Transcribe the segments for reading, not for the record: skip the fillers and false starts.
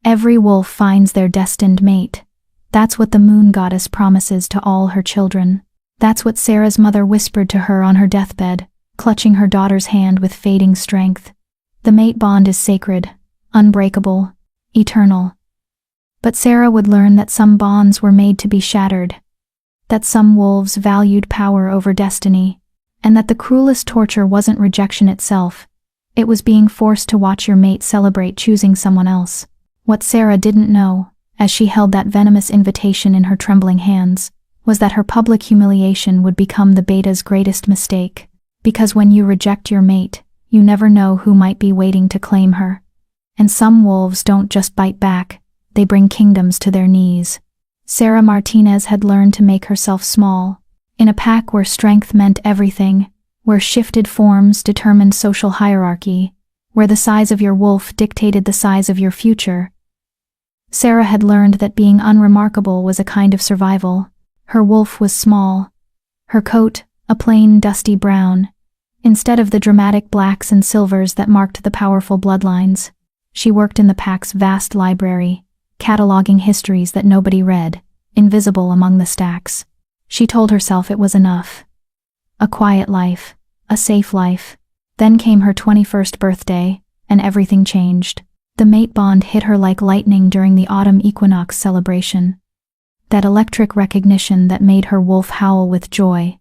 Every wolf finds their destined mate. That's what the moon goddess promises to all her children. That's what Sarah's mother whispered to her on her deathbed, clutching her daughter's hand with fading strength. The mate bond is sacred, unbreakable, eternal. But Sarah would learn that some bonds were made to be shattered, that some wolves valued power over destiny, and that the cruelest torture wasn't rejection itself. It was being forced to watch your mate celebrate choosing someone else. What Sarah didn't know, as she held that venomous invitation in her trembling hands, was that her public humiliation would become the beta's greatest mistake. Because when you reject your mate, you never know who might be waiting to claim her. And some wolves don't just bite back, they bring kingdoms to their knees. Sarah Martinez had learned to make herself small, in a pack where strength meant everything, where shifted forms determined social hierarchy, where the size of your wolf dictated the size of your future. Sarah had learned that being unremarkable was a kind of survival. Her wolf was small, her coat a plain dusty brown, instead of the dramatic blacks and silvers that marked the powerful bloodlines. She worked in the pack's vast library, cataloging histories that nobody read, invisible among the stacks. She told herself it was enough. A quiet life, a safe life. Then came her 21st birthday, and everything changed. The mate bond hit her like lightning during the autumn equinox celebration. That electric recognition that made her wolf howl with joy,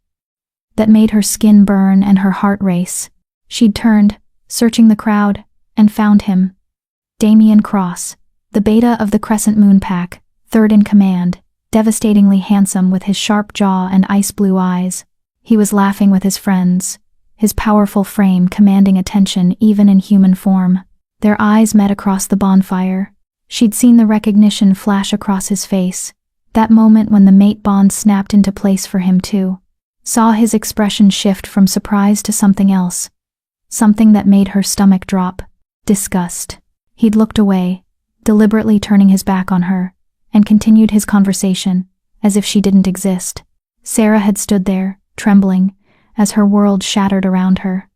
that made her skin burn and her heart race. She'd turned, searching the crowd, and found him. Damian Cross, the beta of the Crescent Moon Pack, third in command, devastatingly handsome with his sharp jaw and ice-blue eyes. He was laughing with his friends, his powerful frame commanding attention even in human form. Their eyes met across the bonfire. She'd seen the recognition flash across his face, that moment when the mate bond snapped into place for him too. Saw his expression shift from surprise to something else, something that made her stomach drop. Disgust. He'd looked away, deliberately turning his back on her, and continued his conversation, as if she didn't exist. Sarah had stood there, trembling, as her world shattered around her.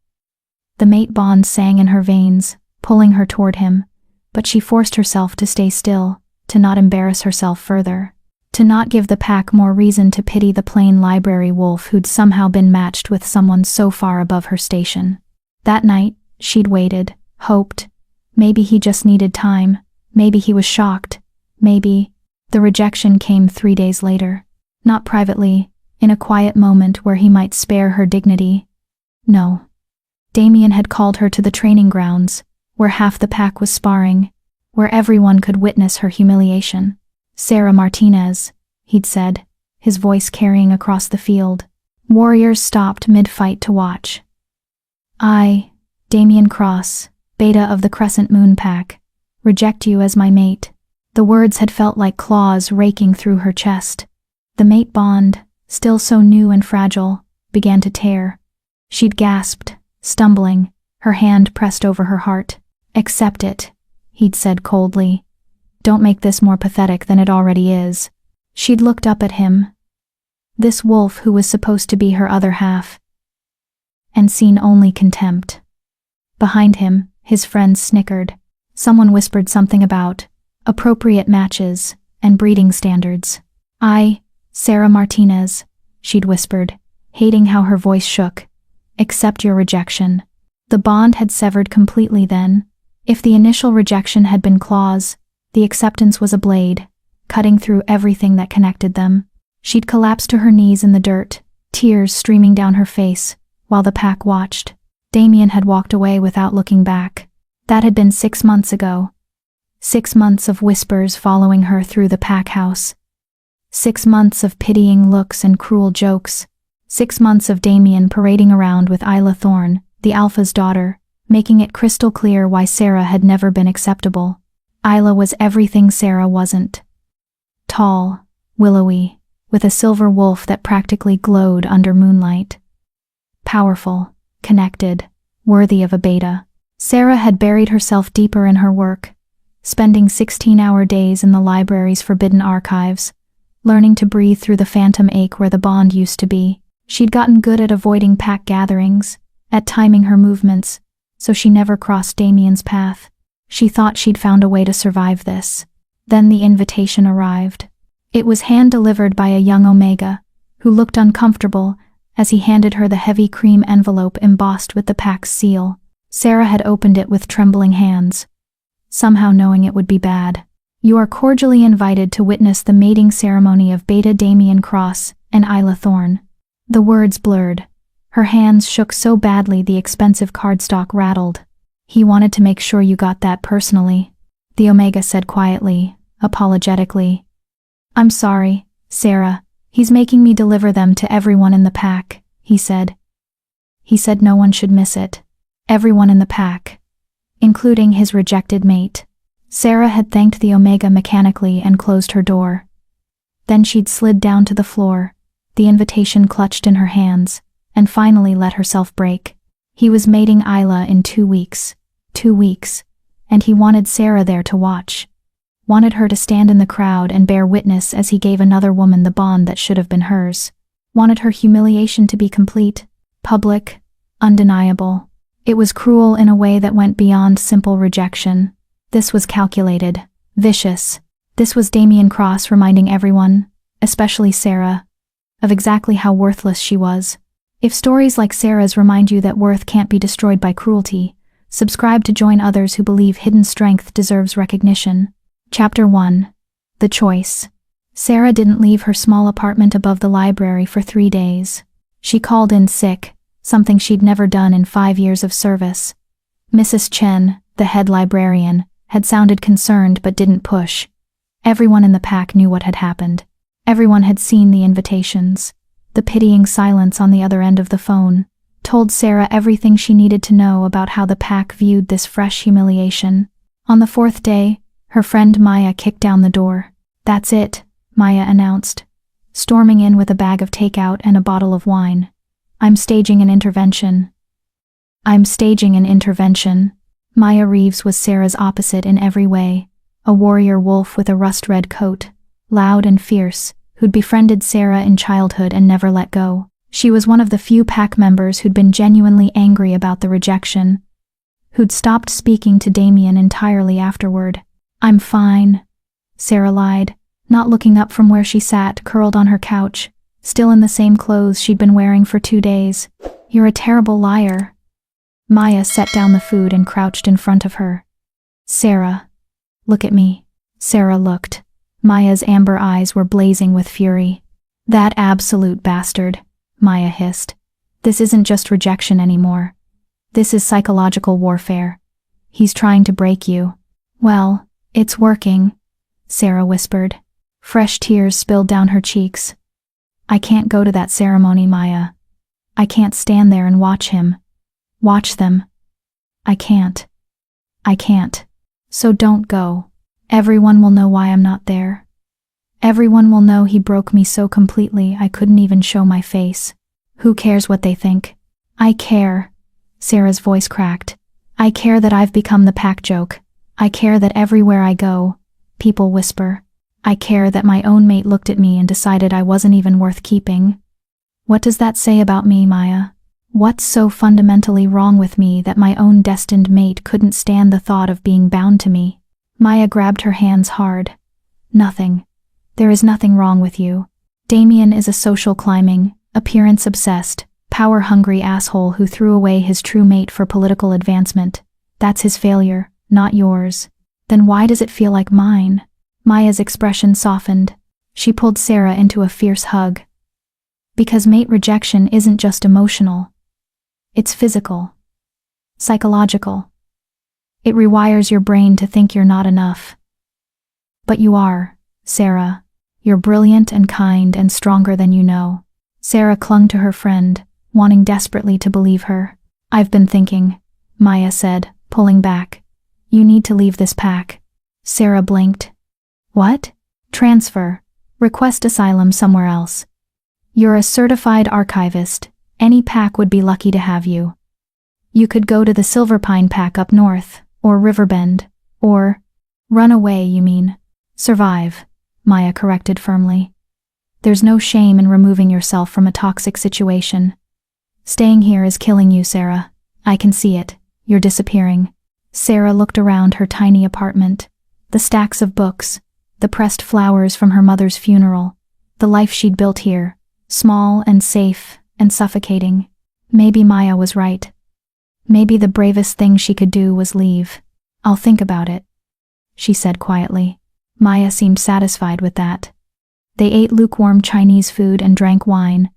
The mate bond sang in her veins, pulling her toward him, but she forced herself to stay still, to not embarrass herself further, to not give the pack more reason to pity the plain library wolf who'd somehow been matched with someone so far above her station. That night, she'd waited, hoped. Maybe he just needed time, maybe he was shocked, maybe. The rejection came 3 days later. Not privately, in a quiet moment where he might spare her dignity. No. Damian had called her to the training grounds, where half the pack was sparring, where everyone could witness her humiliation. Sarah Martinez, he'd said, his voice carrying across the field. Warriors stopped mid-fight to watch. I, Damian Cross, beta of the Crescent Moon Pack, reject you as my mate. The words had felt like claws raking through her chest. The mate bond, still so new and fragile, began to tear. She'd gasped, stumbling, her hand pressed over her heart. Accept it, he'd said coldly. Don't make this more pathetic than it already is. She'd looked up at him, this wolf who was supposed to be her other half, and seen only contempt. Behind him, his friends snickered. Someone whispered something about appropriate matches and breeding standards. I, Sarah Martinez, she'd whispered, hating how her voice shook. Accept your rejection. The bond had severed completely then. If the initial rejection had been claws, the acceptance was a blade, cutting through everything that connected them. She'd collapsed to her knees in the dirt, tears streaming down her face, while the pack watched. Damian had walked away without looking back. That had been 6 months ago. 6 months of whispers following her through the pack house. 6 months of pitying looks and cruel jokes. 6 months of Damian parading around with Isla Thorne, the Alpha's daughter, making it crystal clear why Sarah had never been acceptable. Isla was everything Sarah wasn't. Tall, willowy, with a silver wolf that practically glowed under moonlight. Powerful, connected, worthy of a beta. Sarah had buried herself deeper in her work, spending 16-hour days in the library's forbidden archives, learning to breathe through the phantom ache where the bond used to be. She'd gotten good at avoiding pack gatherings, at timing her movements, so she never crossed Damian's path. She thought she'd found a way to survive this. Then the invitation arrived. It was hand-delivered by a young Omega, who looked uncomfortable as he handed her the heavy cream envelope embossed with the pack's seal. Sarah had opened it with trembling hands, somehow knowing it would be bad. You are cordially invited to witness the mating ceremony of Beta Damien Cross and Isla Thorne. The words blurred. Her hands shook so badly the expensive cardstock rattled. He wanted to make sure you got that personally, the Omega said quietly, apologetically. I'm sorry, Sarah. He's making me deliver them to everyone in the pack, he said. He said no one should miss it. Everyone in the pack, including his rejected mate. Sarah had thanked the Omega mechanically and closed her door. Then she'd slid down to the floor, the invitation clutched in her hands, and finally let herself break. He was mating Isla in 2 weeks. 2 weeks. And he wanted Sarah there to watch. Wanted her to stand in the crowd and bear witness as he gave another woman the bond that should have been hers. Wanted her humiliation to be complete, public, undeniable. It was cruel in a way that went beyond simple rejection. This was calculated, vicious. This was Damien Cross reminding everyone, especially Sarah, of exactly how worthless she was. If stories like Sarah's remind you that worth can't be destroyed by cruelty, subscribe to join others who believe hidden strength deserves recognition. Chapter 1. The Choice. Sarah didn't leave her small apartment above the library for 3 days. She called in sick, something she'd never done in 5 years of service. Mrs. Chen, the head librarian, had sounded concerned but didn't push. Everyone in the pack knew what had happened. Everyone had seen the invitations. The pitying silence on the other end of the phone told Sarah everything she needed to know about how the pack viewed this fresh humiliation. On the 4th day, her friend Maya kicked down the door. That's it, Maya announced, storming in with a bag of takeout and a bottle of wine. I'm staging an intervention. I'm staging an intervention. Maya Reeves was Sarah's opposite in every way, a warrior wolf with a rust-red coat, loud and fierce, who'd befriended Sarah in childhood and never let go. She was one of the few pack members who'd been genuinely angry about the rejection, who'd stopped speaking to Damien entirely afterward. I'm fine, Sarah lied, not looking up from where she sat, curled on her couch, still in the same clothes she'd been wearing for 2 days. You're a terrible liar. Maya set down the food and crouched in front of her. Sarah, look at me. Sarah looked. Maya's amber eyes were blazing with fury. That absolute bastard, Maya hissed. This isn't just rejection anymore. This is psychological warfare. He's trying to break you. Well, it's working, Sarah whispered. Fresh tears spilled down her cheeks. I can't go to that ceremony, Maya. I can't stand there and watch him. Watch them. I can't. I can't. So don't go. Everyone will know why I'm not there. Everyone will know he broke me so completely I couldn't even show my face. Who cares what they think? I care. Sarah's voice cracked. I care that I've become the pack joke. I care that everywhere I go, people whisper. I care that my own mate looked at me and decided I wasn't even worth keeping. What does that say about me, Maya? What's so fundamentally wrong with me that my own destined mate couldn't stand the thought of being bound to me? Maya grabbed her hands hard. Nothing. There is nothing wrong with you. Damien is a social climbing, appearance-obsessed, power-hungry asshole who threw away his true mate for political advancement. That's his failure, not yours. Then why does it feel like mine? Maya's expression softened. She pulled Sarah into a fierce hug. Because mate rejection isn't just emotional. It's physical. Psychological. It rewires your brain to think you're not enough. But you are, Sarah. You're brilliant and kind and stronger than you know. Sarah clung to her friend, wanting desperately to believe her. I've been thinking, Maya said, pulling back. You need to leave this pack. Sarah blinked. What? Transfer. Request asylum somewhere else. You're a certified archivist. Any pack would be lucky to have you. You could go to the Silverpine pack up north, or Riverbend, or… Run away, you mean. Survive, Maya corrected firmly. There's no shame in removing yourself from a toxic situation. Staying here is killing you, Sarah. I can see it. You're disappearing. Sarah looked around her tiny apartment. The stacks of books, the pressed flowers from her mother's funeral, the life she'd built here, small and safe and suffocating. Maybe Maya was right. Maybe the bravest thing she could do was leave. "I'll think about it," she said quietly. Maya seemed satisfied with that. They ate lukewarm Chinese food and drank wine,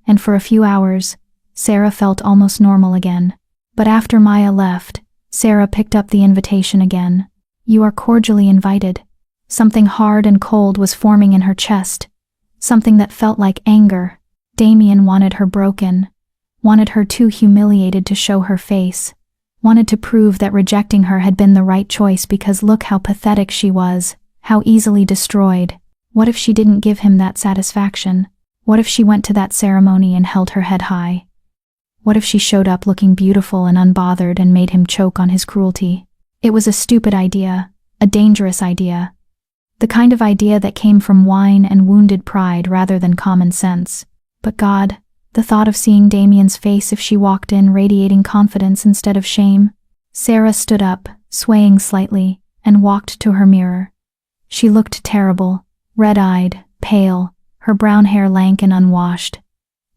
and for a few hours, Sarah felt almost normal again. But after Maya left, Sarah picked up the invitation again. "You are cordially invited." Something hard and cold was forming in her chest, something that felt like anger. Damien wanted her broken, wanted her too humiliated to show her face, wanted to prove that rejecting her had been the right choice because look how pathetic she was, how easily destroyed. What if she didn't give him that satisfaction? What if she went to that ceremony and held her head high? What if she showed up looking beautiful and unbothered and made him choke on his cruelty? It was a stupid idea, a dangerous idea. The kind of idea that came from wine and wounded pride rather than common sense. But God, the thought of seeing Damien's face if she walked in radiating confidence instead of shame. Sarah stood up, swaying slightly, and walked to her mirror. She looked terrible, red-eyed, pale, her brown hair lank and unwashed.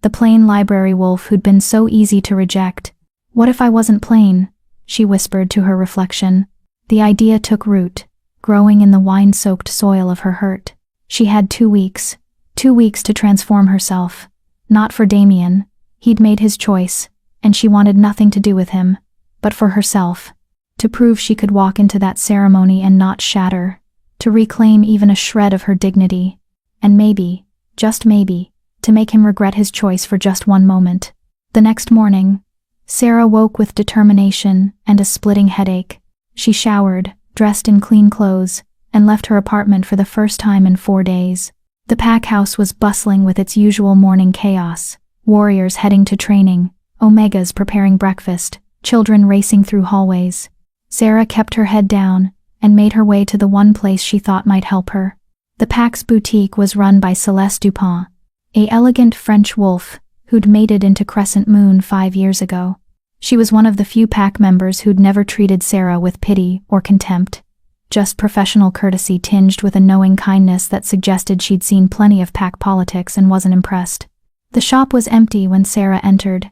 The plain library wolf who'd been so easy to reject. "What if I wasn't plain?" she whispered to her reflection. The idea took root, growing in the wine-soaked soil of her hurt. She had 2 weeks. 2 weeks to transform herself. Not for Damien. He'd made his choice, and she wanted nothing to do with him. But for herself. To prove she could walk into that ceremony and not shatter. To reclaim even a shred of her dignity. And maybe, just maybe, to make him regret his choice for just one moment. The next morning, Sarah woke with determination and a splitting headache. She showered, dressed in clean clothes, and left her apartment for the first time in 4 days. The pack house was bustling with its usual morning chaos. Warriors heading to training, Omegas preparing breakfast, children racing through hallways. Sarah kept her head down and made her way to the one place she thought might help her. The pack's boutique was run by Celeste Dupont, an elegant French wolf who'd mated into Crescent Moon 5 years ago. She was one of the few pack members who'd never treated Sarah with pity or contempt, just professional courtesy tinged with a knowing kindness that suggested she'd seen plenty of pack politics and wasn't impressed. The shop was empty when Sarah entered,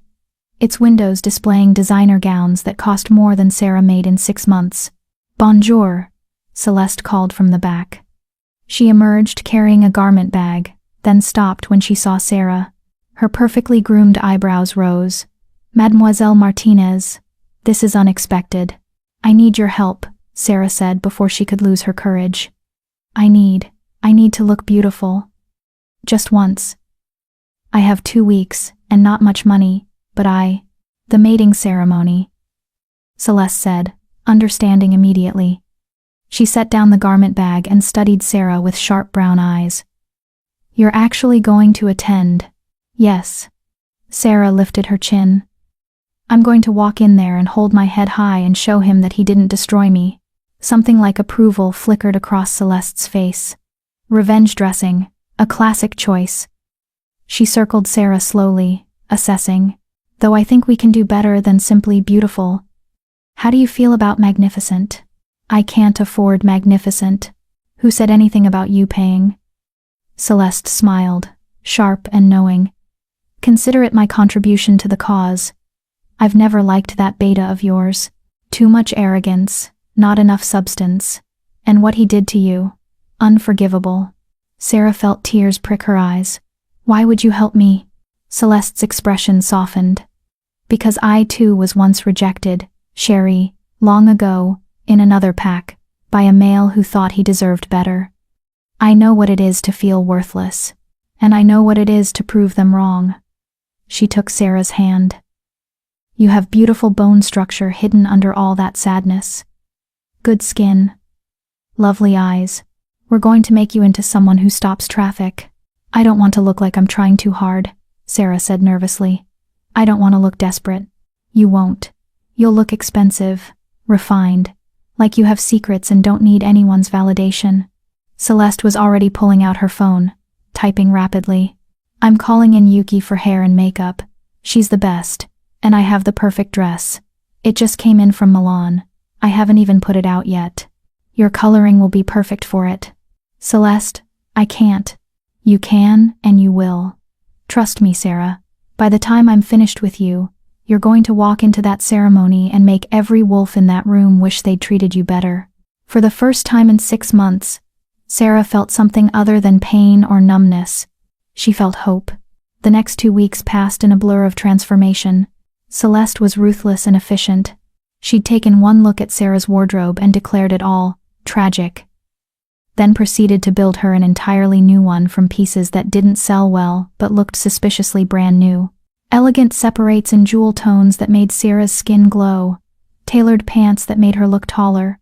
its windows displaying designer gowns that cost more than Sarah made in 6 months. "Bonjour," Celeste called from the back. She emerged carrying a garment bag, then stopped when she saw Sarah. Her perfectly groomed eyebrows rose. "Mademoiselle Martinez, this is unexpected." "I need your help," Sarah said before she could lose her courage. I need to look beautiful. Just once. I have 2 weeks, and not much money, but the mating ceremony," Celeste said, understanding immediately. She set down the garment bag and studied Sarah with sharp brown eyes. "You're actually going to attend?" "Yes." Sarah lifted her chin. "I'm going to walk in there and hold my head high and show him that he didn't destroy me." Something like approval flickered across Celeste's face. Revenge dressing, a classic choice. She circled Sarah slowly, assessing. "Though I think we can do better than simply beautiful. How do you feel about magnificent?" "I can't afford magnificent. Who said anything about you paying?" Celeste smiled, sharp and knowing. "Consider it my contribution to the cause. I've never liked that beta of yours. Too much arrogance, not enough substance. And what he did to you, unforgivable." Sarah felt tears prick her eyes. "Why would you help me?" Celeste's expression softened. "Because I too was once rejected, Sherry, long ago, in another pack, by a male who thought he deserved better. I know what it is to feel worthless, and I know what it is to prove them wrong." She took Sarah's hand. "You have beautiful bone structure hidden under all that sadness. Good skin. Lovely eyes. We're going to make you into someone who stops traffic." "I don't want to look like I'm trying too hard," Sarah said nervously. "I don't want to look desperate." "You won't. You'll look expensive, refined, like you have secrets and don't need anyone's validation." Celeste was already pulling out her phone, typing rapidly. "I'm calling in Yuki for hair and makeup. She's the best, and I have the perfect dress. It just came in from Milan. I haven't even put it out yet. Your coloring will be perfect for it. Celeste, I can't. You can and you will. Trust me, Sarah. By the time I'm finished with you, you're going to walk into that ceremony and make every wolf in that room wish they'd treated you better. For the first time in 6 months, Sarah felt something other than pain or numbness. She felt hope. The next 2 weeks passed in a blur of transformation. Celeste was ruthless and efficient. She'd taken one look at Sarah's wardrobe and declared it all tragic. Then proceeded to build her an entirely new one from pieces that didn't sell well but looked suspiciously brand new. Elegant separates in jewel tones that made Sarah's skin glow, tailored pants that made her look taller,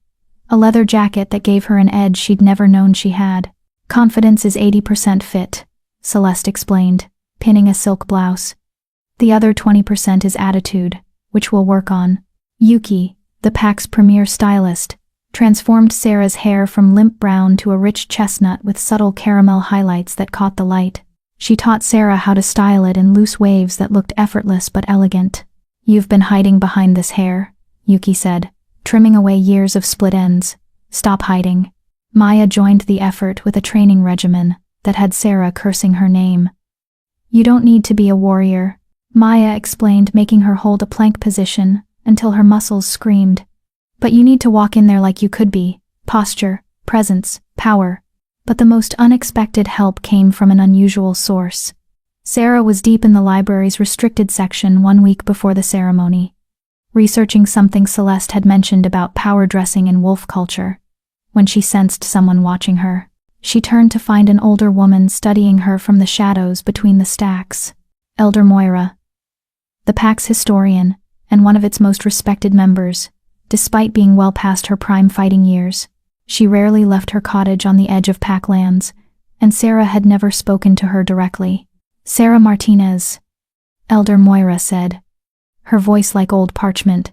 a leather jacket that gave her an edge she'd never known she had. Confidence is 80% fit, Celeste explained, pinning a silk blouse. The other 20% is attitude, which we'll work on. Yuki, the pack's premier stylist, transformed Sarah's hair from limp brown to a rich chestnut with subtle caramel highlights that caught the light. She taught Sarah how to style it in loose waves that looked effortless but elegant. You've been hiding behind this hair, Yuki said, trimming away years of split ends. Stop hiding. Maya joined the effort with a training regimen that had Sarah cursing her name. You don't need to be a warrior, Maya explained, making her hold a plank position until her muscles screamed. But you need to walk in there like you could be. Posture, presence, power. But the most unexpected help came from an unusual source. Sarah was deep in the library's restricted section 1 week before the ceremony, researching something Celeste had mentioned about power dressing in wolf culture. When she sensed someone watching her, she turned to find an older woman studying her from the shadows between the stacks. Elder Moira, the pack's historian, and one of its most respected members. Despite being well past her prime fighting years, she rarely left her cottage on the edge of pack lands, and Sarah had never spoken to her directly. Sarah Martinez, Elder Moira said, her voice like old parchment.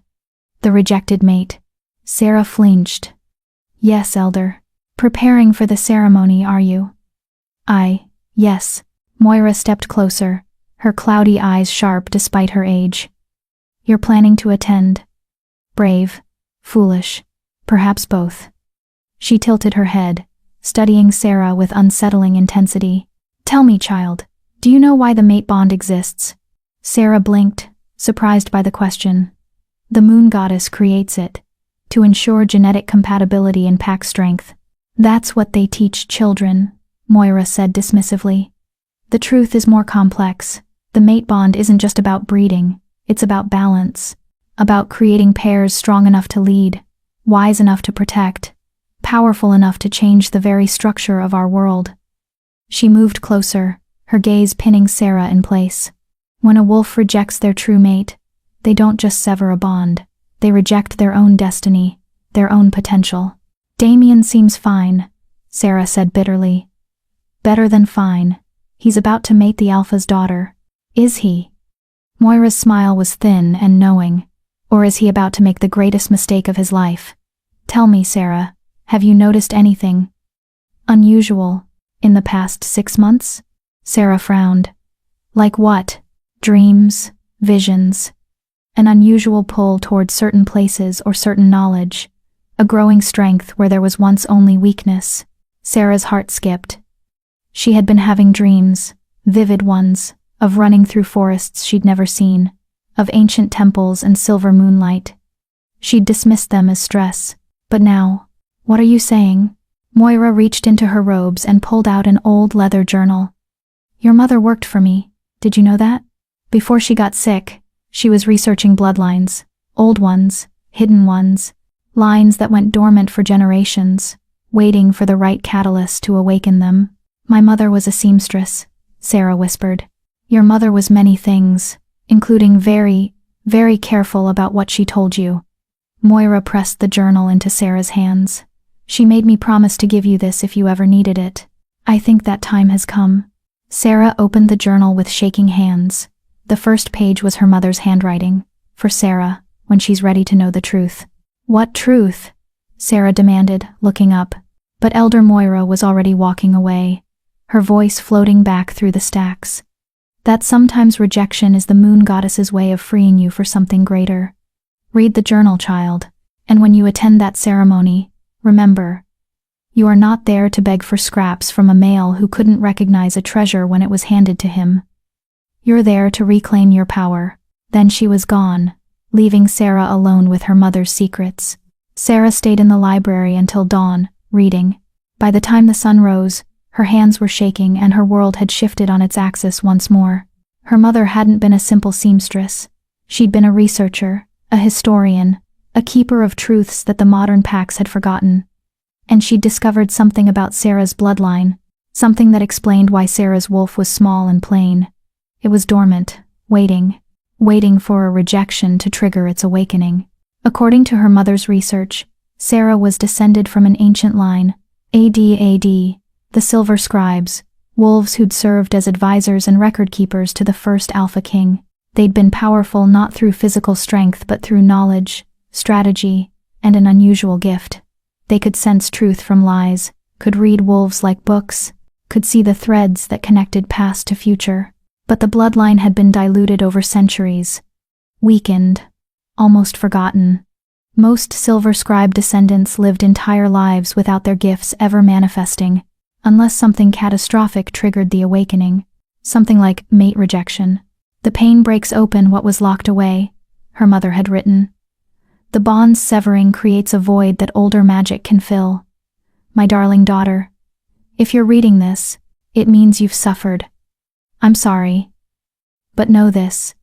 The rejected mate. Sarah flinched. Yes, Elder. Preparing for the ceremony, are you? Yes. Moira stepped closer, her cloudy eyes sharp despite her age. You're planning to attend. Brave, foolish, perhaps both. She tilted her head, studying Sarah with unsettling intensity. Tell me, child, do you know why the mate bond exists? Sarah blinked, surprised by the question. The moon goddess creates it, to ensure genetic compatibility and pack strength. That's what they teach children, Moira said dismissively. The truth is more complex. The mate bond isn't just about breeding, it's about balance. About creating pairs strong enough to lead, wise enough to protect, powerful enough to change the very structure of our world. She moved closer, her gaze pinning Sarah in place. When a wolf rejects their true mate, they don't just sever a bond, they reject their own destiny, their own potential. Damien seems fine, Sarah said bitterly. Better than fine. He's about to mate the alpha's daughter. Is he? Moira's smile was thin and knowing. Or is he about to make the greatest mistake of his life? Tell me, Sarah, have you noticed anything unusual in the past 6 months? Sarah frowned. Like what? Dreams, visions, an unusual pull toward certain places or certain knowledge, a growing strength where there was once only weakness. Sarah's heart skipped. She had been having dreams, vivid ones, of running through forests she'd never seen, of ancient temples and silver moonlight. She'd dismissed them as stress. But now, what are you saying? Moira reached into her robes and pulled out an old leather journal. Your mother worked for me. Did you know that? Before she got sick, she was researching bloodlines, old ones, hidden ones, lines that went dormant for generations, waiting for the right catalyst to awaken them. My mother was a seamstress, Sarah whispered. Your mother was many things, including very, very careful about what she told you. Moira pressed the journal into Sarah's hands. She made me promise to give you this if you ever needed it. I think that time has come. Sarah opened the journal with shaking hands. The first page was her mother's handwriting, for Sarah, when she's ready to know the truth. What truth? Sarah demanded, looking up. But Elder Moira was already walking away, her voice floating back through the stacks. That sometimes rejection is the moon goddess's way of freeing you for something greater. Read the journal, child. And when you attend that ceremony, remember, you are not there to beg for scraps from a male who couldn't recognize a treasure when it was handed to him. You're there to reclaim your power." Then she was gone, leaving Sarah alone with her mother's secrets. Sarah stayed in the library until dawn, reading. By the time the sun rose, her hands were shaking and her world had shifted on its axis once more. Her mother hadn't been a simple seamstress. She'd been a researcher, a historian, a keeper of truths that the modern Pax had forgotten. And she'd discovered something about Sarah's bloodline, something that explained why Sarah's wolf was small and plain. It was dormant, waiting for a rejection to trigger its awakening. According to her mother's research, Sarah was descended from an ancient line, AD, the Silver Scribes, wolves who'd served as advisors and record-keepers to the first Alpha King. They'd been powerful not through physical strength but through knowledge, strategy, and an unusual gift. They could sense truth from lies, could read wolves like books, could see the threads that connected past to future. But the bloodline had been diluted over centuries, weakened, almost forgotten. Most Silver Scribe descendants lived entire lives without their gifts ever manifesting, unless something catastrophic triggered the awakening, something like mate rejection. "The pain breaks open what was locked away," her mother had written. "The bond's severing creates a void that older magic can fill. My darling daughter, if you're reading this, it means you've suffered. I'm sorry. But know this.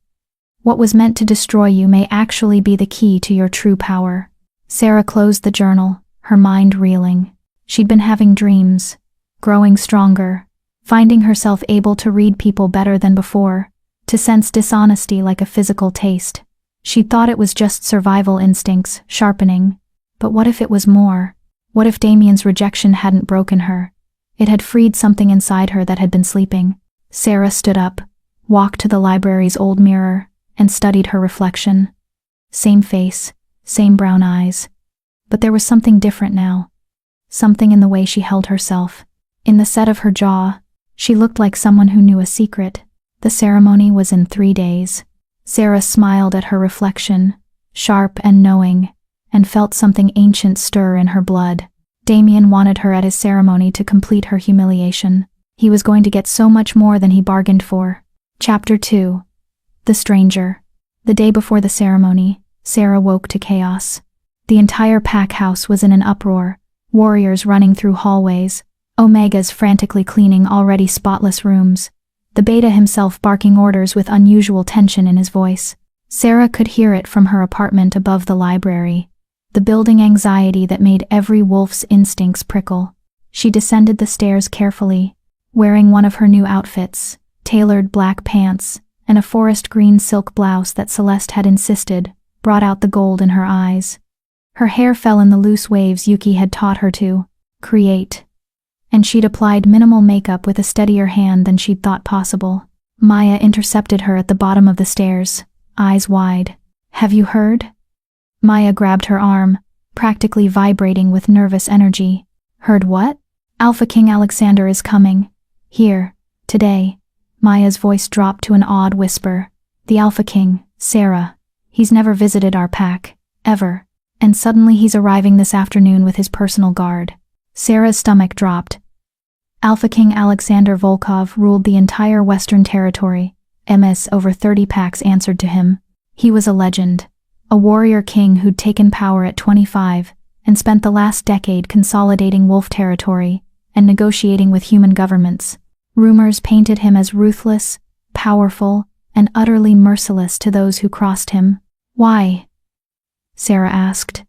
What was meant to destroy you may actually be the key to your true power." Sarah closed the journal, her mind reeling. She'd been having dreams, growing stronger, finding herself able to read people better than before, to sense dishonesty like a physical taste. She'd thought it was just survival instincts sharpening. But what if it was more? What if Damien's rejection hadn't broken her? It had freed something inside her that had been sleeping. Sarah stood up, walked to the library's old mirror, and studied her reflection. Same face, same brown eyes. But there was something different now. Something in the way she held herself. In the set of her jaw, she looked like someone who knew a secret. The ceremony was in 3 days. Sarah smiled at her reflection, sharp and knowing, and felt something ancient stir in her blood. Damien wanted her at his ceremony to complete her humiliation. He was going to get so much more than he bargained for. Chapter 2. The Stranger. The day before the ceremony, Sarah woke to chaos. The entire pack house was in an uproar, warriors running through hallways, Omegas frantically cleaning already spotless rooms, the Beta himself barking orders with unusual tension in his voice. Sarah could hear it from her apartment above the library, the building anxiety that made every wolf's instincts prickle. She descended the stairs carefully, wearing one of her new outfits, tailored black pants, and a forest green silk blouse that Celeste had insisted brought out the gold in her eyes. Her hair fell in the loose waves Yuki had taught her to create, and she'd applied minimal makeup with a steadier hand than she'd thought possible. Maya intercepted her at the bottom of the stairs, eyes wide. "Have you heard?" Maya grabbed her arm, practically vibrating with nervous energy. "Heard what?" "Alpha King Alexander is coming. Here, today." Maya's voice dropped to an awed whisper. "The Alpha King, Sarah. He's never visited our pack, ever. And suddenly he's arriving this afternoon with his personal guard." Sarah's stomach dropped. Alpha King Alexander Volkov ruled the entire Western Territory. MS over 30 packs answered to him. He was a legend. A warrior king who'd taken power at 25 and spent the last decade consolidating wolf territory and negotiating with human governments. Rumors painted him as ruthless, powerful, and utterly merciless to those who crossed him. "Why?" Sarah asked.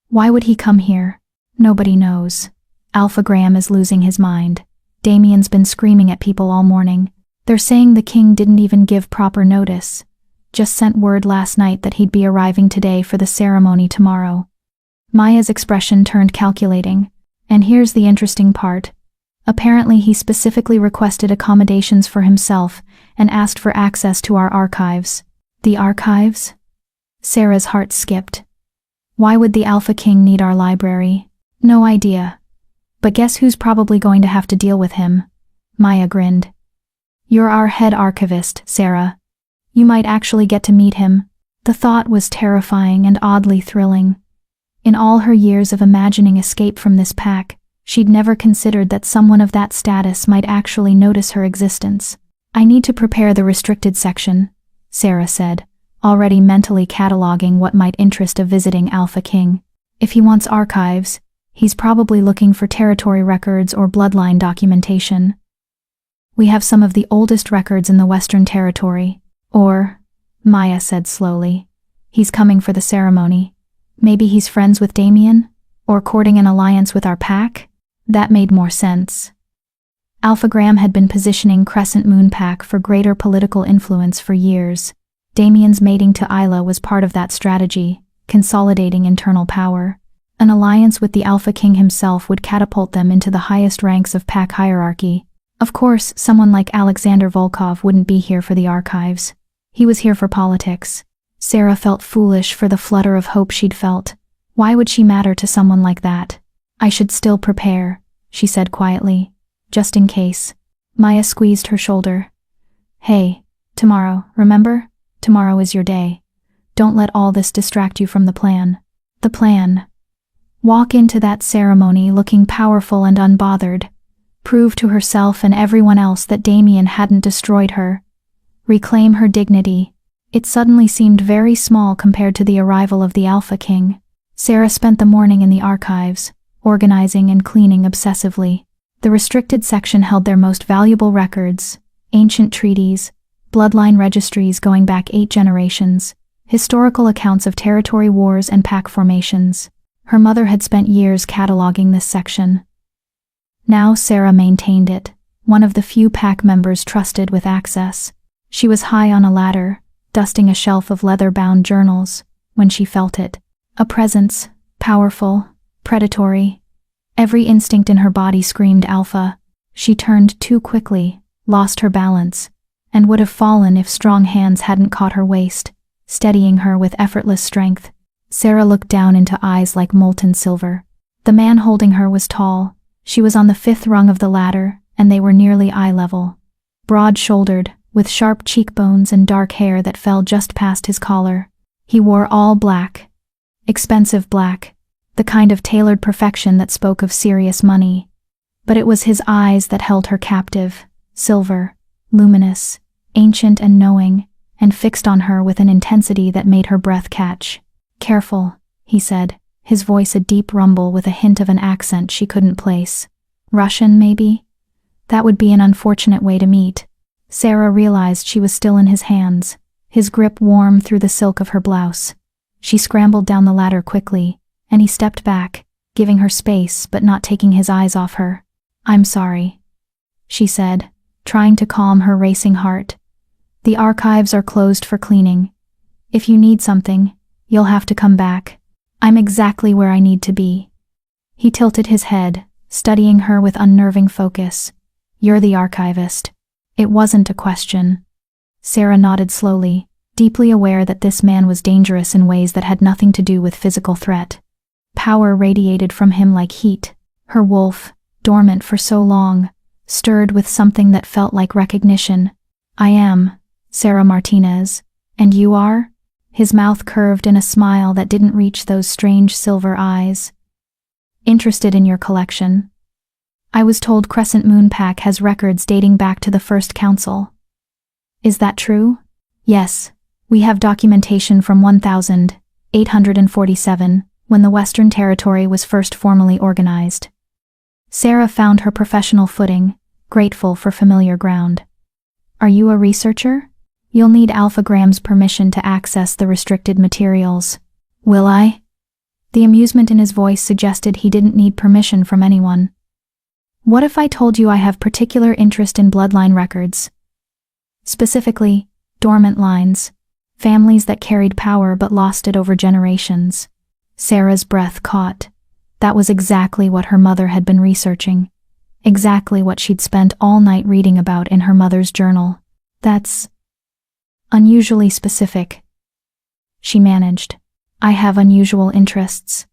"Why would he come here?" "Nobody knows. Alpha Graham is losing his mind. Damien's been screaming at people all morning. They're saying the king didn't even give proper notice. Just sent word last night that he'd be arriving today for the ceremony tomorrow." Maya's expression turned calculating. "And here's the interesting part. Apparently he specifically requested accommodations for himself and asked for access to our archives." "The archives?" Sarah's heart skipped. "Why would the Alpha King need our library?" "No idea. But guess who's probably going to have to deal with him?" Maya grinned. "You're our head archivist, Sarah. You might actually get to meet him." The thought was terrifying and oddly thrilling. In all her years of imagining escape from this pack, she'd never considered that someone of that status might actually notice her existence. "I need to prepare the restricted section," Sarah said, already mentally cataloging what might interest a visiting Alpha King. "If he wants archives, he's probably looking for territory records or bloodline documentation. We have some of the oldest records in the Western Territory. Or," Maya said slowly, "he's coming for the ceremony. Maybe he's friends with Damien? Or courting an alliance with our pack?" That made more sense. Alpha Graham had been positioning Crescent Moon Pack for greater political influence for years. Damien's mating to Isla was part of that strategy, consolidating internal power. An alliance with the Alpha King himself would catapult them into the highest ranks of pack hierarchy. Of course, someone like Alexander Volkov wouldn't be here for the archives. He was here for politics. Sarah felt foolish for the flutter of hope she'd felt. Why would she matter to someone like that? "I should still prepare," she said quietly, "just in case." Maya squeezed her shoulder. "Hey, tomorrow, remember? Tomorrow is your day. Don't let all this distract you from the plan." The plan. Walk into that ceremony looking powerful and unbothered. Prove to herself and everyone else that Damien hadn't destroyed her. Reclaim her dignity. It suddenly seemed very small compared to the arrival of the Alpha King. Sarah spent the morning in the archives, organizing and cleaning obsessively. The restricted section held their most valuable records, ancient treaties, bloodline registries going back 8 generations, historical accounts of territory wars and pack formations. Her mother had spent years cataloging this section. Now Sarah maintained it, one of the few pack members trusted with access. She was high on a ladder, dusting a shelf of leather-bound journals, when she felt it. A presence, powerful, predatory. Every instinct in her body screamed alpha. She turned too quickly, lost her balance, and would have fallen if strong hands hadn't caught her waist, steadying her with effortless strength. Sarah looked down into eyes like molten silver. The man holding her was tall. She was on the 5th rung of the ladder, and they were nearly eye level. Broad-shouldered, with sharp cheekbones and dark hair that fell just past his collar. He wore all black. Expensive black. The kind of tailored perfection that spoke of serious money. But it was his eyes that held her captive, silver, luminous, ancient and knowing, and fixed on her with an intensity that made her breath catch. "Careful," he said, his voice a deep rumble with a hint of an accent she couldn't place. "Russian, maybe?" That would be an unfortunate way to meet. Sarah realized she was still in his hands, his grip warm through the silk of her blouse. She scrambled down the ladder quickly, and he stepped back, giving her space but not taking his eyes off her. "I'm sorry," she said, trying to calm her racing heart. "The archives are closed for cleaning. If you need something, you'll have to come back. I'm exactly where I need to be." He tilted his head, studying her with unnerving focus. "You're the archivist." It wasn't a question. Sarah nodded slowly, deeply aware that this man was dangerous in ways that had nothing to do with physical threat. Power radiated from him like heat. Her wolf, dormant for so long, stirred with something that felt like recognition. "I am Sarah Martinez. And you are?" His mouth curved in a smile that didn't reach those strange silver eyes. "Interested in your collection. I was told Crescent Moon Pack has records dating back to the First Council." "Is that true?" "Yes. We have documentation from 1847, when the Western Territory was first formally organized." Sarah found her professional footing, grateful for familiar ground. "Are you a researcher? You'll need Alpha Graham's permission to access the restricted materials." "Will I?" The amusement in his voice suggested he didn't need permission from anyone. "What if I told you I have particular interest in bloodline records? Specifically, dormant lines, families that carried power but lost it over generations." Sarah's breath caught. That was exactly what her mother had been researching. Exactly what she'd spent all night reading about in her mother's journal. "That's unusually specific," she managed. "I have unusual interests."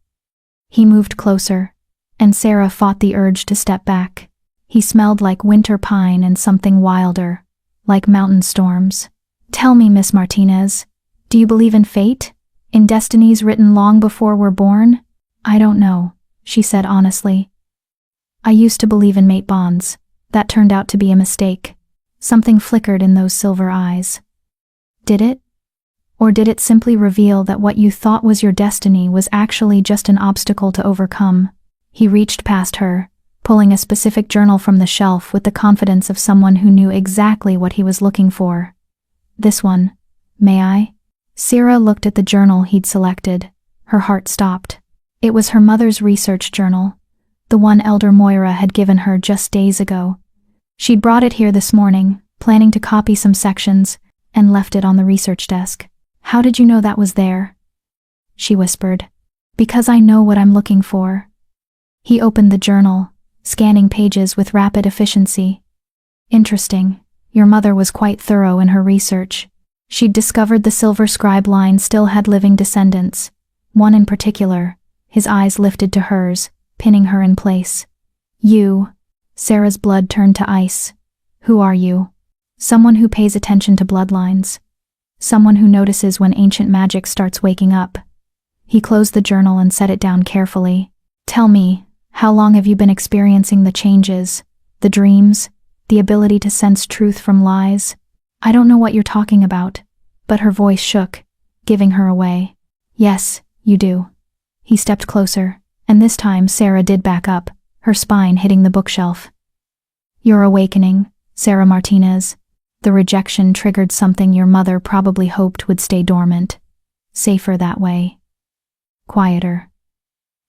He moved closer, and Sarah fought the urge to step back. He smelled like winter pine and something wilder, like mountain storms. "Tell me, Miss Martinez, do you believe in fate? In destinies written long before we're born?" I don't know, she said honestly. I used to believe in mate bonds. That turned out to be a mistake. Something flickered in those silver eyes. Did it? Or did it simply reveal that what you thought was your destiny was actually just an obstacle to overcome? He reached past her, pulling a specific journal from the shelf with the confidence of someone who knew exactly what he was looking for. This one. May I? Sarah looked at the journal he'd selected. Her heart stopped. It was her mother's research journal, the one Elder Moira had given her just days ago. She'd brought it here this morning, planning to copy some sections, and left it on the research desk. How did you know that was there? She whispered. Because I know what I'm looking for. He opened the journal, scanning pages with rapid efficiency. Interesting. Your mother was quite thorough in her research. She'd discovered the silver scribe line still had living descendants. One in particular, his eyes lifted to hers, pinning her in place. You. Sarah's blood turned to ice. Who are you? Someone who pays attention to bloodlines. Someone who notices when ancient magic starts waking up. He closed the journal and set it down carefully. Tell me, how long have you been experiencing the changes, the dreams, the ability to sense truth from lies? I don't know what you're talking about, but her voice shook, giving her away. Yes, you do. He stepped closer, and this time Sarah did back up, her spine hitting the bookshelf. Your awakening, Sarah Martinez. The rejection triggered something your mother probably hoped would stay dormant. Safer that way. Quieter.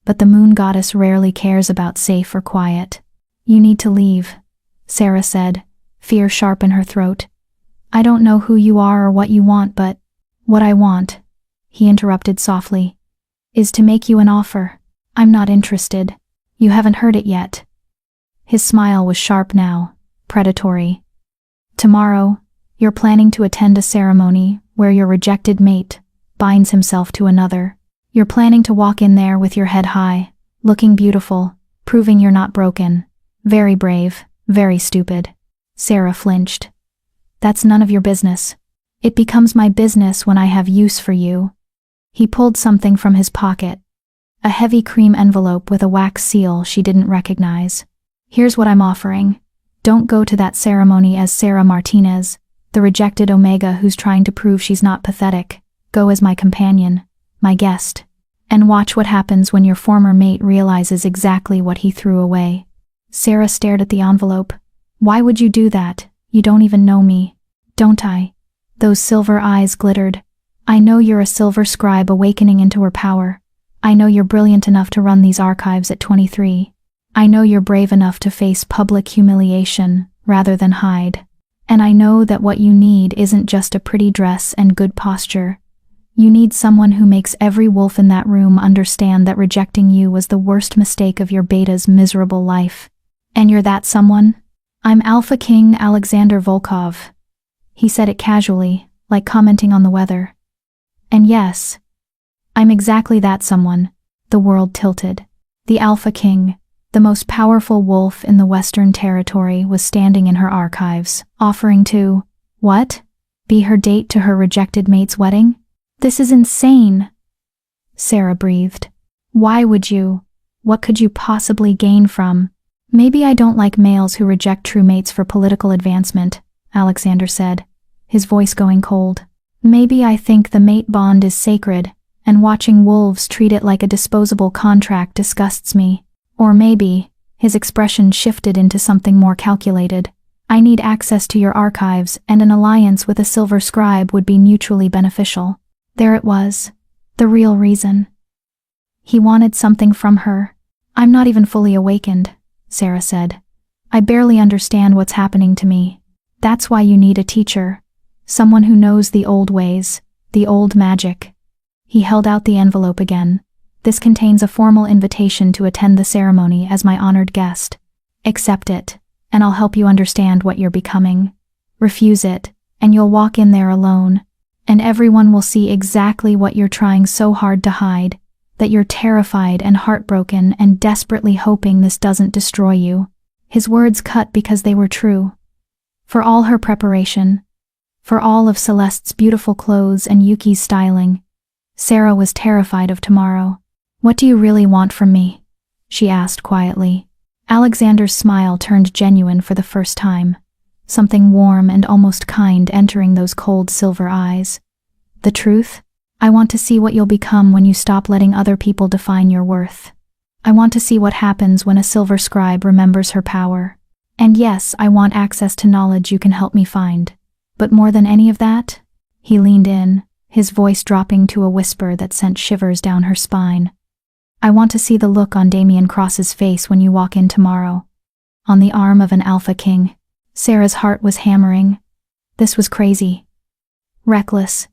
But the moon goddess rarely cares about safe or quiet. You need to leave, Sarah said, fear sharp in her throat. I don't know who you are or what you want, but what I want, he interrupted softly, is to make you an offer. I'm not interested. You haven't heard it yet. His smile was sharp now, predatory. Tomorrow, you're planning to attend a ceremony where your rejected mate binds himself to another. You're planning to walk in there with your head high, looking beautiful, proving you're not broken. Very brave, very stupid. Sarah flinched. That's none of your business. It becomes my business when I have use for you. He pulled something from his pocket. A heavy cream envelope with a wax seal she didn't recognize. Here's what I'm offering. Don't go to that ceremony as Sarah Martinez, the rejected Omega who's trying to prove she's not pathetic. Go as my companion, my guest, and watch what happens when your former mate realizes exactly what he threw away. Sarah stared at the envelope. Why would you do that? You don't even know me. Don't I? Those silver eyes glittered. I know you're a silver scribe awakening into her power. I know you're brilliant enough to run these archives at 23. I know you're brave enough to face public humiliation rather than hide. And I know that what you need isn't just a pretty dress and good posture. You need someone who makes every wolf in that room understand that rejecting you was the worst mistake of your beta's miserable life. And you're that someone? I'm Alpha King Alexander Volkov. He said it casually, like commenting on the weather. And yes, I'm exactly that someone. The world tilted. The Alpha King, the most powerful wolf in the Western Territory, was standing in her archives, offering to, what? Be her date to her rejected mate's wedding? This is insane. Sarah breathed. Why would you? What could you possibly gain from? Maybe I don't like males who reject true mates for political advancement, Alexander said, his voice going cold. Maybe I think the mate bond is sacred, and watching wolves treat it like a disposable contract disgusts me. Or maybe, his expression shifted into something more calculated. I need access to your archives, and an alliance with a silver scribe would be mutually beneficial. There it was, the real reason. He wanted something from her. I'm not even fully awakened, Sarah said. I barely understand what's happening to me. That's why you need a teacher. Someone who knows the old ways, the old magic. He held out the envelope again. This contains a formal invitation to attend the ceremony as my honored guest. Accept it, and I'll help you understand what you're becoming. Refuse it, and you'll walk in there alone, and everyone will see exactly what you're trying so hard to hide, that you're terrified and heartbroken and desperately hoping this doesn't destroy you. His words cut because they were true. For all her preparation, for all of Celeste's beautiful clothes and Yuki's styling, Sarah was terrified of tomorrow. What do you really want from me? She asked quietly. Alexander's smile turned genuine for the first time, something warm and almost kind entering those cold silver eyes. The truth? I want to see what you'll become when you stop letting other people define your worth. I want to see what happens when a silver scribe remembers her power. And yes, I want access to knowledge you can help me find. But more than any of that, he leaned in, his voice dropping to a whisper that sent shivers down her spine. I want to see the look on Damien Cross's face when you walk in tomorrow. On the arm of an alpha king. Sarah's heart was hammering. This was crazy. Reckless.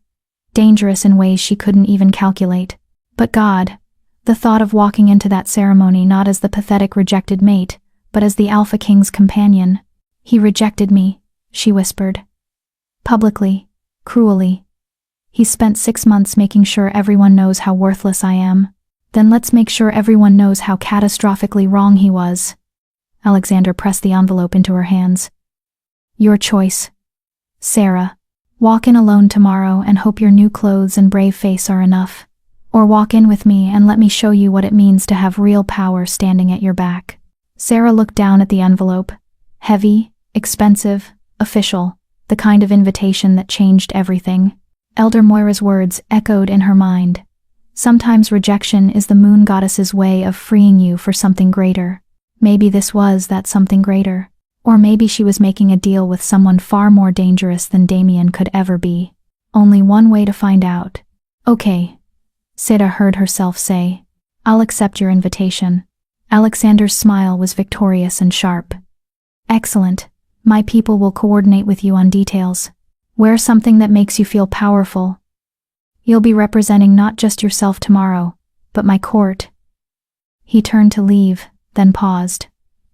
Dangerous in ways she couldn't even calculate. But God, the thought of walking into that ceremony not as the pathetic rejected mate, but as the alpha king's companion. He rejected me, she whispered. Publicly, cruelly. He spent 6 months making sure everyone knows how worthless I am. Then let's make sure everyone knows how catastrophically wrong he was. Alexander pressed the envelope into her hands. Your choice. Sarah. Walk in alone tomorrow and hope your new clothes and brave face are enough. Or walk in with me and let me show you what it means to have real power standing at your back. Sarah looked down at the envelope. Heavy, expensive, official, the kind of invitation that changed everything. Elder Moira's words echoed in her mind. Sometimes rejection is the moon goddess's way of freeing you for something greater. Maybe this was that something greater. Or maybe she was making a deal with someone far more dangerous than Damien could ever be. Only one way to find out. Okay, Sita heard herself say. I'll accept your invitation. Alexander's smile was victorious and sharp. Excellent. My people will coordinate with you on details. Wear something that makes you feel powerful. You'll be representing not just yourself tomorrow, but my court. He turned to leave, then paused.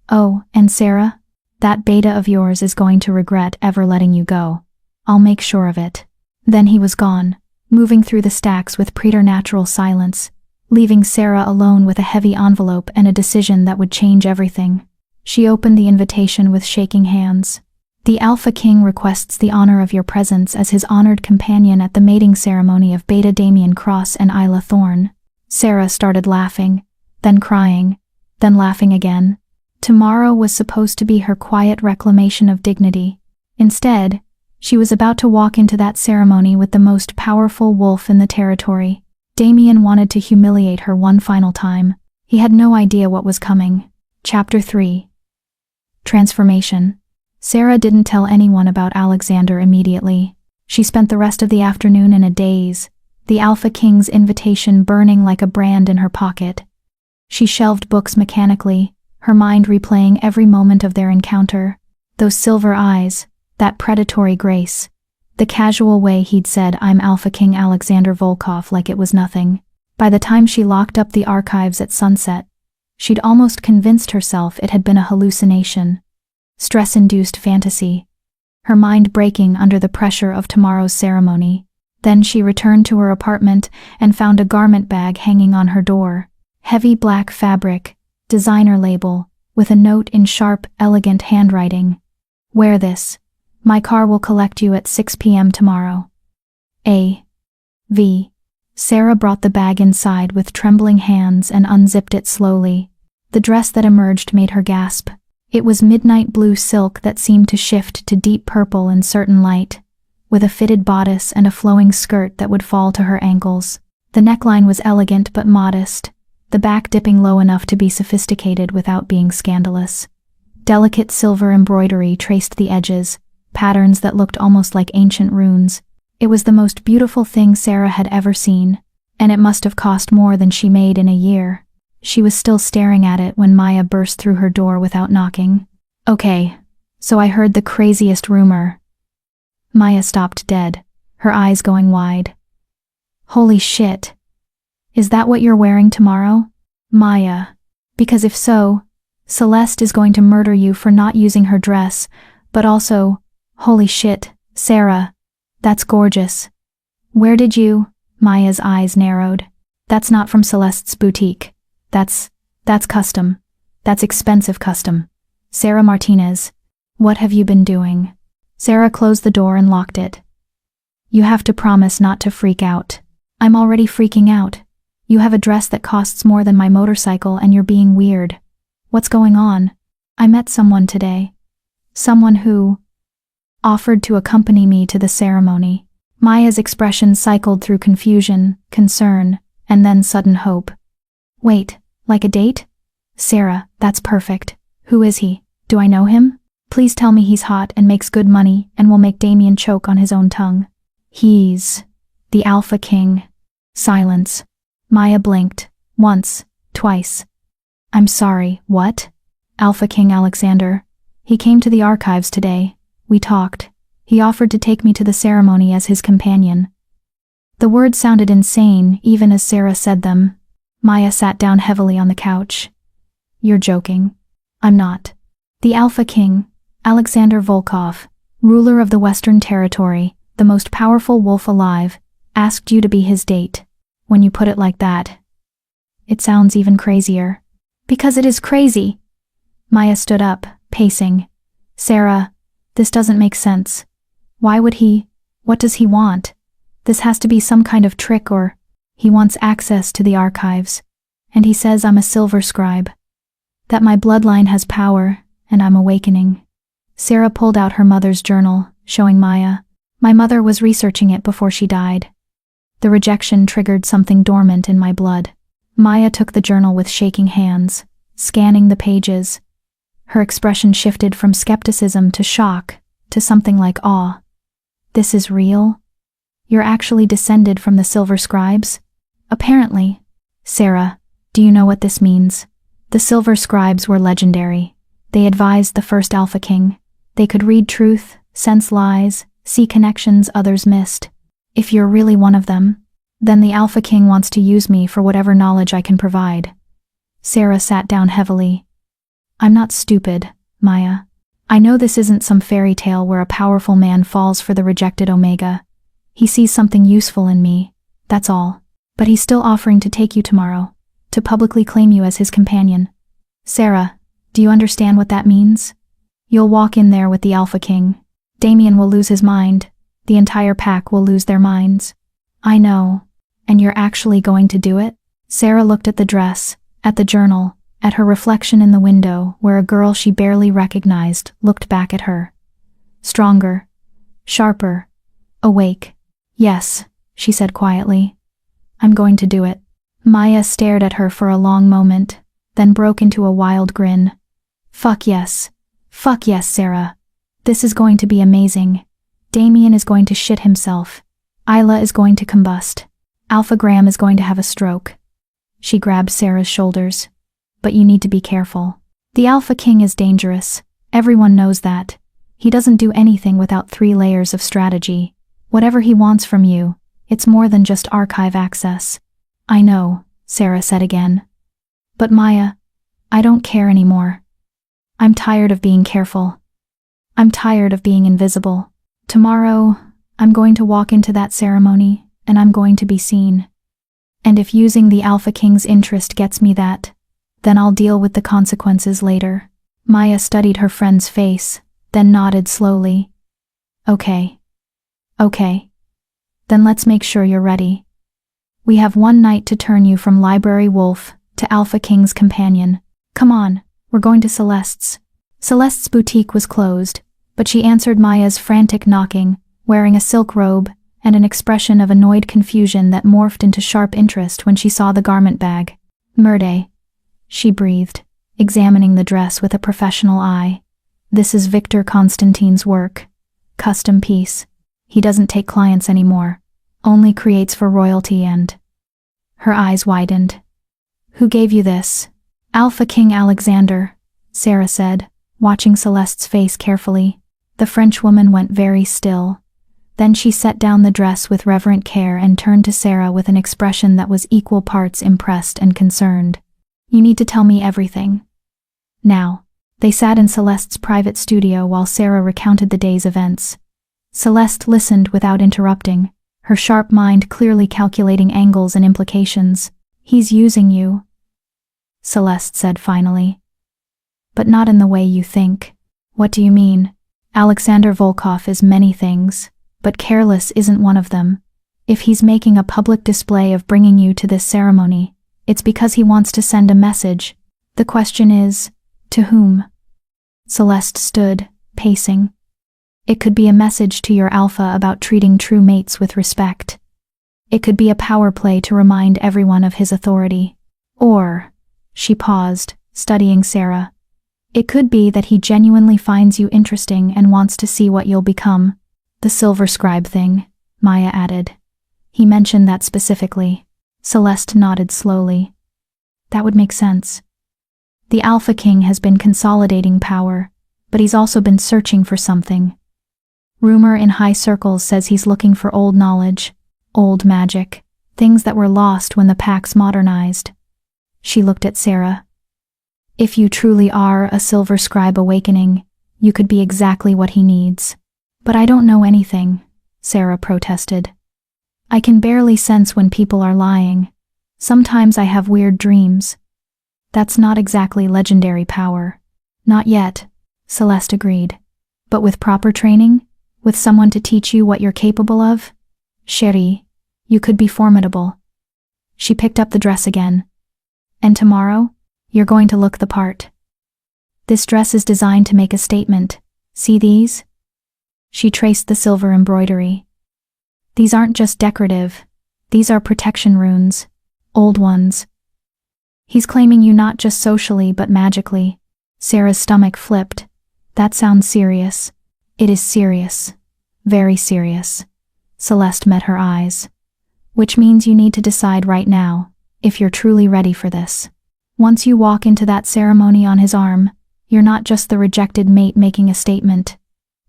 Oh, and Sarah? That beta of yours is going to regret ever letting you go. I'll make sure of it. Then he was gone, moving through the stacks with preternatural silence, leaving Sarah alone with a heavy envelope and a decision that would change everything. She opened the invitation with shaking hands. The Alpha King requests the honor of your presence as his honored companion at the mating ceremony of Beta Damien Cross and Isla Thorne. Sarah started laughing, then crying, then laughing again. Tomorrow was supposed to be her quiet reclamation of dignity. Instead, she was about to walk into that ceremony with the most powerful wolf in the territory. Damien wanted to humiliate her one final time. He had no idea what was coming. Chapter 3. Transformation. Sarah didn't tell anyone about Alexander immediately. She spent the rest of the afternoon in a daze, the Alpha King's invitation burning like a brand in her pocket. She shelved books mechanically, her mind replaying every moment of their encounter. Those silver eyes, that predatory grace, the casual way he'd said, "I'm Alpha King Alexander Volkov," like it was nothing. By the time she locked up the archives at sunset, she'd almost convinced herself it had been a hallucination. Stress-induced fantasy, her mind breaking under the pressure of tomorrow's ceremony. Then she returned to her apartment and found a garment bag hanging on her door. Heavy black fabric, designer label, with a note in sharp, elegant handwriting. Wear this. My car will collect you at 6 p.m. tomorrow. A.V. Sarah brought the bag inside with trembling hands and unzipped it slowly. The dress that emerged made her gasp. It was midnight blue silk that seemed to shift to deep purple in certain light, with a fitted bodice and a flowing skirt that would fall to her ankles. The neckline was elegant but modest, the back dipping low enough to be sophisticated without being scandalous. Delicate silver embroidery traced the edges, patterns that looked almost like ancient runes. It was the most beautiful thing Sarah had ever seen, and it must have cost more than she made in a year. She was still staring at it when Maya burst through her door without knocking. Okay, so I heard the craziest rumor. Maya stopped dead, her eyes going wide. Holy shit. Is that what you're wearing tomorrow? Maya. Because if so, Celeste is going to murder you for not using her dress, but also, holy shit, Sarah. That's gorgeous. Where did you? Maya's eyes narrowed. That's not from Celeste's boutique. That's custom. That's expensive custom. Sarah Martinez. What have you been doing? Sarah closed the door and locked it. You have to promise not to freak out. I'm already freaking out. You have a dress that costs more than my motorcycle and you're being weird. What's going on? I met someone today. Someone who offered to accompany me to the ceremony. Maya's expression cycled through confusion, concern, and then sudden hope. Wait, like a date? Sarah, that's perfect. Who is he? Do I know him? Please tell me he's hot and makes good money and will make Damien choke on his own tongue. He's the Alpha King. Silence. Maya blinked. Once, twice. I'm sorry, what? Alpha King Alexander. He came to the archives today. We talked. He offered to take me to the ceremony as his companion. The words sounded insane, even as Sarah said them. Maya sat down heavily on the couch. You're joking. I'm not. The Alpha King, Alexander Volkov, ruler of the Western Territory, the most powerful wolf alive, asked you to be his date. When you put it like that, it sounds even crazier. Because it is crazy. Maya stood up, pacing. Sarah, this doesn't make sense. Why would he? What does he want? This has to be some kind of trick or he wants access to the archives. And he says I'm a silver scribe. That my bloodline has power, and I'm awakening. Sarah pulled out her mother's journal, showing Maya. My mother was researching it before she died. The rejection triggered something dormant in my blood. Maya took the journal with shaking hands, scanning the pages. Her expression shifted from skepticism to shock, to something like awe. This is real? You're actually descended from the Silver Scribes? Apparently. Sarah, do you know what this means? The Silver Scribes were legendary. They advised the first Alpha King. They could read truth, sense lies, see connections others missed. If you're really one of them, then the Alpha King wants to use me for whatever knowledge I can provide. Sarah sat down heavily. I'm not stupid, Maya. I know this isn't some fairy tale where a powerful man falls for the rejected Omega. He sees something useful in me, that's all. But he's still offering to take you tomorrow, to publicly claim you as his companion. Sarah, do you understand what that means? You'll walk in there with the Alpha King. Damien will lose his mind. The entire pack will lose their minds. I know. And you're actually going to do it? Sarah looked at the dress, at the journal, at her reflection in the window where a girl she barely recognized looked back at her. Stronger, sharper, awake. Yes, she said quietly. I'm going to do it. Maya stared at her for a long moment, then broke into a wild grin. Fuck yes. Fuck yes, Sarah. This is going to be amazing. Damien is going to shit himself. Isla is going to combust. Alpha Graham is going to have a stroke. She grabbed Sarah's shoulders. But you need to be careful. The Alpha King is dangerous. Everyone knows that. He doesn't do anything without 3 layers of strategy. Whatever he wants from you, it's more than just archive access. I know, Sarah said again. But Maya, I don't care anymore. I'm tired of being careful. I'm tired of being invisible. Tomorrow, I'm going to walk into that ceremony, and I'm going to be seen. And if using the Alpha King's interest gets me that, then I'll deal with the consequences later. Maya studied her friend's face, then nodded slowly. Okay. Okay. Then let's make sure you're ready. We have 1 night to turn you from Library Wolf to Alpha King's companion. Come on, we're going to Celeste's. Celeste's boutique was closed, but she answered Maya's frantic knocking, wearing a silk robe and an expression of annoyed confusion that morphed into sharp interest when she saw the garment bag. Murde, she breathed, examining the dress with a professional eye. This is Victor Constantine's work. Custom piece. He doesn't take clients anymore, only creates for royalty and... Her eyes widened. Who gave you this? Alpha King Alexander, Sarah said, watching Celeste's face carefully. The Frenchwoman went very still. Then she set down the dress with reverent care and turned to Sarah with an expression that was equal parts impressed and concerned. You need to tell me everything. Now. They sat in Celeste's private studio while Sarah recounted the day's events. Celeste listened without interrupting, her sharp mind clearly calculating angles and implications. He's using you, Celeste said finally. But not in the way you think. What do you mean? Alexander Volkov is many things, but careless isn't one of them. If he's making a public display of bringing you to this ceremony, it's because he wants to send a message. The question is, to whom? Celeste stood, pacing. It could be a message to your alpha about treating true mates with respect. It could be a power play to remind everyone of his authority. Or, she paused, studying Sarah, it could be that he genuinely finds you interesting and wants to see what you'll become. The silver scribe thing, Maya added. He mentioned that specifically. Celeste nodded slowly. That would make sense. The Alpha King has been consolidating power, but he's also been searching for something. Rumor in high circles says he's looking for old knowledge, old magic, things that were lost when the Pax modernized. She looked at Sarah. If you truly are a silver scribe awakening, you could be exactly what he needs. But I don't know anything, Sarah protested. I can barely sense when people are lying. Sometimes I have weird dreams. That's not exactly legendary power. Not yet, Celeste agreed. But with proper training, with someone to teach you what you're capable of, chérie, you could be formidable. She picked up the dress again. And tomorrow, you're going to look the part. This dress is designed to make a statement. See these? She traced the silver embroidery. These aren't just decorative. These are protection runes. Old ones. He's claiming you not just socially but magically. Sarah's stomach flipped. That sounds serious. It is serious. Very serious. Celeste met her eyes. Which means you need to decide right now, if you're truly ready for this. Once you walk into that ceremony on his arm, you're not just the rejected mate making a statement.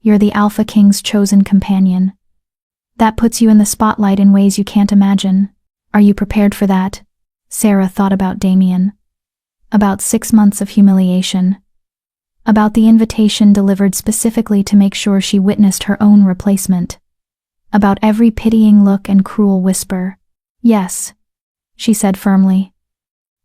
You're the Alpha King's chosen companion. That puts you in the spotlight in ways you can't imagine. Are you prepared for that? Sarah thought about Damien. About 6 months of humiliation. About the invitation delivered specifically to make sure she witnessed her own replacement. About every pitying look and cruel whisper. Yes, she said firmly.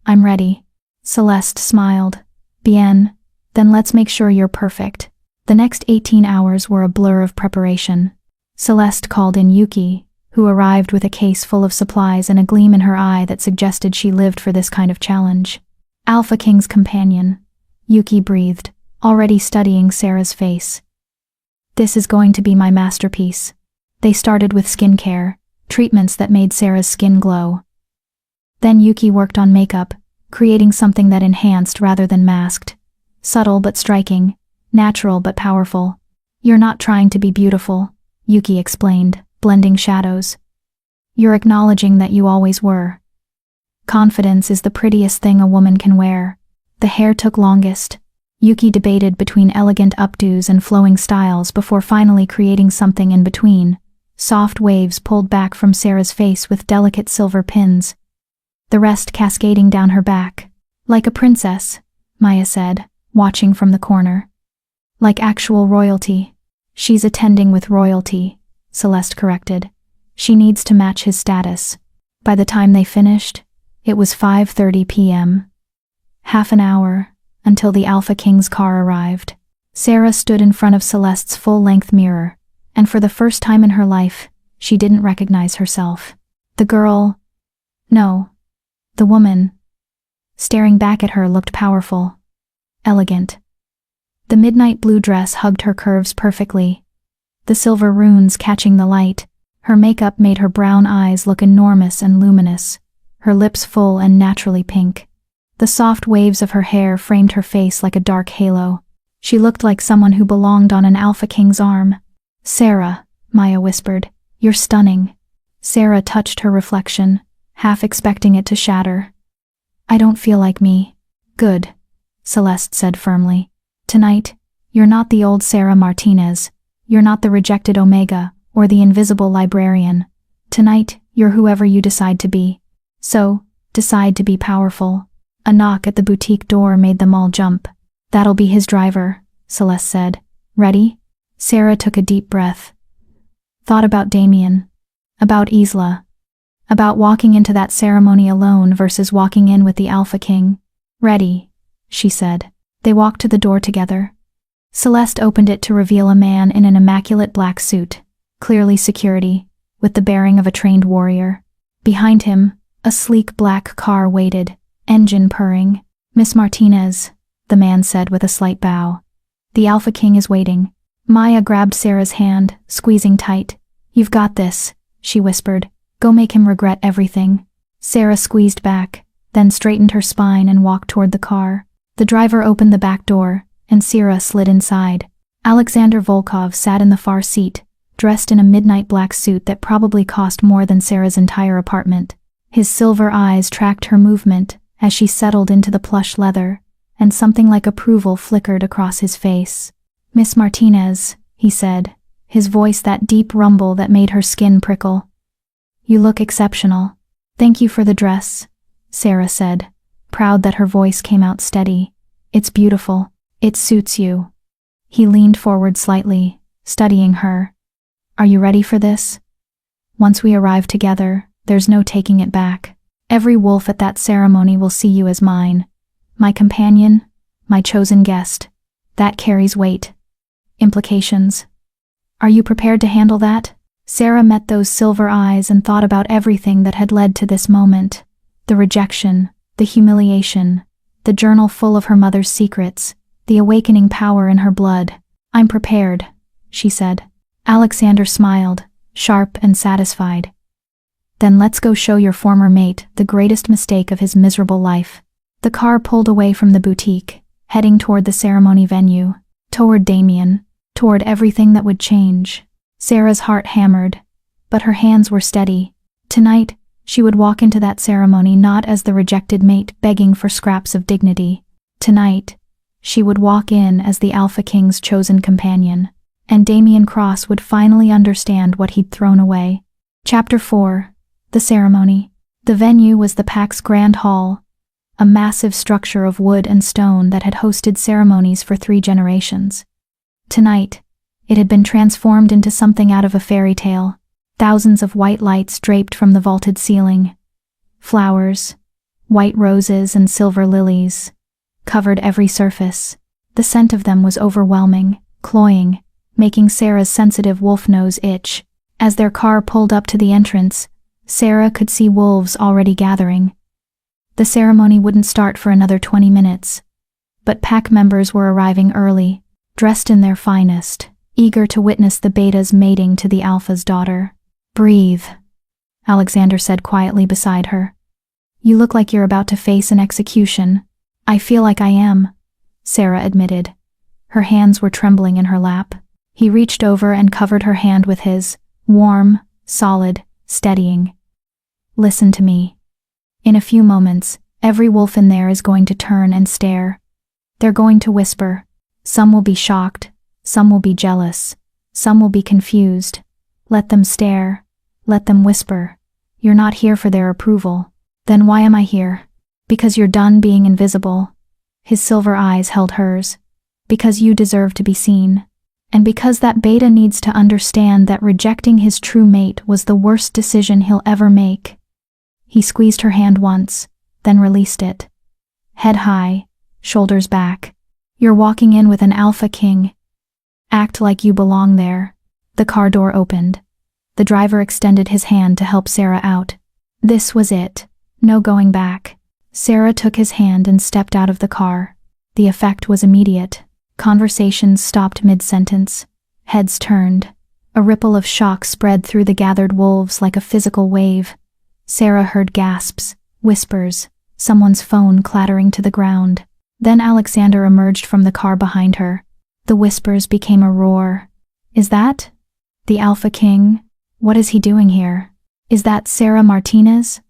I'm ready. Celeste smiled. Bien, then let's make sure you're perfect. The next 18 hours were a blur of preparation. Celeste called in Yuki, who arrived with a case full of supplies and a gleam in her eye that suggested she lived for this kind of challenge. Alpha King's companion, Yuki breathed, already studying Sarah's face. This is going to be my masterpiece. They started with skincare, treatments that made Sarah's skin glow. Then Yuki worked on makeup, creating something that enhanced rather than masked. Subtle but striking, natural but powerful. You're not trying to be beautiful, Yuki explained, blending shadows. You're acknowledging that you always were. Confidence is the prettiest thing a woman can wear. The hair took longest. Yuki debated between elegant updos and flowing styles before finally creating something in between. Soft waves pulled back from Sarah's face with delicate silver pins. The rest cascading down her back. Like a princess, Maya said, watching from the corner. Like actual royalty. She's attending with royalty, Celeste corrected. She needs to match his status. By the time they finished, it was 5:30 p.m. Half an hour, until the Alpha King's car arrived. Sarah stood in front of Celeste's full-length mirror, and for the first time in her life, she didn't recognize herself. The girl... No. The woman, staring back at her, looked powerful, elegant. The midnight blue dress hugged her curves perfectly. The silver runes catching the light, her makeup made her brown eyes look enormous and luminous, her lips full and naturally pink. The soft waves of her hair framed her face like a dark halo. She looked like someone who belonged on an Alpha King's arm. Sarah, Maya whispered, you're stunning. Sarah touched her reflection, half expecting it to shatter. I don't feel like me. Good, Celeste said firmly. Tonight, you're not the old Sarah Martinez. You're not the rejected Omega, or the invisible librarian. Tonight, you're whoever you decide to be. So, decide to be powerful. A knock at the boutique door made them all jump. That'll be his driver, Celeste said. Ready? Sarah took a deep breath. Thought about Damien. About Isla. About walking into that ceremony alone versus walking in with the Alpha King. Ready, she said. They walked to the door together. Celeste opened it to reveal a man in an immaculate black suit, clearly security, with the bearing of a trained warrior. Behind him, a sleek black car waited, engine purring. "Miss Martinez," the man said with a slight bow. "The Alpha King is waiting." Maya grabbed Sarah's hand, squeezing tight. "You've got this," she whispered. "Go make him regret everything." Sarah squeezed back, then straightened her spine and walked toward the car. The driver opened the back door, and Sarah slid inside. Alexander Volkov sat in the far seat, dressed in a midnight black suit that probably cost more than Sarah's entire apartment. His silver eyes tracked her movement as she settled into the plush leather, and something like approval flickered across his face. "Miss Martinez," he said, his voice that deep rumble that made her skin prickle. "You look exceptional." "Thank you for the dress," Sarah said, proud that her voice came out steady. "It's beautiful. It suits you." He leaned forward slightly, studying her. "Are you ready for this? Once we arrive together, there's no taking it back. Every wolf at that ceremony will see you as mine. My companion, my chosen guest. That carries weight. Implications. Are you prepared to handle that?" Sarah met those silver eyes and thought about everything that had led to this moment. The rejection, the humiliation, the journal full of her mother's secrets, the awakening power in her blood. "I'm prepared," she said. Alexander smiled, sharp and satisfied. "Then let's go show your former mate the greatest mistake of his miserable life." The car pulled away from the boutique, heading toward the ceremony venue, toward Damien, toward everything that would change. Sarah's heart hammered, but her hands were steady. Tonight, she would walk into that ceremony not as the rejected mate begging for scraps of dignity. Tonight, she would walk in as the Alpha King's chosen companion, and Damien Cross would finally understand what he'd thrown away. Chapter 4. The Ceremony. The venue was the Pax Grand Hall, a massive structure of wood and stone that had hosted ceremonies for 3 generations. Tonight, it had been transformed into something out of a fairy tale. Thousands of white lights draped from the vaulted ceiling. Flowers, white roses and silver lilies, covered every surface. The scent of them was overwhelming, cloying, making Sarah's sensitive wolf nose itch. As their car pulled up to the entrance, Sarah could see wolves already gathering. The ceremony wouldn't start for another 20 minutes, but pack members were arriving early, dressed in their finest, eager to witness the beta's mating to the alpha's daughter. "Breathe," Alexander said quietly beside her. "You look like you're about to face an execution." "I feel like I am," Sarah admitted. Her hands were trembling in her lap. He reached over and covered her hand with his, warm, solid, steadying. "Listen to me. In a few moments, every wolf in there is going to turn and stare. They're going to whisper. Some will be shocked, some will be jealous, some will be confused. Let them stare. Let them whisper. You're not here for their approval. Then why am I here? Because you're done being invisible." His silver eyes held hers. "Because you deserve to be seen. And because that beta needs to understand that rejecting his true mate was the worst decision he'll ever make." He squeezed her hand once, then released it. Head high, shoulders back. "You're walking in with an Alpha King. Act like you belong there." The car door opened. The driver extended his hand to help Sarah out. This was it. No going back. Sarah took his hand and stepped out of the car. The effect was immediate. Conversations stopped mid-sentence. Heads turned. A ripple of shock spread through the gathered wolves like a physical wave. Sarah heard gasps, whispers, someone's phone clattering to the ground. Then Alexander emerged from the car behind her. The whispers became a roar. "Is that the Alpha King? What is he doing here? Is that Sarah Martinez?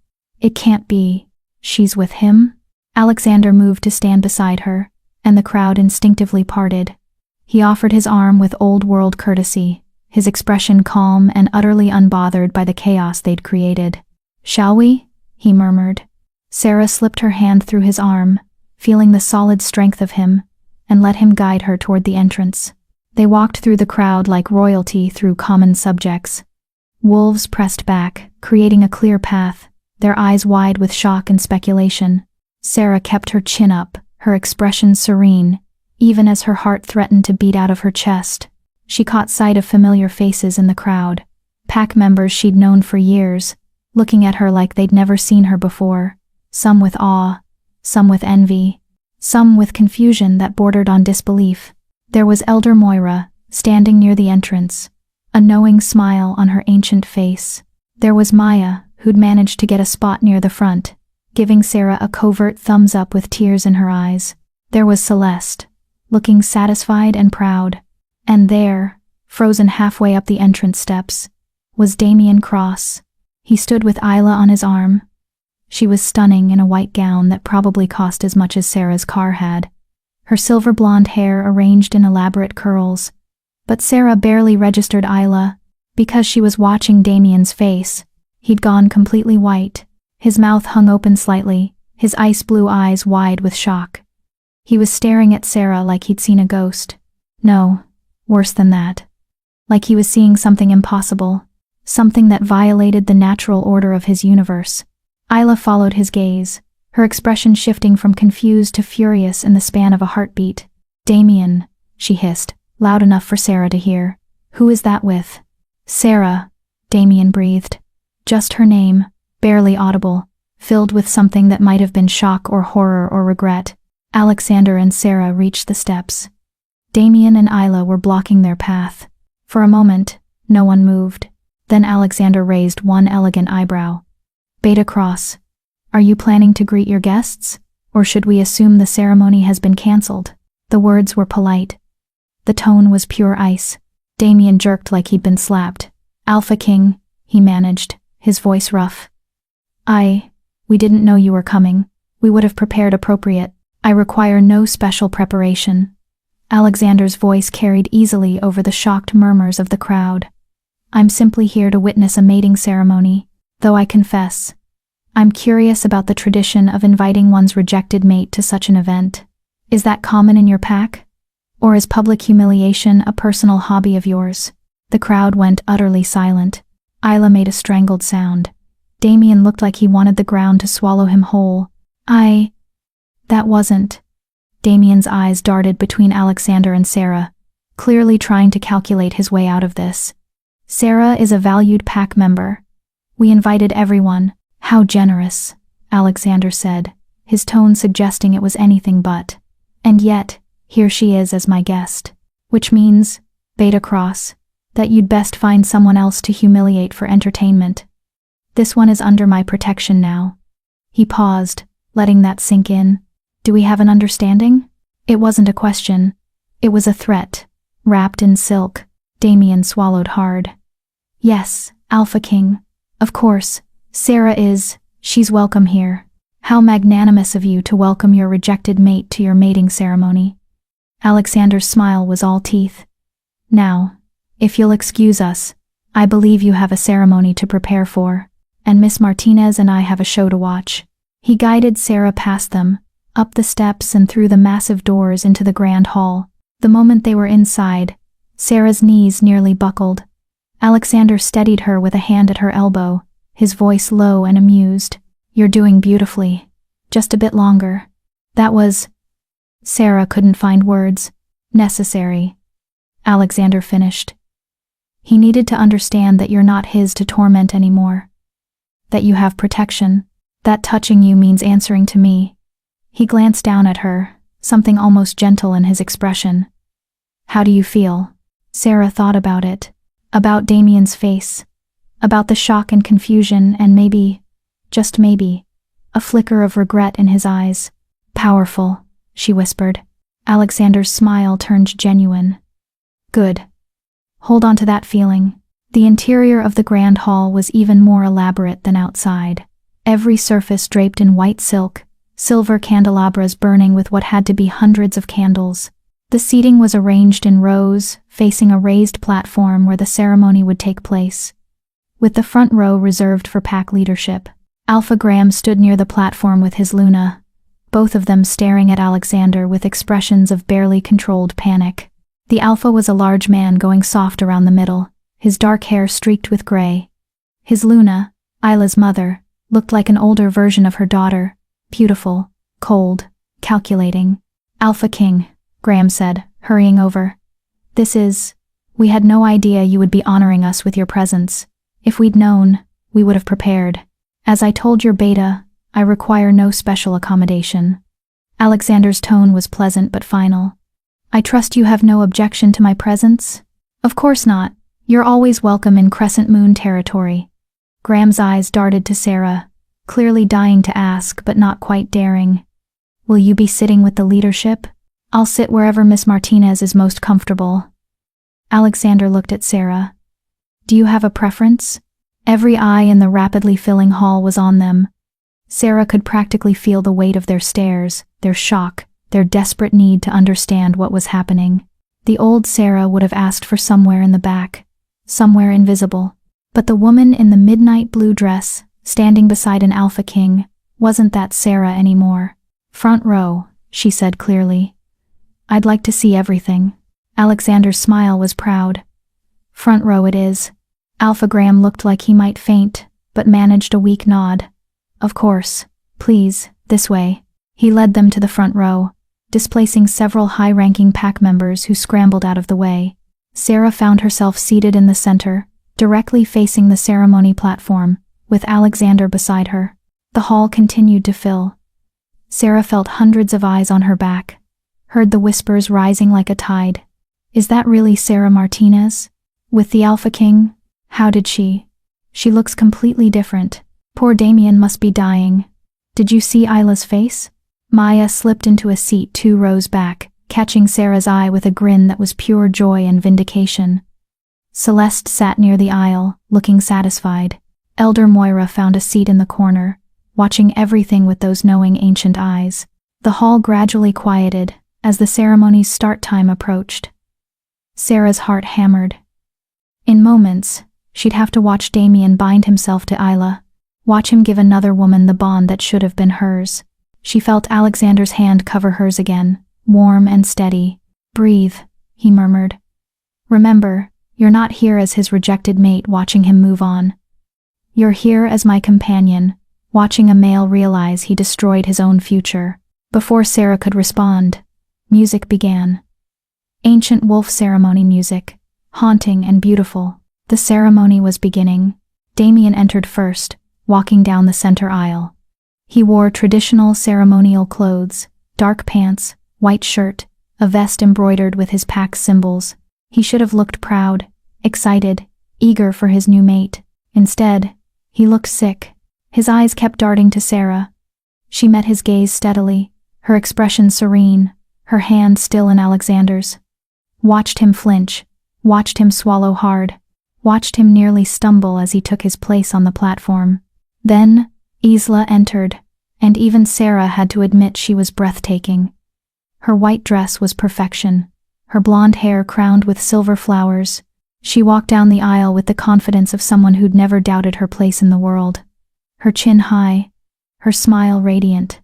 It can't be. She's with him?" Alexander moved to stand beside her, and the crowd instinctively parted. He offered his arm with old-world courtesy, his expression calm and utterly unbothered by the chaos they'd created. "Shall we?" he murmured. Sarah slipped her hand through his arm, feeling the solid strength of him, and let him guide her toward the entrance. They walked through the crowd like royalty through common subjects. Wolves pressed back, creating a clear path, their eyes wide with shock and speculation. Sarah kept her chin up, her expression serene, even as her heart threatened to beat out of her chest. She caught sight of familiar faces in the crowd, Pack members she'd known for years, looking at her like they'd never seen her before, some with awe, some with envy, some with confusion that bordered on disbelief. There was Elder Moira, standing near the entrance, a knowing smile on her ancient face. There was Maya, who'd managed to get a spot near the front, giving Sarah a covert thumbs up with tears in her eyes. There was Celeste, looking satisfied and proud. And there, frozen halfway up the entrance steps, was Damien Cross. He stood with Isla on his arm. She was stunning in a white gown that probably cost as much as Sarah's car had, her silver blonde hair arranged in elaborate curls. But Sarah barely registered Isla, because she was watching Damien's face. He'd gone completely white. His mouth hung open slightly, his ice blue eyes wide with shock. He was staring at Sarah like he'd seen a ghost. No, worse than that. Like he was seeing something impossible, something that violated the natural order of his universe. Isla followed his gaze, her expression shifting from confused to furious in the span of a heartbeat. "Damien," she hissed, loud enough for Sarah to hear. "Who is that with?" "Sarah," Damien breathed. Just her name, barely audible, filled with something that might have been shock or horror or regret. Alexander and Sarah reached the steps. Damien and Isla were blocking their path. For a moment, no one moved. Then Alexander raised one elegant eyebrow. "Beta Cross, are you planning to greet your guests? Or should we assume the ceremony has been cancelled?" The words were polite. The tone was pure ice. Damien jerked like he'd been slapped. "Alpha King," he managed, his voice rough. We didn't know you were coming. We would have prepared appropriate. I require no special preparation." Alexander's voice carried easily over the shocked murmurs of the crowd. "I'm simply here to witness a mating ceremony, though I confess, I'm curious about the tradition of inviting one's rejected mate to such an event. Is that common in your pack? Or is public humiliation a personal hobby of yours?" The crowd went utterly silent. Isla made a strangled sound. Damien looked like he wanted the ground to swallow him whole. That wasn't." Damien's eyes darted between Alexander and Sarah, clearly trying to calculate his way out of this. "Sarah is a valued pack member. We invited everyone." "How generous," Alexander said, his tone suggesting it was anything but. "And yet, here she is as my guest. Which means, Beta Cross, that you'd best find someone else to humiliate for entertainment. This one is under my protection now." He paused, letting that sink in. "Do we have an understanding?" It wasn't a question. It was a threat, wrapped in silk. Damien swallowed hard. "Yes, Alpha King. Of course, Sarah is. She's welcome here. How magnanimous of you to welcome your rejected mate to your mating ceremony." Alexander's smile was all teeth. "Now, if you'll excuse us, I believe you have a ceremony to prepare for, and Miss Martinez and I have a show to watch." He guided Sarah past them, up the steps and through the massive doors into the grand hall. The moment they were inside, Sarah's knees nearly buckled. Alexander steadied her with a hand at her elbow, his voice low and amused. "You're doing beautifully. Just a bit longer." That was... Sarah couldn't find words. "Necessary," Alexander finished. "He needed to understand that you're not his to torment anymore. That you have protection. That touching you means answering to me." He glanced down at her, something almost gentle in his expression. "How do you feel?" Sarah thought about it. About Damien's face. About the shock and confusion and maybe, just maybe, a flicker of regret in his eyes. "Powerful," she whispered. Alexander's smile turned genuine. "Good. Hold on to that feeling." The interior of the grand hall was even more elaborate than outside. Every surface draped in white silk, silver candelabras burning with what had to be hundreds of candles. The seating was arranged in rows, facing a raised platform where the ceremony would take place, with the front row reserved for pack leadership. Alpha Graham stood near the platform with his Luna, both of them staring at Alexander with expressions of barely controlled panic. The Alpha was a large man going soft around the middle, his dark hair streaked with gray. His Luna, Isla's mother, looked like an older version of her daughter, beautiful, cold, calculating. "Alpha King," Graham said, hurrying over. We had no idea you would be honoring us with your presence." If we'd known, we would have prepared. As I told your beta, I require no special accommodation. Alexander's tone was pleasant but final. I trust you have no objection to my presence? Of course not. You're always welcome in Crescent Moon territory. Graham's eyes darted to Sarah, clearly dying to ask but not quite daring. Will you be sitting with the leadership? I'll sit wherever Miss Martinez is most comfortable. Alexander looked at Sarah. Do you have a preference? Every eye in the rapidly filling hall was on them. Sarah could practically feel the weight of their stares, their shock, their desperate need to understand what was happening. The old Sarah would have asked for somewhere in the back, somewhere invisible. But the woman in the midnight blue dress, standing beside an Alpha King, wasn't that Sarah anymore. Front row, she said clearly. I'd like to see everything. Alexander's smile was proud. Front row it is. Alpha Graham looked like he might faint, but managed a weak nod. Of course. Please, this way. He led them to the front row, displacing several high-ranking pack members who scrambled out of the way. Sarah found herself seated in the center, directly facing the ceremony platform, with Alexander beside her. The hall continued to fill. Sarah felt hundreds of eyes on her back, heard the whispers rising like a tide. Is that really Sarah Martinez? With the Alpha King? How did she? She looks completely different. Poor Damien must be dying. Did you see Isla's face? Maya slipped into a seat 2 rows back, catching Sarah's eye with a grin that was pure joy and vindication. Celeste sat near the aisle, looking satisfied. Elder Moira found a seat in the corner, watching everything with those knowing ancient eyes. The hall gradually quieted as the ceremony's start time approached. Sarah's heart hammered. In moments, she'd have to watch Damien bind himself to Isla, watch him give another woman the bond that should have been hers. She felt Alexander's hand cover hers again, warm and steady. Breathe, he murmured. Remember, you're not here as his rejected mate watching him move on. You're here as my companion, watching a male realize he destroyed his own future. Before Sarah could respond, music began. Ancient wolf ceremony music, haunting and beautiful. The ceremony was beginning. Damien entered first, walking down the center aisle. He wore traditional ceremonial clothes, dark pants, white shirt, a vest embroidered with his pack's symbols. He should have looked proud, excited, eager for his new mate. Instead, he looked sick. His eyes kept darting to Sarah. She met his gaze steadily, her expression serene, her hand still in Alexander's. Watched him flinch, watched him swallow hard, watched him nearly stumble as he took his place on the platform. Then, Isla entered, and even Sarah had to admit she was breathtaking. Her white dress was perfection, her blonde hair crowned with silver flowers. She walked down the aisle with the confidence of someone who'd never doubted her place in the world. Her chin high, her smile radiant.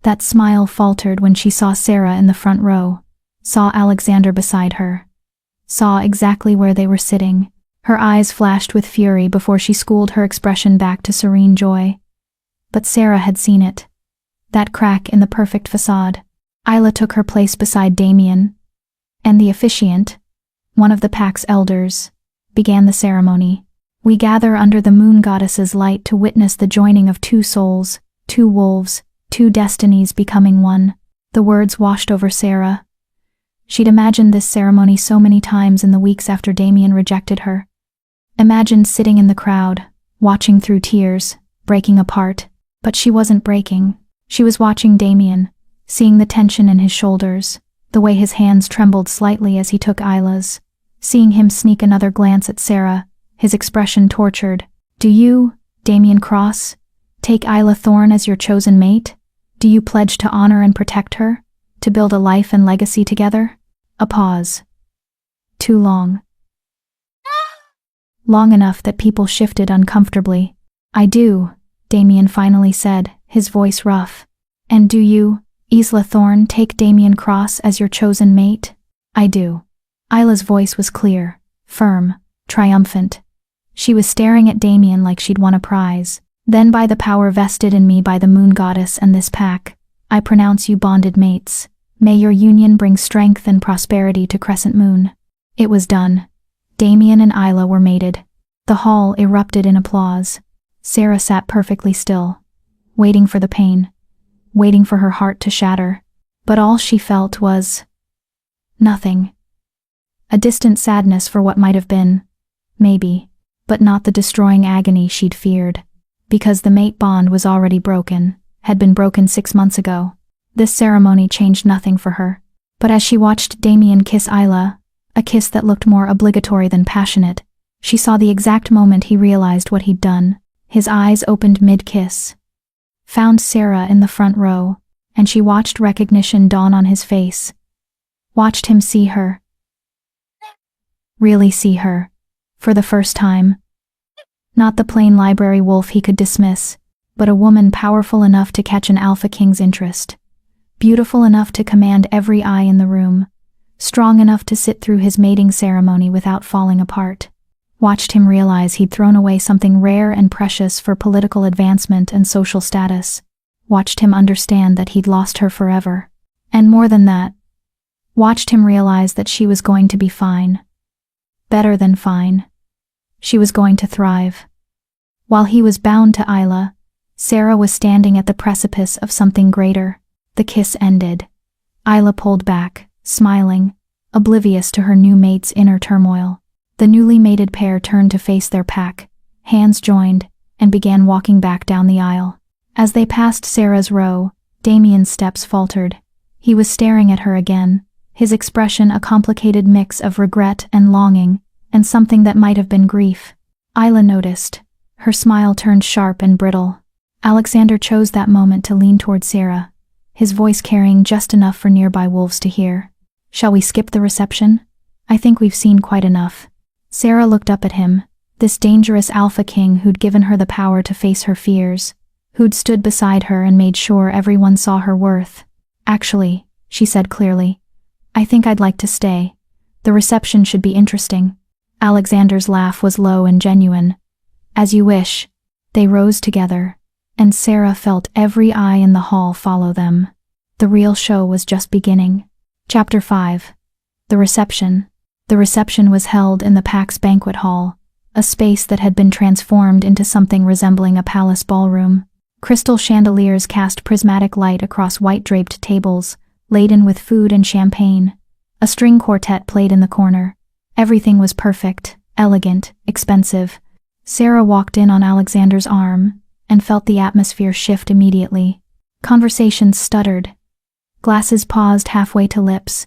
That smile faltered when she saw Sarah in the front row, saw Alexander beside her, saw exactly where they were sitting. Her eyes flashed with fury before she schooled her expression back to serene joy. But Sarah had seen it. That crack in the perfect facade. Isla took her place beside Damien, and the officiant, one of the pack's elders, began the ceremony. We gather under the moon goddess's light to witness the joining of 2 souls, 2 wolves, 2 destinies becoming one. The words washed over Sarah. She'd imagined this ceremony so many times in the weeks after Damien rejected her. Imagined sitting in the crowd, watching through tears, breaking apart. But she wasn't breaking. She was watching Damien, seeing the tension in his shoulders, the way his hands trembled slightly as he took Isla's, seeing him sneak another glance at Sarah, his expression tortured. Do you, Damien Cross, take Isla Thorne as your chosen mate? Do you pledge to honor and protect her? To build a life and legacy together? A pause. Too long. Long enough that people shifted uncomfortably. I do, Damien finally said, his voice rough. And do you, Isla Thorne, take Damien Cross as your chosen mate? I do. Isla's voice was clear, firm, triumphant. She was staring at Damien like she'd won a prize. Then by the power vested in me by the moon goddess and this pack, I pronounce you bonded mates. May your union bring strength and prosperity to Crescent Moon. It was done. Damien and Isla were mated. The hall erupted in applause. Sarah sat perfectly still, waiting for the pain, waiting for her heart to shatter. But all she felt was nothing. A distant sadness for what might have been, maybe, but not the destroying agony she'd feared. Because the mate bond was already broken, had been broken 6 months ago. This ceremony changed nothing for her. But as she watched Damien kiss Isla, a kiss that looked more obligatory than passionate, she saw the exact moment he realized what he'd done. His eyes opened mid-kiss, found Sarah in the front row, and she watched recognition dawn on his face. Watched him see her. Really see her. For the first time. Not the plain library wolf he could dismiss, but a woman powerful enough to catch an alpha king's interest. Beautiful enough to command every eye in the room. Strong enough to sit through his mating ceremony without falling apart. Watched him realize he'd thrown away something rare and precious for political advancement and social status. Watched him understand that he'd lost her forever. And more than that, watched him realize that she was going to be fine. Better than fine. She was going to thrive. While he was bound to Isla, Sarah was standing at the precipice of something greater. The kiss ended. Isla pulled back, smiling, oblivious to her new mate's inner turmoil. The newly mated pair turned to face their pack, hands joined, and began walking back down the aisle. As they passed Sarah's row, Damien's steps faltered. He was staring at her again, his expression a complicated mix of regret and longing, and something that might have been grief. Isla noticed. Her smile turned sharp and brittle. Alexander chose that moment to lean toward Sarah, his voice carrying just enough for nearby wolves to hear. "Shall we skip the reception? I think we've seen quite enough." Sarah looked up at him, this dangerous alpha king who'd given her the power to face her fears, who'd stood beside her and made sure everyone saw her worth. "Actually," she said clearly, "I think I'd like to stay. The reception should be interesting." Alexander's laugh was low and genuine. "As you wish." They rose together, and Sarah felt every eye in the hall follow them. The real show was just beginning. Chapter 5. The reception. The reception was held in the Pax banquet hall, a space that had been transformed into something resembling a palace ballroom. Crystal chandeliers cast prismatic light across white-draped tables, laden with food and champagne. A string quartet played in the corner. Everything was perfect, elegant, expensive. Sarah walked in on Alexander's arm and felt the atmosphere shift immediately. Conversations stuttered. Glasses paused halfway to lips.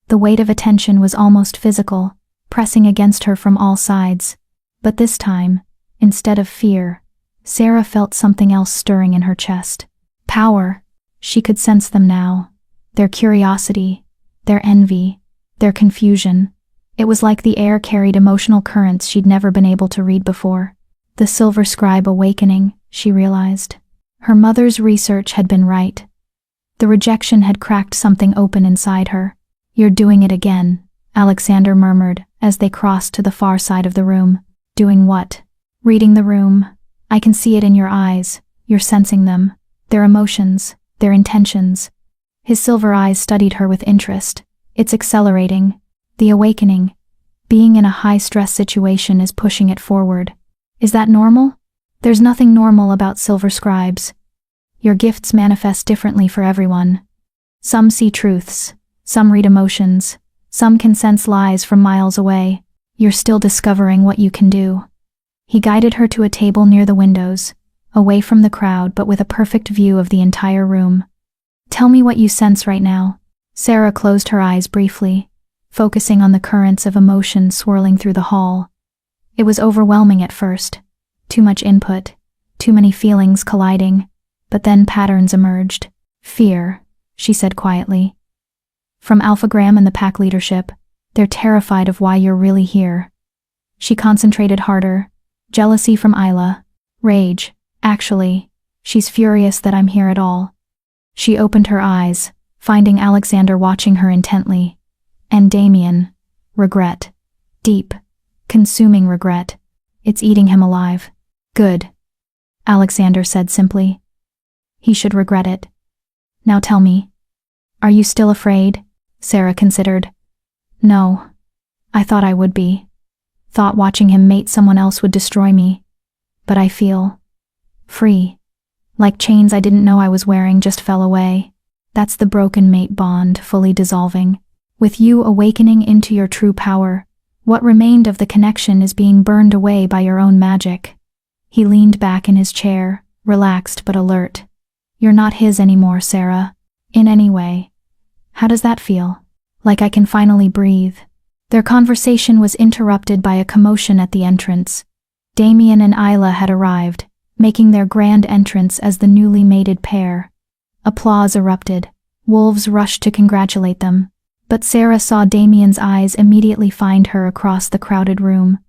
The weight of attention was almost physical, pressing against her from all sides. But this time, instead of fear, Sarah felt something else stirring in her chest. Power. She could sense them now. Their curiosity, their envy, their confusion. It was like the air carried emotional currents she'd never been able to read before. The silver scribe awakening, she realized. Her mother's research had been right. The rejection had cracked something open inside her. "You're doing it again," Alexander murmured as they crossed to the far side of the room. "Doing what?" "Reading the room. I can see it in your eyes. You're sensing them. Their emotions, their intentions." His silver eyes studied her with interest. "It's accelerating. The awakening. Being in a high-stress situation is pushing it forward. Is that normal?" "There's nothing normal about silver scribes. Your gifts manifest differently for everyone. Some see truths. Some read emotions. Some can sense lies from miles away. You're still discovering what you can do." He guided her to a table near the windows, away from the crowd but with a perfect view of the entire room. "Tell me what you sense right now." Sarah closed her eyes briefly, focusing on the currents of emotion swirling through the hall. It was overwhelming at first. Too much input, too many feelings colliding, but then patterns emerged. "Fear," she said quietly. "From Alpha Graham and the pack leadership, they're terrified of why you're really here." She concentrated harder. "Jealousy from Isla. Rage. Actually, she's furious that I'm here at all." She opened her eyes, finding Alexander watching her intently. "And Damien. Regret. Deep, consuming regret. It's eating him alive." "Good," Alexander said simply. "He should regret it. Now tell me, are you still afraid?" Sarah considered. "No. I thought I would be. thought watching him mate someone else would destroy me. But I feel free. Like chains I didn't know I was wearing just fell away. That's the broken mate bond fully dissolving. With you awakening into your true power, what remained of the connection is being burned away by your own magic. He leaned back in his chair, relaxed but alert. You're not his anymore, Sarah. In any way. How does that feel? Like I can finally breathe. Their conversation was interrupted by a commotion at the entrance. Damien and Isla had arrived, making their grand entrance as the newly mated pair. Applause erupted. Wolves rushed to congratulate them. But Sarah saw Damien's eyes immediately find her across the crowded room,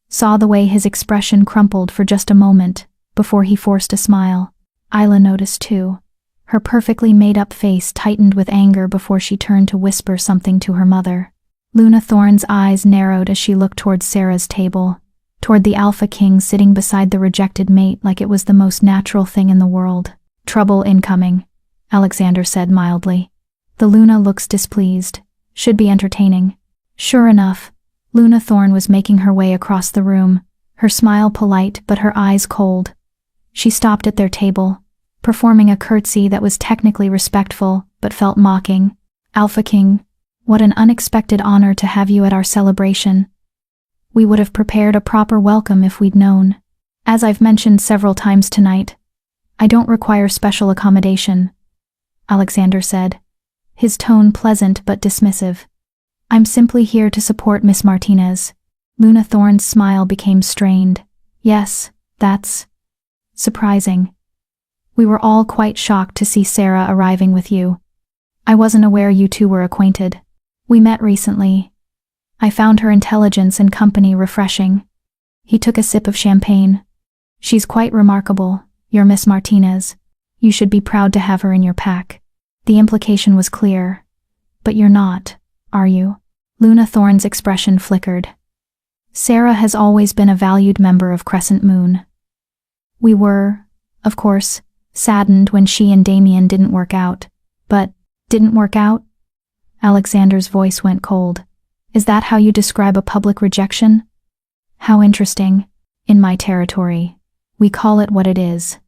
saw the way his expression crumpled for just a moment, before he forced a smile. Isla noticed too. Her perfectly made-up face tightened with anger before she turned to whisper something to her mother. Luna Thorne's eyes narrowed as she looked toward Sarah's table, toward the Alpha King sitting beside the rejected mate like it was the most natural thing in the world. Trouble incoming, Alexander said mildly. The Luna looks displeased. Should be entertaining. Sure enough, Luna Thorne was making her way across the room, her smile polite but her eyes cold. She stopped at their table, performing a curtsy that was technically respectful but felt mocking. Alpha King, what an unexpected honor to have you at our celebration. We would have prepared a proper welcome if we'd known. As I've mentioned several times tonight, I don't require special accommodation, Alexander said, his tone pleasant but dismissive. I'm simply here to support Miss Martinez. Luna Thorne's smile became strained. Yes, that's surprising. We were all quite shocked to see Sarah arriving with you. I wasn't aware you two were acquainted. We met recently. I found her intelligence and company refreshing. He took a sip of champagne. She's quite remarkable, your Miss Martinez. You should be proud to have her in your pack. The implication was clear. But you're not, are you? Luna Thorne's expression flickered. Sarah has always been a valued member of Crescent Moon. We were, of course, saddened when she and Damien didn't work out. But, didn't work out? Alexander's voice went cold. Is that how you describe a public rejection? How interesting. In my territory, we call it what it is.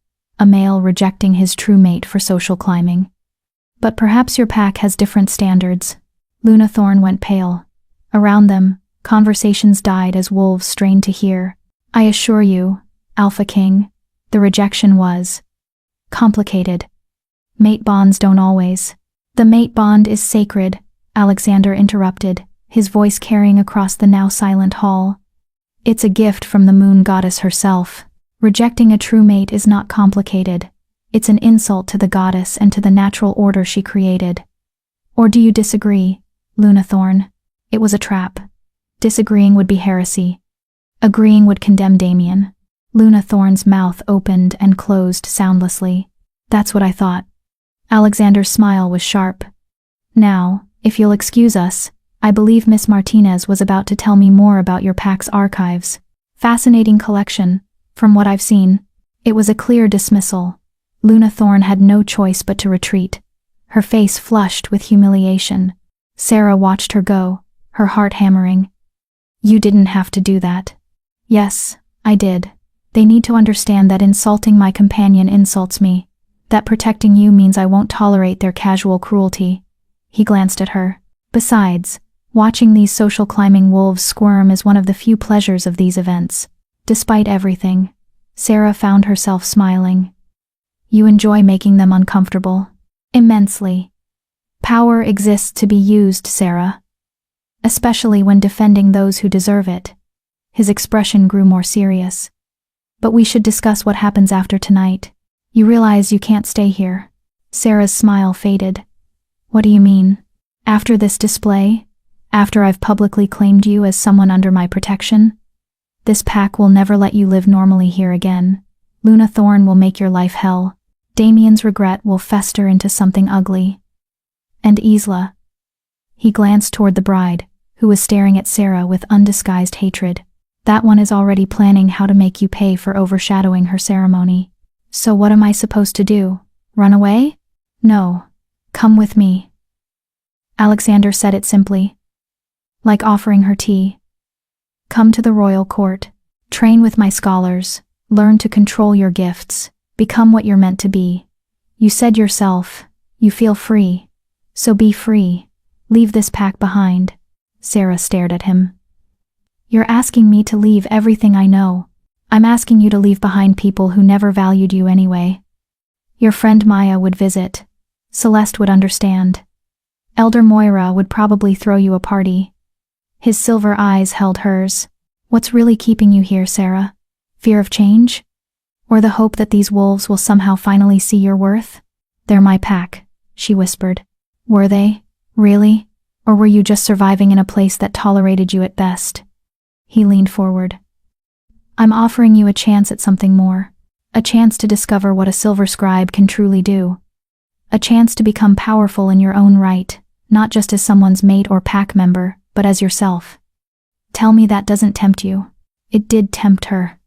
A male rejecting his true mate for social climbing. But perhaps your pack has different standards. Luna Thorne went pale. Around them, conversations died as wolves strained to hear. I assure you, Alpha King, the rejection was complicated. Mate bonds don't always. The mate bond is sacred, Alexander interrupted, his voice carrying across the now silent hall. It's a gift from the moon goddess herself. Rejecting a true mate is not complicated. It's an insult to the goddess and to the natural order she created. Or do you disagree, Luna Thorne? It was a trap. Disagreeing would be heresy. Agreeing would condemn Damien. Luna Thorne's mouth opened and closed soundlessly. That's what I thought. Alexander's smile was sharp. Now, if you'll excuse us, I believe Miss Martinez was about to tell me more about your pack's archives. Fascinating collection, from what I've seen. It was a clear dismissal. Luna Thorne had no choice but to retreat, her face flushed with humiliation. Sarah watched her go, her heart hammering. You didn't have to do that. Yes, I did. They need to understand that insulting my companion insults me, that protecting you means I won't tolerate their casual cruelty. He glanced at her. Besides, watching these social climbing wolves squirm is one of the few pleasures of these events. Despite everything, Sarah found herself smiling. You enjoy making them uncomfortable. Immensely. Power exists to be used, Sarah. Especially when defending those who deserve it. His expression grew more serious. But we should discuss what happens after tonight. You realize you can't stay here. Sarah's smile faded. What do you mean? After this display? After I've publicly claimed you as someone under my protection? This pack will never let you live normally here again. Luna Thorne will make your life hell. Damien's regret will fester into something ugly. And Isla. He glanced toward the bride, who was staring at Sarah with undisguised hatred. That one is already planning how to make you pay for overshadowing her ceremony. So what am I supposed to do? Run away? No. Come with me. Alexander said it simply. Like offering her tea. Come to the royal court. Train with my scholars. Learn to control your gifts. Become what you're meant to be. You said yourself, you feel free. So be free. Leave this pack behind. Sarah stared at him. You're asking me to leave everything I know. I'm asking you to leave behind people who never valued you anyway. Your friend Maya would visit. Celeste would understand. Elder Moira would probably throw you a party. His silver eyes held hers. What's really keeping you here, Sarah? Fear of change? Or the hope that these wolves will somehow finally see your worth? They're my pack, she whispered. Were they? Really? Or were you just surviving in a place that tolerated you at best? He leaned forward. I'm offering you a chance at something more. A chance to discover what a silver scribe can truly do. A chance to become powerful in your own right, not just as someone's mate or pack member, but as yourself. Tell me that doesn't tempt you. It did tempt her.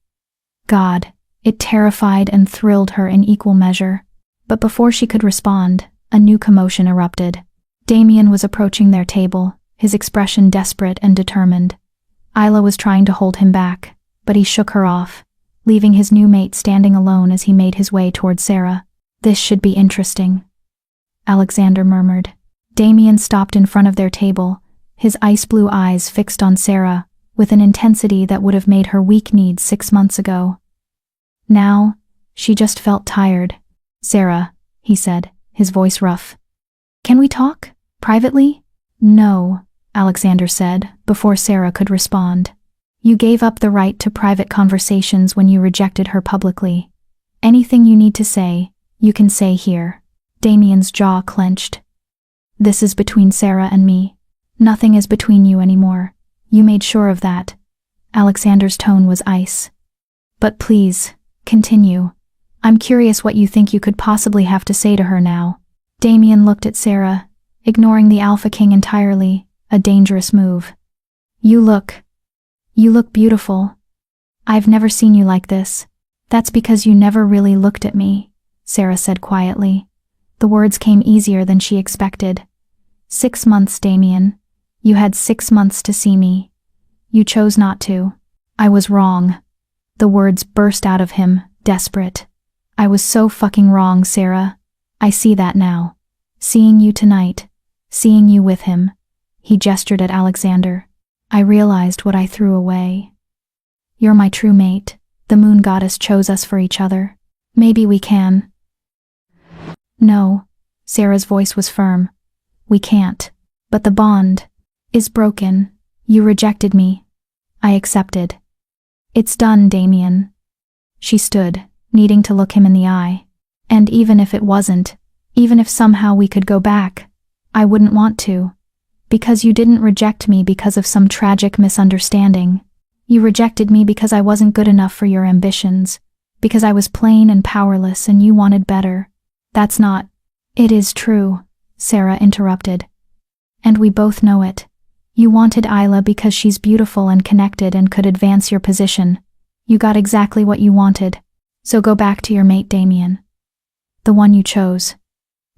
God, it terrified and thrilled her in equal measure. But before she could respond, a new commotion erupted. Damien was approaching their table, his expression desperate and determined. Isla was trying to hold him back, but he shook her off, leaving his new mate standing alone as he made his way toward Sarah. This should be interesting, Alexander murmured. Damien stopped in front of their table, his ice-blue eyes fixed on Sarah, with an intensity that would have made her weak-kneed 6 months ago. Now, she just felt tired. Sarah, he said, his voice rough. Can we talk? Privately? No, Alexander said, before Sarah could respond. You gave up the right to private conversations when you rejected her publicly. Anything you need to say, you can say here. Damien's jaw clenched. This is between Sarah and me. Nothing is between you anymore. You made sure of that. Alexander's tone was ice. But please, continue. I'm curious what you think you could possibly have to say to her now. Damien looked at Sarah, ignoring the Alpha King entirely, a dangerous move. You look beautiful. I've never seen you like this. That's because you never really looked at me, Sarah said quietly. The words came easier than she expected. 6 months, Damien. You had 6 months to see me. You chose not to. I was wrong. The words burst out of him, desperate. I was so fucking wrong, Sarah. I see that now. Seeing you tonight. Seeing you with him. He gestured at Alexander. I realized what I threw away. You're my true mate. The moon goddess chose us for each other. Maybe we can. No. Sarah's voice was firm. We can't. But the bond is broken. You rejected me. I accepted. It's done, Damien. She stood, needing to look him in the eye. And even if it wasn't, even if somehow we could go back, I wouldn't want to. Because you didn't reject me because of some tragic misunderstanding. You rejected me because I wasn't good enough for your ambitions, because I was plain and powerless and you wanted better. That's not. It is true, Sarah interrupted. And we both know it. You wanted Isla because she's beautiful and connected and could advance your position. You got exactly what you wanted. So go back to your mate Damien. The one you chose.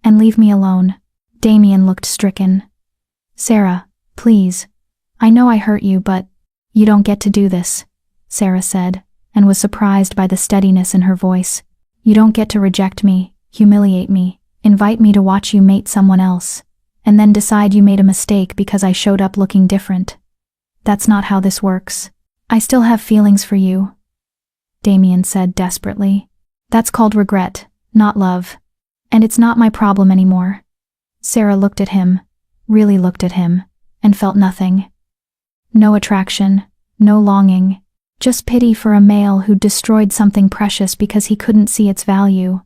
And leave me alone. Damien looked stricken. Sarah, please. I know I hurt you, but you don't get to do this, Sarah said, and was surprised by the steadiness in her voice. You don't get to reject me, humiliate me, invite me to watch you mate someone else, and then decide you made a mistake because I showed up looking different. That's not how this works. I still have feelings for you, Damien said desperately. That's called regret, not love. And it's not my problem anymore. Sarah looked at him, really looked at him, and felt nothing. No attraction, no longing, just pity for a male who'd destroyed something precious because he couldn't see its value.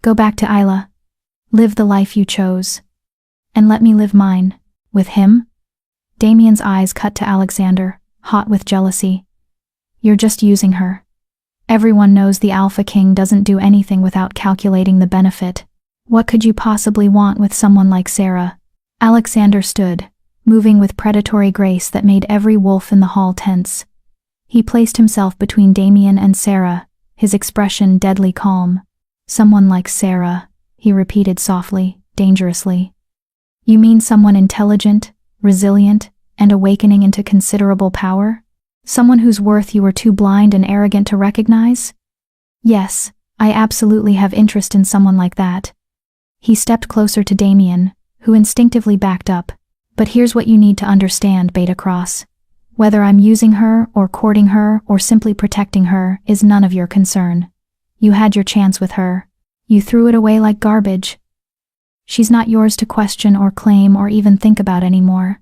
Go back to Isla. Live the life you chose. And let me live mine. With him? Damien's eyes cut to Alexander, hot with jealousy. You're just using her. Everyone knows the Alpha King doesn't do anything without calculating the benefit. What could you possibly want with someone like Sarah? Alexander stood, moving with predatory grace that made every wolf in the hall tense. He placed himself between Damien and Sarah, his expression deadly calm. Someone like Sarah, he repeated softly, dangerously. You mean someone intelligent, resilient, and awakening into considerable power? Someone whose worth you were too blind and arrogant to recognize? Yes, I absolutely have interest in someone like that. He stepped closer to Damien, who instinctively backed up. But here's what you need to understand, Beta Cross. Whether I'm using her, or courting her, or simply protecting her, is none of your concern. You had your chance with her. You threw it away like garbage. She's not yours to question or claim or even think about anymore.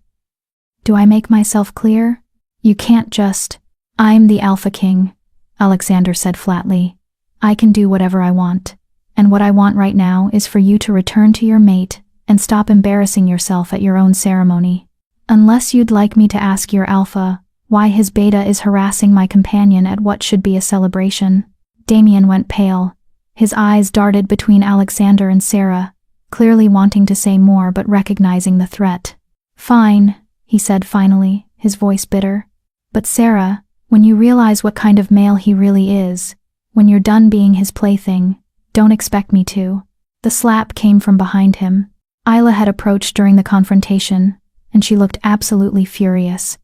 Do I make myself clear? You can't just— I'm the Alpha King, Alexander said flatly. I can do whatever I want. And what I want right now is for you to return to your mate and stop embarrassing yourself at your own ceremony. Unless you'd like me to ask your Alpha why his Beta is harassing my companion at what should be a celebration. Damien went pale. His eyes darted between Alexander and Sarah, clearly wanting to say more but recognizing the threat. Fine, he said finally, his voice bitter. But Sarah, when you realize what kind of male he really is, when you're done being his plaything, don't expect me to. The slap came from behind him. Isla had approached during the confrontation, and she looked absolutely furious.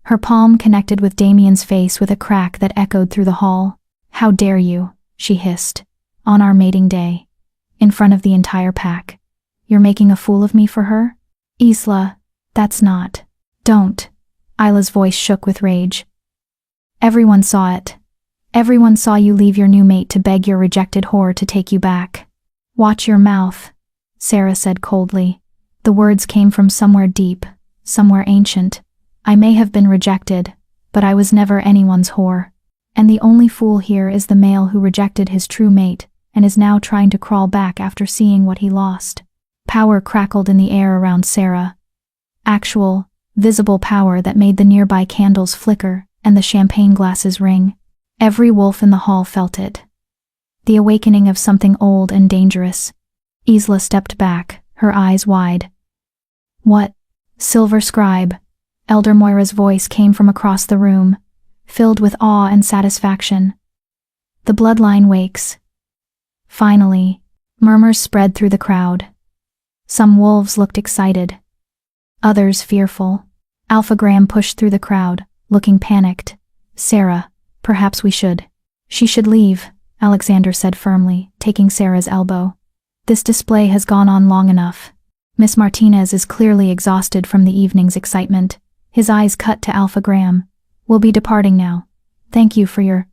Her palm connected with Damien's face with a crack that echoed through the hall. How dare you, she hissed, on our mating day, in front of the entire pack. You're making a fool of me for her? Isla, that's not— Don't. Isla's voice shook with rage. Everyone saw it. Everyone saw you leave your new mate to beg your rejected whore to take you back. Watch your mouth, Sarah said coldly. The words came from somewhere deep, somewhere ancient. I may have been rejected, but I was never anyone's whore. And the only fool here is the male who rejected his true mate and is now trying to crawl back after seeing what he lost. Power crackled in the air around Sarah. Actual, visible power that made the nearby candles flicker and the champagne glasses ring. Every wolf in the hall felt it. The awakening of something old and dangerous. Isla stepped back, her eyes wide. What? Silver Scribe. Elder Moira's voice came from across the room, filled with awe and satisfaction. The bloodline wakes. Finally, murmurs spread through the crowd. Some wolves looked excited. Others fearful. Alpha Graham pushed through the crowd, looking panicked. Sarah, perhaps we should— She should leave, Alexander said firmly, taking Sarah's elbow. This display has gone on long enough. Miss Martinez is clearly exhausted from the evening's excitement. His eyes cut to Alpha Graham. We'll be departing now. Thank you for your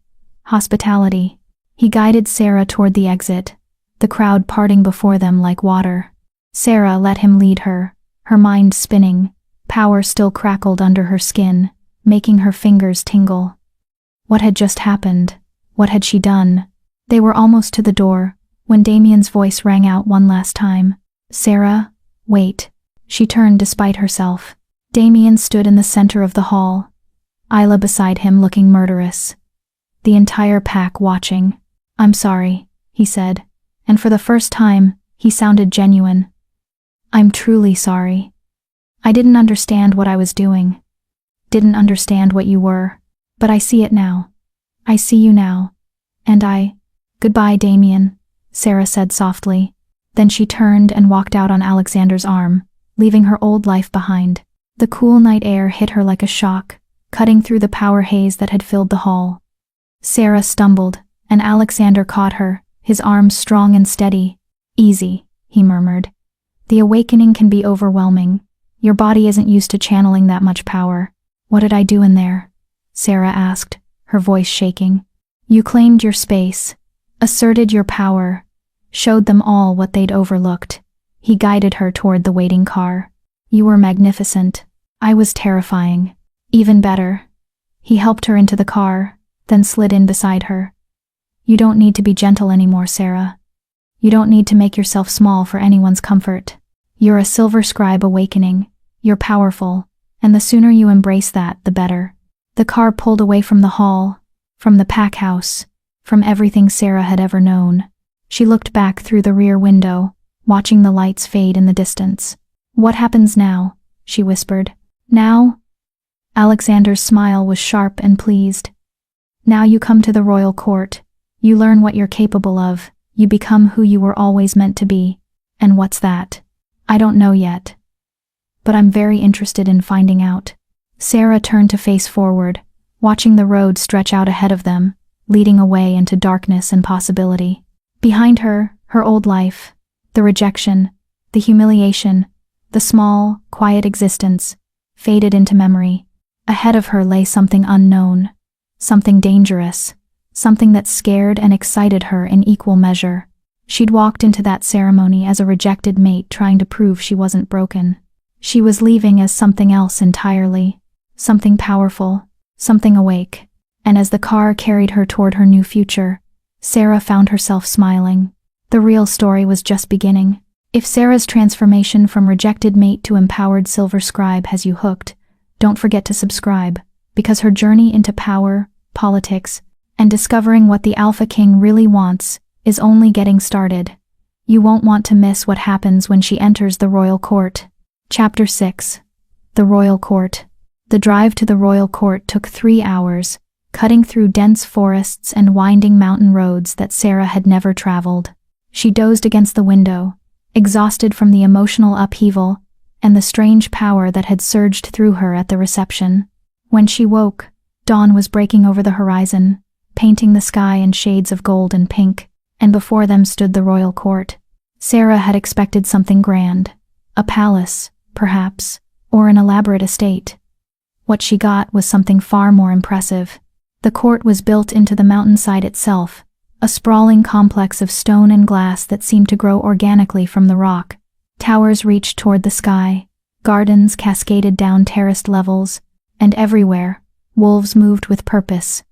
hospitality. He guided Sarah toward the exit, the crowd parting before them like water. Sarah let him lead her, her mind spinning. Power still crackled under her skin, making her fingers tingle. What had just happened? What had she done? They were almost to the door, when Damien's voice rang out one last time. Sarah, wait. She turned despite herself. Damien stood in the center of the hall, Isla beside him looking murderous. The entire pack watching. I'm sorry, he said, and for the first time, he sounded genuine. I'm truly sorry. I didn't understand what I was doing. Didn't understand what you were. But I see it now. I see you now. And Goodbye, Damien, Sarah said softly. Then she turned and walked out on Alexander's arm, leaving her old life behind. The cool night air hit her like a shock, cutting through the power haze that had filled the hall. Sarah stumbled, and Alexander caught her, his arms strong and steady. Easy, he murmured. The awakening can be overwhelming. Your body isn't used to channeling that much power. What did I do in there? Sarah asked, her voice shaking. You claimed your space, asserted your power, showed them all what they'd overlooked. He guided her toward the waiting car. You were magnificent. I was terrifying. Even better. He helped her into the car, then slid in beside her. You don't need to be gentle anymore, Sarah. You don't need to make yourself small for anyone's comfort. You're a Silver Scribe awakening. You're powerful, and the sooner you embrace that, the better. The car pulled away from the hall, from the pack house, from everything Sarah had ever known. She looked back through the rear window, watching the lights fade in the distance. What happens now? She whispered. Now? Alexander's smile was sharp and pleased. Now you come to the royal court. You learn what you're capable of. You become who you were always meant to be. And what's that? I don't know yet. But I'm very interested in finding out. Sarah turned to face forward, watching the road stretch out ahead of them, leading away into darkness and possibility. Behind her, her old life, the rejection, the humiliation, the small, quiet existence, faded into memory. Ahead of her lay something unknown, something dangerous, something that scared and excited her in equal measure. She'd walked into that ceremony as a rejected mate trying to prove she wasn't broken. She was leaving as something else entirely, something powerful, something awake. And as the car carried her toward her new future, Sarah found herself smiling. The real story was just beginning. If Sarah's transformation from rejected mate to empowered silver scribe has you hooked, don't forget to subscribe, because her journey into power, politics, and discovering what the Alpha King really wants is only getting started. You won't want to miss what happens when she enters the royal court. Chapter 6. The Royal Court. The drive to the royal court took 3 hours, cutting through dense forests and winding mountain roads that Sarah had never traveled. She dozed against the window, exhausted from the emotional upheaval and the strange power that had surged through her at the reception. When she woke, dawn was breaking over the horizon, painting the sky in shades of gold and pink, and before them stood the royal court. Sarah had expected something grand, a palace, perhaps, or an elaborate estate. What she got was something far more impressive. The court was built into the mountainside itself, a sprawling complex of stone and glass that seemed to grow organically from the rock. Towers reached toward the sky, gardens cascaded down terraced levels, and everywhere, wolves moved with purpose.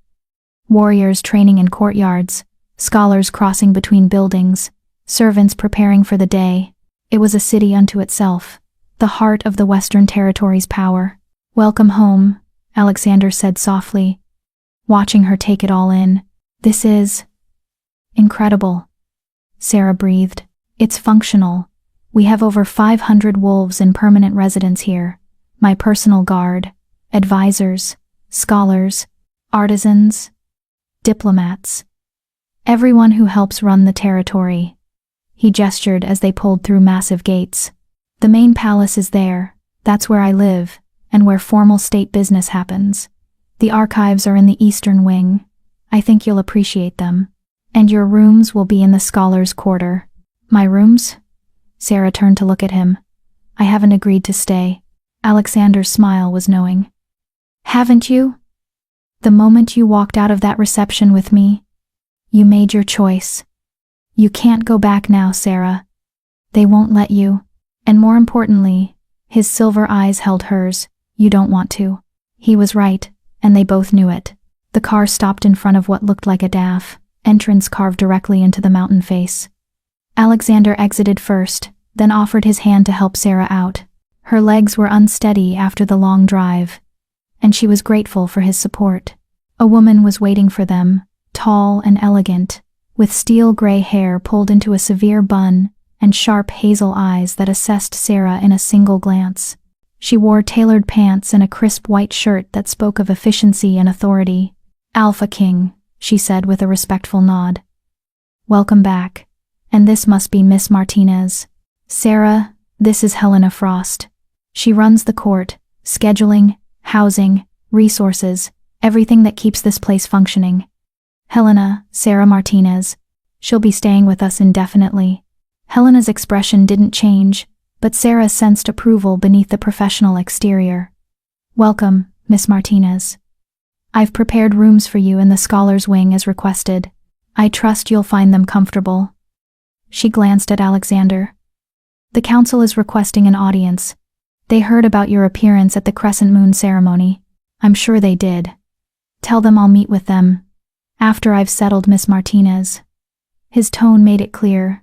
Warriors training in courtyards, scholars crossing between buildings, servants preparing for the day. It was a city unto itself, the heart of the Western Territory's power. "Welcome home," Alexander said softly, watching her take it all in. "This is incredible," Sarah breathed. "It's functional. We have over 500 wolves in permanent residence here. My personal guard, advisors, scholars, artisans, diplomats. Everyone who helps run the territory." He gestured as they pulled through massive gates. "The main palace is there. That's where I live, and where formal state business happens. The archives are in the eastern wing. I think you'll appreciate them. And your rooms will be in the scholars' quarter." "My rooms?" Sarah turned to look at him. "I haven't agreed to stay." Alexander's smile was knowing. "Haven't you? The moment you walked out of that reception with me, you made your choice. You can't go back now, Sarah. They won't let you. And more importantly," his silver eyes held hers, "you don't want to." He was right, and they both knew it. The car stopped in front of what looked like a DAF, entrance carved directly into the mountain face. Alexander exited first, then offered his hand to help Sarah out. Her legs were unsteady after the long drive, and she was grateful for his support. A woman was waiting for them, tall and elegant, with steel-gray hair pulled into a severe bun and sharp hazel eyes that assessed Sarah in a single glance. She wore tailored pants and a crisp white shirt that spoke of efficiency and authority. "Alpha King," she said with a respectful nod. "Welcome back. And this must be Miss Martinez. Sarah, this is Helena Frost. She runs the court, scheduling, housing, resources, everything that keeps this place functioning. Helena, Sarah Martinez. She'll be staying with us indefinitely." Helena's expression didn't change, but Sarah sensed approval beneath the professional exterior. "Welcome, Miss Martinez. I've prepared rooms for you in the scholars' wing as requested. I trust you'll find them comfortable." She glanced at Alexander. "The council is requesting an audience. They heard about your appearance at the crescent moon ceremony. I'm sure they did. Tell them I'll meet with them after I've settled Miss Martinez." His tone made it clear.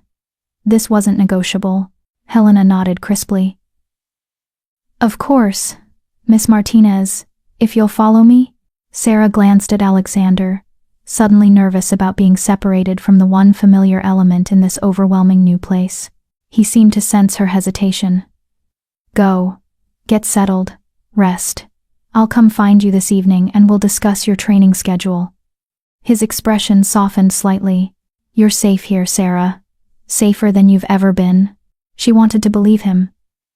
This wasn't negotiable. Helena nodded crisply. "Of course, Miss Martinez, if you'll follow me." Sarah glanced at Alexander, suddenly nervous about being separated from the one familiar element in this overwhelming new place. He seemed to sense her hesitation. "Go. Get settled. Rest. I'll come find you this evening and we'll discuss your training schedule." His expression softened slightly. "You're safe here, Sarah. Safer than you've ever been." She wanted to believe him,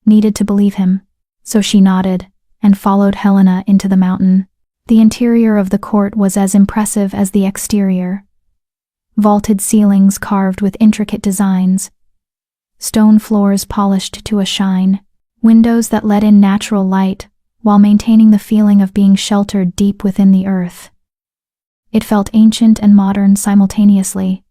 needed to believe him, so she nodded and followed Helena into the mountain. The interior of the court was as impressive as the exterior. Vaulted ceilings carved with intricate designs, stone floors polished to a shine, windows that let in natural light while maintaining the feeling of being sheltered deep within the earth. It felt ancient and modern simultaneously.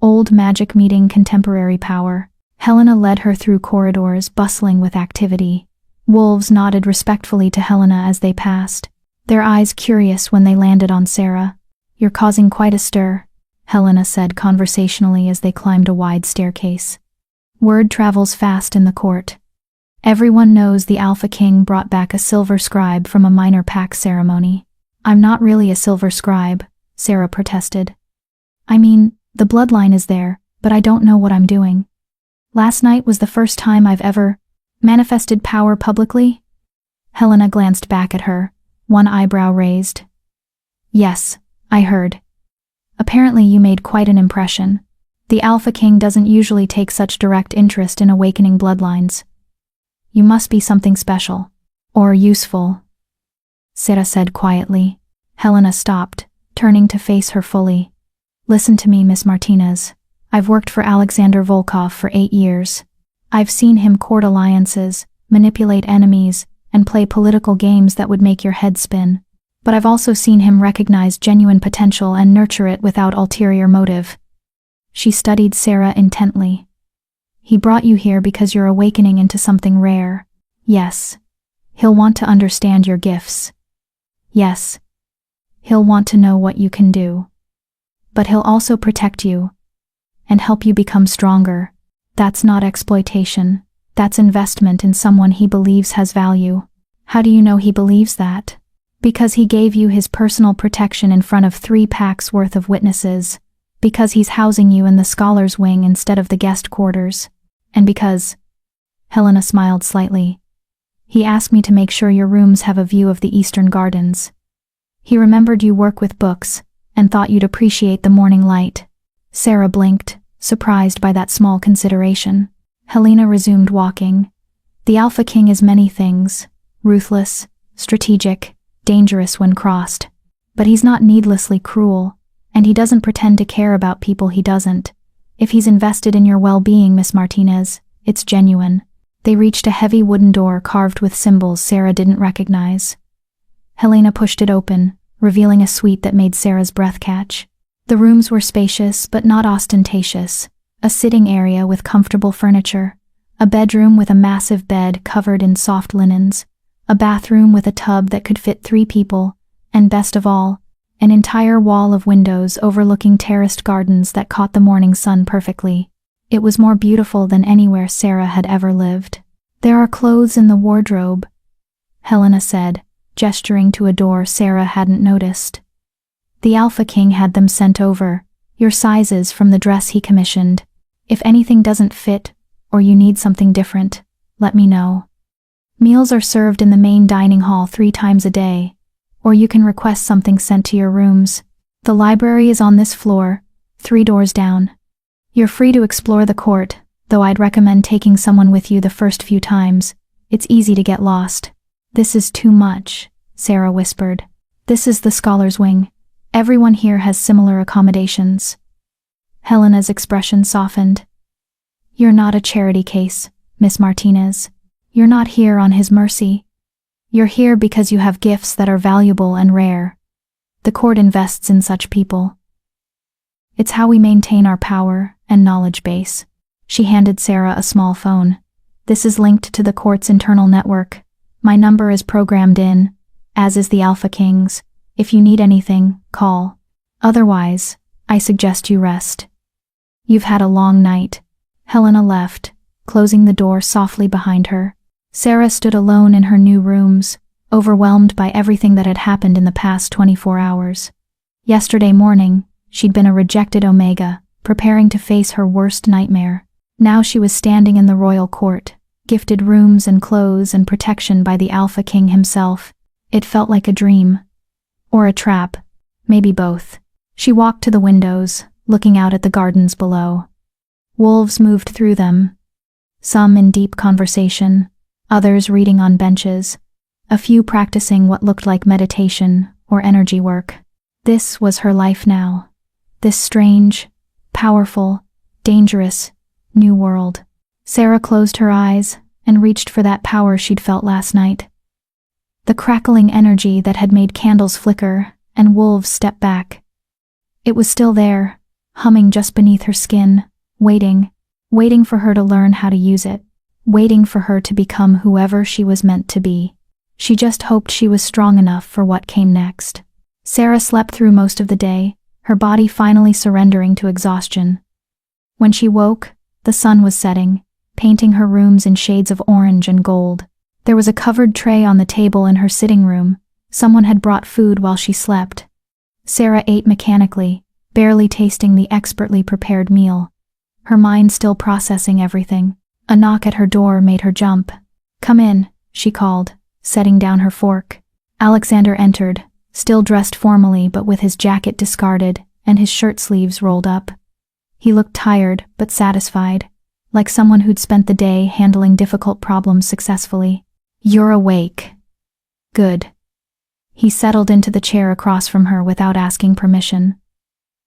Old magic meeting contemporary power. Helena led her through corridors bustling with activity. Wolves nodded respectfully to Helena as they passed, their eyes curious when they landed on Sarah. "You're causing quite a stir," Helena said conversationally as they climbed a wide staircase. Word travels fast in the court. Everyone knows the Alpha King brought back a silver scribe from a minor pack ceremony. "I'm not really a silver scribe," Sarah protested. "I mean, the bloodline is there, but I don't know what I'm doing. Last night was the first time I've ever manifested power publicly." Helena glanced back at her, one eyebrow raised. "Yes, I heard. Apparently you made quite an impression. The Alpha King doesn't usually take such direct interest in awakening bloodlines. You must be something special. Or useful," Sarah said quietly. Helena stopped, turning to face her fully. "Listen to me, Miss Martinez. I've worked for Alexander Volkov for 8 years. I've seen him court alliances, manipulate enemies, and play political games that would make your head spin. But I've also seen him recognize genuine potential and nurture it without ulterior motive." She studied Sarah intently. "He brought you here because you're awakening into something rare. Yes. He'll want to understand your gifts. Yes. He'll want to know what you can do. But he'll also protect you and help you become stronger. That's not exploitation. That's investment in someone he believes has value." "How do you know he believes that?" "Because he gave you his personal protection in front of 3 packs worth of witnesses. Because he's housing you in the scholars' wing instead of the guest quarters. And because," Helena smiled slightly, "he asked me to make sure your rooms have a view of the Eastern Gardens. He remembered you work with books and thought you'd appreciate the morning light." Sarah blinked, surprised by that small consideration. Helena resumed walking. "The Alpha King is many things: ruthless, strategic, dangerous when crossed. But he's not needlessly cruel, and he doesn't pretend to care about people he doesn't. If he's invested in your well-being, Miss Martinez, it's genuine." They reached a heavy wooden door carved with symbols Sarah didn't recognize. Helena pushed it open, revealing a suite that made Sarah's breath catch. The rooms were spacious but not ostentatious. A sitting area with comfortable furniture, a bedroom with a massive bed covered in soft linens, a bathroom with a tub that could fit 3 people, and best of all, an entire wall of windows overlooking terraced gardens that caught the morning sun perfectly. It was more beautiful than anywhere Sarah had ever lived. "There are clothes in the wardrobe," Helena said, gesturing to a door Sarah hadn't noticed. "The Alpha King had them sent over, your sizes from the dress he commissioned. If anything doesn't fit, or you need something different, let me know. Meals are served in the main dining hall 3 times a day, or you can request something sent to your rooms. The library is on this floor, 3 doors down. You're free to explore the court, though I'd recommend taking someone with you the first few times. It's easy to get lost." "This is too much," Sarah whispered. "This is the scholars' wing. Everyone here has similar accommodations." Helena's expression softened. "You're not a charity case, Miss Martinez. You're not here on his mercy. You're here because you have gifts that are valuable and rare. The court invests in such people. It's how we maintain our power and knowledge base." She handed Sarah a small phone. "This is linked to the court's internal network. My number is programmed in, as is the Alpha King's. If you need anything, call. Otherwise, I suggest you rest. You've had a long night." Helena left, closing the door softly behind her. Sarah stood alone in her new rooms, overwhelmed by everything that had happened in the past 24 hours. Yesterday morning, she'd been a rejected Omega, preparing to face her worst nightmare. Now she was standing in the royal court, gifted rooms and clothes and protection by the Alpha King himself. It felt like a dream. Or a trap, maybe both. She walked to the windows, looking out at the gardens below. Wolves moved through them, some in deep conversation, others reading on benches, a few practicing what looked like meditation or energy work. This was her life now. This strange, powerful, dangerous, new world. Sarah closed her eyes and reached for that power she'd felt last night. The crackling energy that had made candles flicker and wolves step back. It was still there, humming just beneath her skin, waiting for her to learn how to use it, waiting for her to become whoever she was meant to be. She just hoped she was strong enough for what came next. Sarah slept through most of the day, her body finally surrendering to exhaustion. When she woke, the sun was setting, painting her rooms in shades of orange and gold. There was a covered tray on the table in her sitting room. Someone had brought food while she slept. Sarah ate mechanically, barely tasting the expertly prepared meal, her mind still processing everything. A knock at her door made her jump. "Come in," she called, setting down her fork. Alexander entered, still dressed formally but with his jacket discarded and his shirt sleeves rolled up. He looked tired but satisfied, like someone who'd spent the day handling difficult problems successfully. "You're awake." "Good." He settled into the chair across from her without asking permission.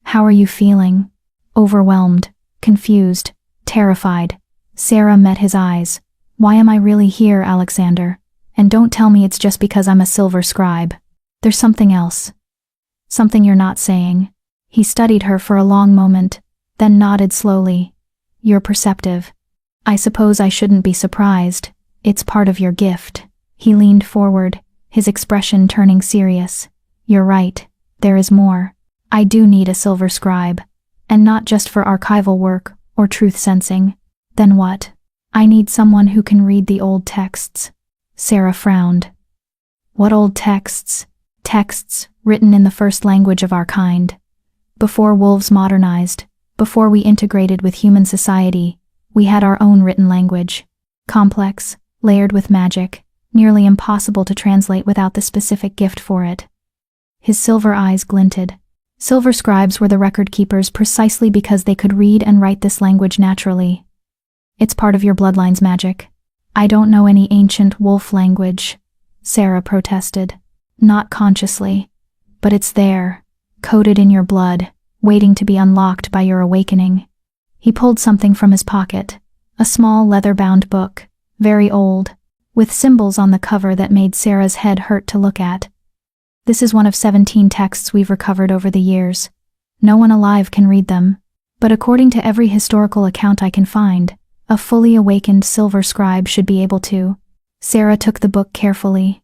"How are you feeling?" Overwhelmed, confused, terrified. Sarah met his eyes. "Why am I really here, Alexander? And don't tell me it's just because I'm a silver scribe. There's something else. Something you're not saying." He studied her for a long moment, then nodded slowly. "You're perceptive. I suppose I shouldn't be surprised. It's part of your gift." He leaned forward, his expression turning serious. "You're right. There is more. I do need a silver scribe. And not just for archival work or truth sensing. Then what? I need someone who can read the old texts." Sarah frowned. "What old texts?" "Texts written in the first language of our kind. Before wolves modernized, before we integrated with human society, we had our own written language. Complex, layered with magic, nearly impossible to translate without the specific gift for it." His silver eyes glinted. Silver scribes were the record keepers precisely because they could read and write this language naturally. "It's part of your bloodline's magic." "I don't know any ancient wolf language," Sarah protested. "Not consciously. But it's there, coded in your blood, waiting to be unlocked by your awakening." He pulled something from his pocket, a small leather-bound book, very old, with symbols on the cover that made Sarah's head hurt to look at. "This is one of 17 texts we've recovered over the years. No one alive can read them, but according to every historical account I can find, a fully awakened silver scribe should be able to." Sarah took the book carefully.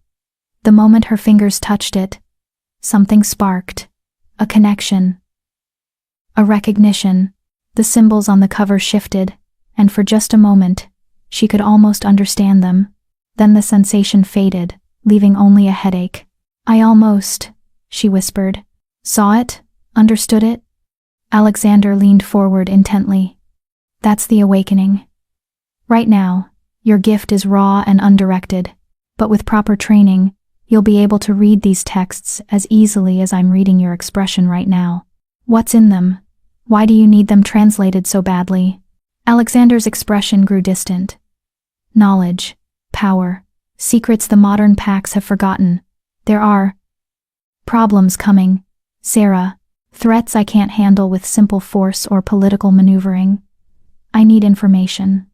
The moment her fingers touched it, something sparked. A connection. A recognition. The symbols on the cover shifted, and for just a moment, she could almost understand them. Then the sensation faded, leaving only a headache. "I almost," she whispered. "Saw it? Understood it?" Alexander leaned forward intently. "That's the awakening. Right now, your gift is raw and undirected, but with proper training, you'll be able to read these texts as easily as I'm reading your expression right now. What's in them? Why do you need them translated so badly?" Alexander's expression grew distant. "Knowledge, power, secrets the modern packs have forgotten. There are problems coming, Sarah, threats I can't handle with simple force or political maneuvering. I need information.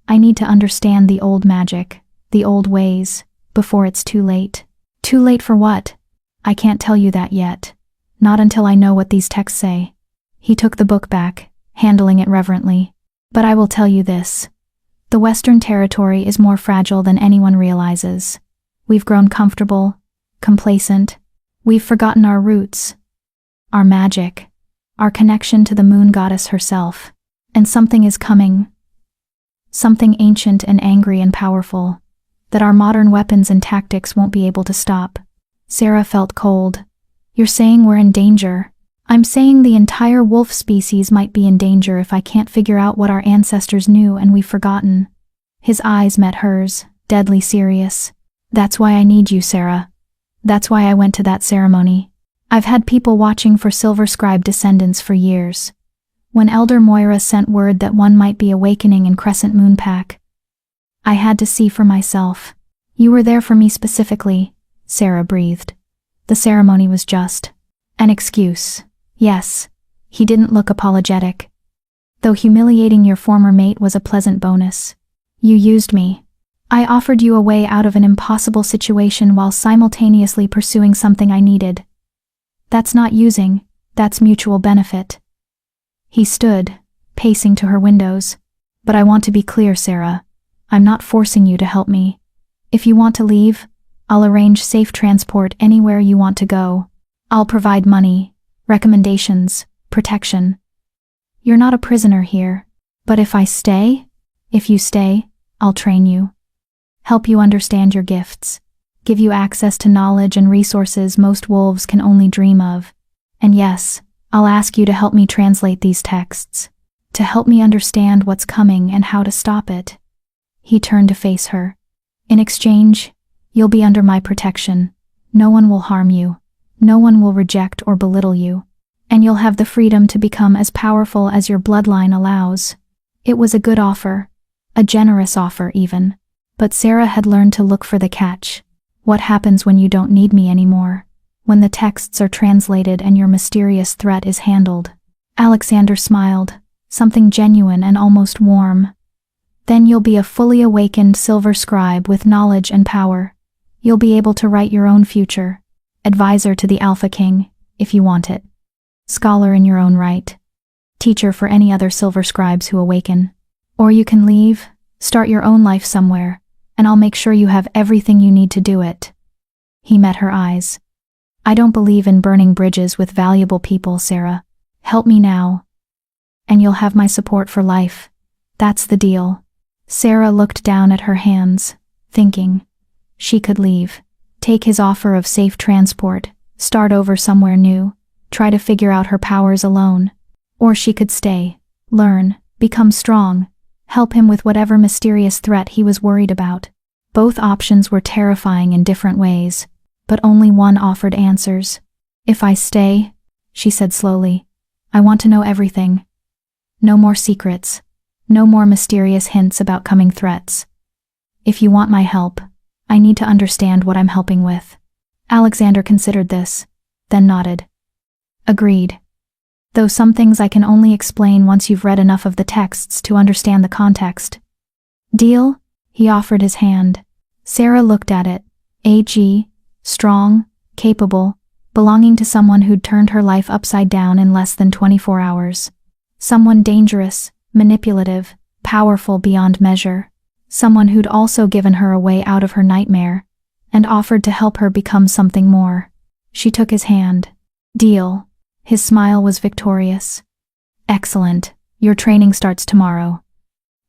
I need to understand the old magic, the old ways, before it's too late." "Too late for what?" "I can't tell you that yet. Not until I know what these texts say." He took the book back, handling it reverently. "But I will tell you this. The Western Territory is more fragile than anyone realizes. We've grown comfortable, complacent. We've forgotten our roots, our magic, our connection to the moon goddess herself. And something is coming. Something ancient and angry and powerful, that our modern weapons and tactics won't be able to stop." Sarah felt cold. "You're saying we're in danger?" "I'm saying the entire wolf species might be in danger if I can't figure out what our ancestors knew and we've forgotten." His eyes met hers, deadly serious. "That's why I need you, Sarah. That's why I went to that ceremony. I've had people watching for Silver Scribe descendants for years. When Elder Moira sent word that one might be awakening in Crescent Moon Pack, I had to see for myself." "You were there for me specifically," Sarah breathed. The ceremony was just an excuse. Yes, he didn't look apologetic. Though humiliating your former mate was a pleasant bonus. You used me. I offered you a way out of an impossible situation while simultaneously pursuing something I needed. That's not using, that's mutual benefit. He stood, pacing to her windows. But I want to be clear, Sarah. I'm not forcing you to help me. If you want to leave, I'll arrange safe transport anywhere you want to go. I'll provide money, recommendations, protection. You're not a prisoner here. But if you stay, I'll train you. Help you understand your gifts. Give you access to knowledge and resources most wolves can only dream of. And yes, I'll ask you to help me translate these texts. To help me understand what's coming and how to stop it. He turned to face her. In exchange, you'll be under my protection. No one will harm you. No one will reject or belittle you. And you'll have the freedom to become as powerful as your bloodline allows. It was a good offer. A generous offer even. But Sarah had learned to look for the catch. What happens when you don't need me anymore? When the texts are translated and your mysterious threat is handled? Alexander smiled. Something genuine and almost warm. Then you'll be a fully awakened silver scribe with knowledge and power. You'll be able to write your own future. Advisor to the Alpha King, if you want it. Scholar in your own right. Teacher for any other silver scribes who awaken. Or you can leave, start your own life somewhere, and I'll make sure you have everything you need to do it. He met her eyes. I don't believe in burning bridges with valuable people, Sarah. Help me now. And you'll have my support for life. That's the deal. Sarah looked down at her hands, thinking. She could leave, take his offer of safe transport, start over somewhere new, try to figure out her powers alone. Or she could stay, learn, become strong, help him with whatever mysterious threat he was worried about. Both options were terrifying in different ways, but only one offered answers. If I stay, she said slowly, I want to know everything. No more secrets. No more mysterious hints about coming threats. If you want my help, I need to understand what I'm helping with. Alexander considered this, then nodded. Agreed. Though some things I can only explain once you've read enough of the texts to understand the context. Deal? He offered his hand. Sarah looked at it. AG, strong, capable, belonging to someone who'd turned her life upside down in less than 24 hours. Someone dangerous, manipulative, powerful beyond measure. Someone who'd also given her a way out of her nightmare, and offered to help her become something more. She took his hand. Deal. His smile was victorious. Excellent. Your training starts tomorrow.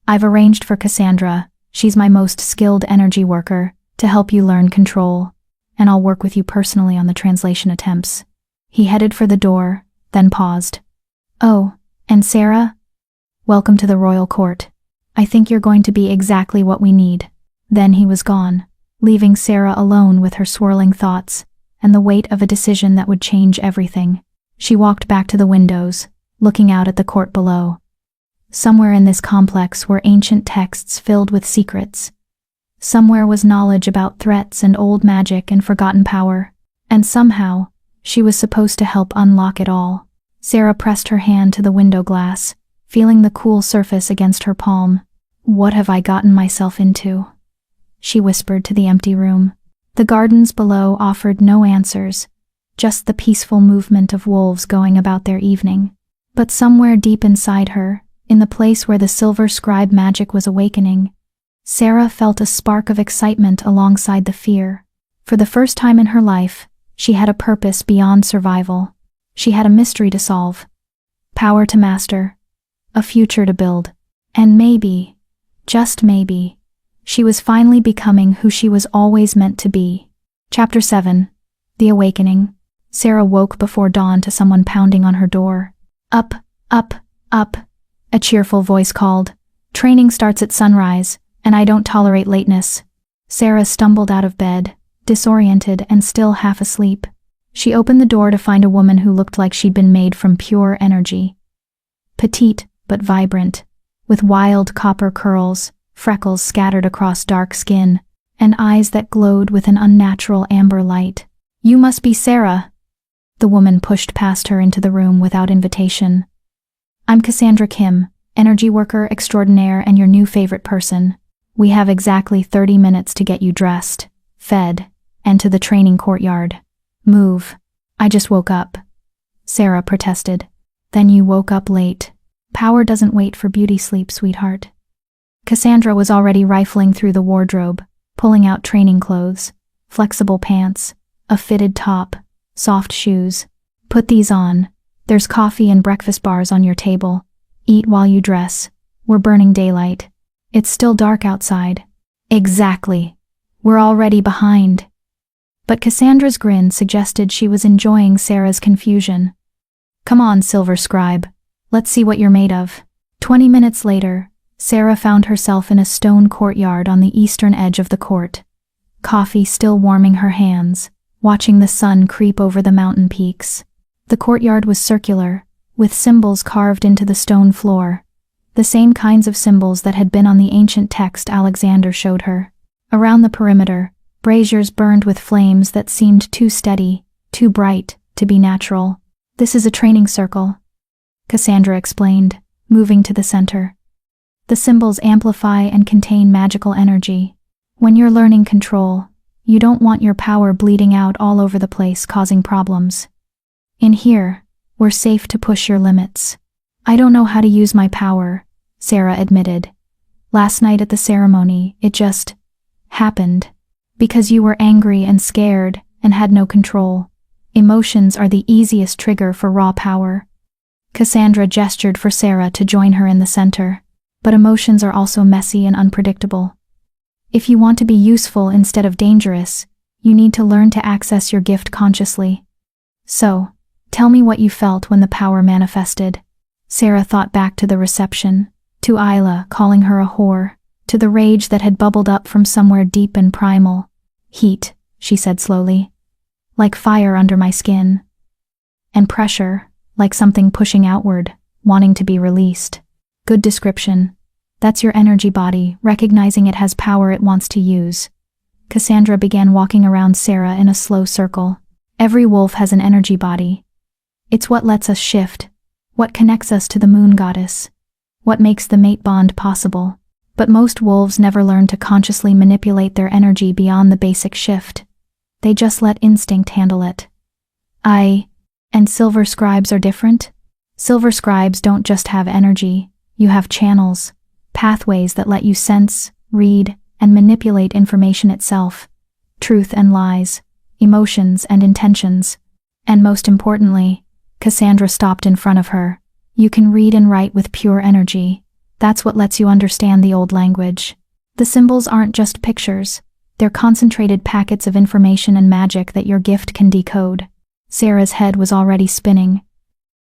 I've arranged for Cassandra, she's my most skilled energy worker, to help you learn control, and I'll work with you personally on the translation attempts. He headed for the door, then paused. Oh, and Sarah? Welcome to the royal court. I think you're going to be exactly what we need. Then he was gone, leaving Sarah alone with her swirling thoughts and the weight of a decision that would change everything. She walked back to the windows, looking out at the court below. Somewhere in this complex were ancient texts filled with secrets. Somewhere was knowledge about threats and old magic and forgotten power. And somehow, she was supposed to help unlock it all. Sarah pressed her hand to the window glass, feeling the cool surface against her palm. What have I gotten myself into? She whispered to the empty room. The gardens below offered no answers, just the peaceful movement of wolves going about their evening. But somewhere deep inside her, in the place where the silver scribe magic was awakening, Sarah felt a spark of excitement alongside the fear. For the first time in her life, she had a purpose beyond survival. She had a mystery to solve, power to master, a future to build, and maybe, just maybe, she was finally becoming who she was always meant to be. Chapter 7. The Awakening. Sarah woke before dawn to someone pounding on her door. Up, up, up, a cheerful voice called. Training starts at sunrise, and I don't tolerate lateness. Sarah stumbled out of bed, disoriented and still half asleep. She opened the door to find a woman who looked like she'd been made from pure energy. Petite, but vibrant, with wild copper curls, freckles scattered across dark skin, and eyes that glowed with an unnatural amber light. You must be Sarah. The woman pushed past her into the room without invitation. I'm Cassandra Kim, energy worker extraordinaire and your new favorite person. We have exactly 30 minutes to get you dressed, fed, and to the training courtyard. Move. I just woke up. Sarah protested. Then you woke up late. Power doesn't wait for beauty sleep, sweetheart. Cassandra was already rifling through the wardrobe, pulling out training clothes, flexible pants, a fitted top, soft shoes. Put these on. There's coffee and breakfast bars on your table. Eat while you dress. We're burning daylight. It's still dark outside. Exactly. We're already behind. But Cassandra's grin suggested she was enjoying Sarah's confusion. Come on, Silver Scribe. Let's see what you're made of. 20 minutes later, Sarah found herself in a stone courtyard on the eastern edge of the court. Coffee still warming her hands, watching the sun creep over the mountain peaks. The courtyard was circular, with symbols carved into the stone floor, the same kinds of symbols that had been on the ancient text Alexander showed her. Around the perimeter, braziers burned with flames that seemed too steady, too bright, to be natural. This is a training circle, Cassandra explained, moving to the center. The symbols amplify and contain magical energy. When you're learning control, you don't want your power bleeding out all over the place, causing problems. In here, we're safe to push your limits. I don't know how to use my power, Sarah admitted. Last night at the ceremony, it just happened. Because you were angry and scared and had no control. Emotions are the easiest trigger for raw power. Cassandra gestured for Sarah to join her in the center. But emotions are also messy and unpredictable. If you want to be useful instead of dangerous, you need to learn to access your gift consciously. So, tell me what you felt when the power manifested. Sarah thought back to the reception, to Isla calling her a whore, to the rage that had bubbled up from somewhere deep and primal. Heat, she said slowly. Like fire under my skin. And pressure, like something pushing outward, wanting to be released. Good description. That's your energy body, recognizing it has power it wants to use. Cassandra began walking around Sarah in a slow circle. Every wolf has an energy body. It's what lets us shift, what connects us to the moon goddess, what makes the mate bond possible. But most wolves never learn to consciously manipulate their energy beyond the basic shift. They just let instinct handle it. And Silver Scribes are different? Silver Scribes don't just have energy. You have channels, pathways that let you sense, read, and manipulate information itself. Truth and lies, emotions and intentions. And most importantly, Cassandra stopped in front of her. You can read and write with pure energy. That's what lets you understand the old language. The symbols aren't just pictures. They're concentrated packets of information and magic that your gift can decode. Sarah's head was already spinning.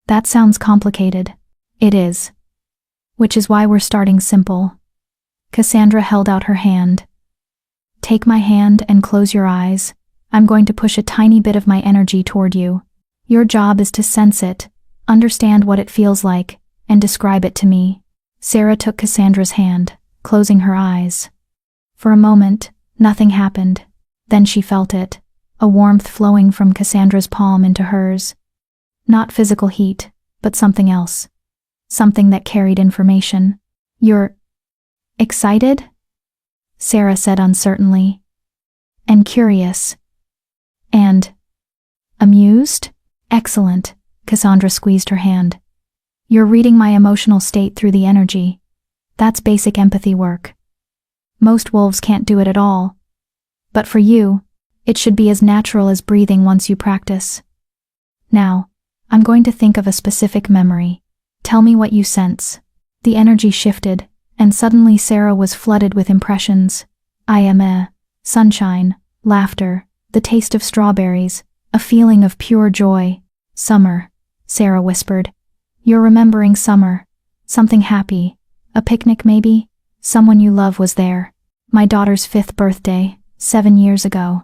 That sounds complicated. It is. Which is why we're starting simple. Cassandra held out her hand. Take my hand and close your eyes. I'm going to push a tiny bit of my energy toward you. Your job is to sense it, understand what it feels like, and describe it to me. Sarah took Cassandra's hand, closing her eyes. For a moment, nothing happened. Then she felt it, a warmth flowing from Cassandra's palm into hers. Not physical heat, but something else. Something that carried information. You're excited? Sarah said uncertainly. And curious. And amused? Excellent, Cassandra squeezed her hand. You're reading my emotional state through the energy. That's basic empathy work. Most wolves can't do it at all. But for you, it should be as natural as breathing once you practice. Now, I'm going to think of a specific memory. Tell me what you sense. The energy shifted, and suddenly Sarah was flooded with impressions. Sunshine, laughter, the taste of strawberries, a feeling of pure joy. Summer, Sarah whispered. You're remembering summer. Something happy. A picnic maybe? Someone you love was there. My daughter's 5th birthday, 7 years ago.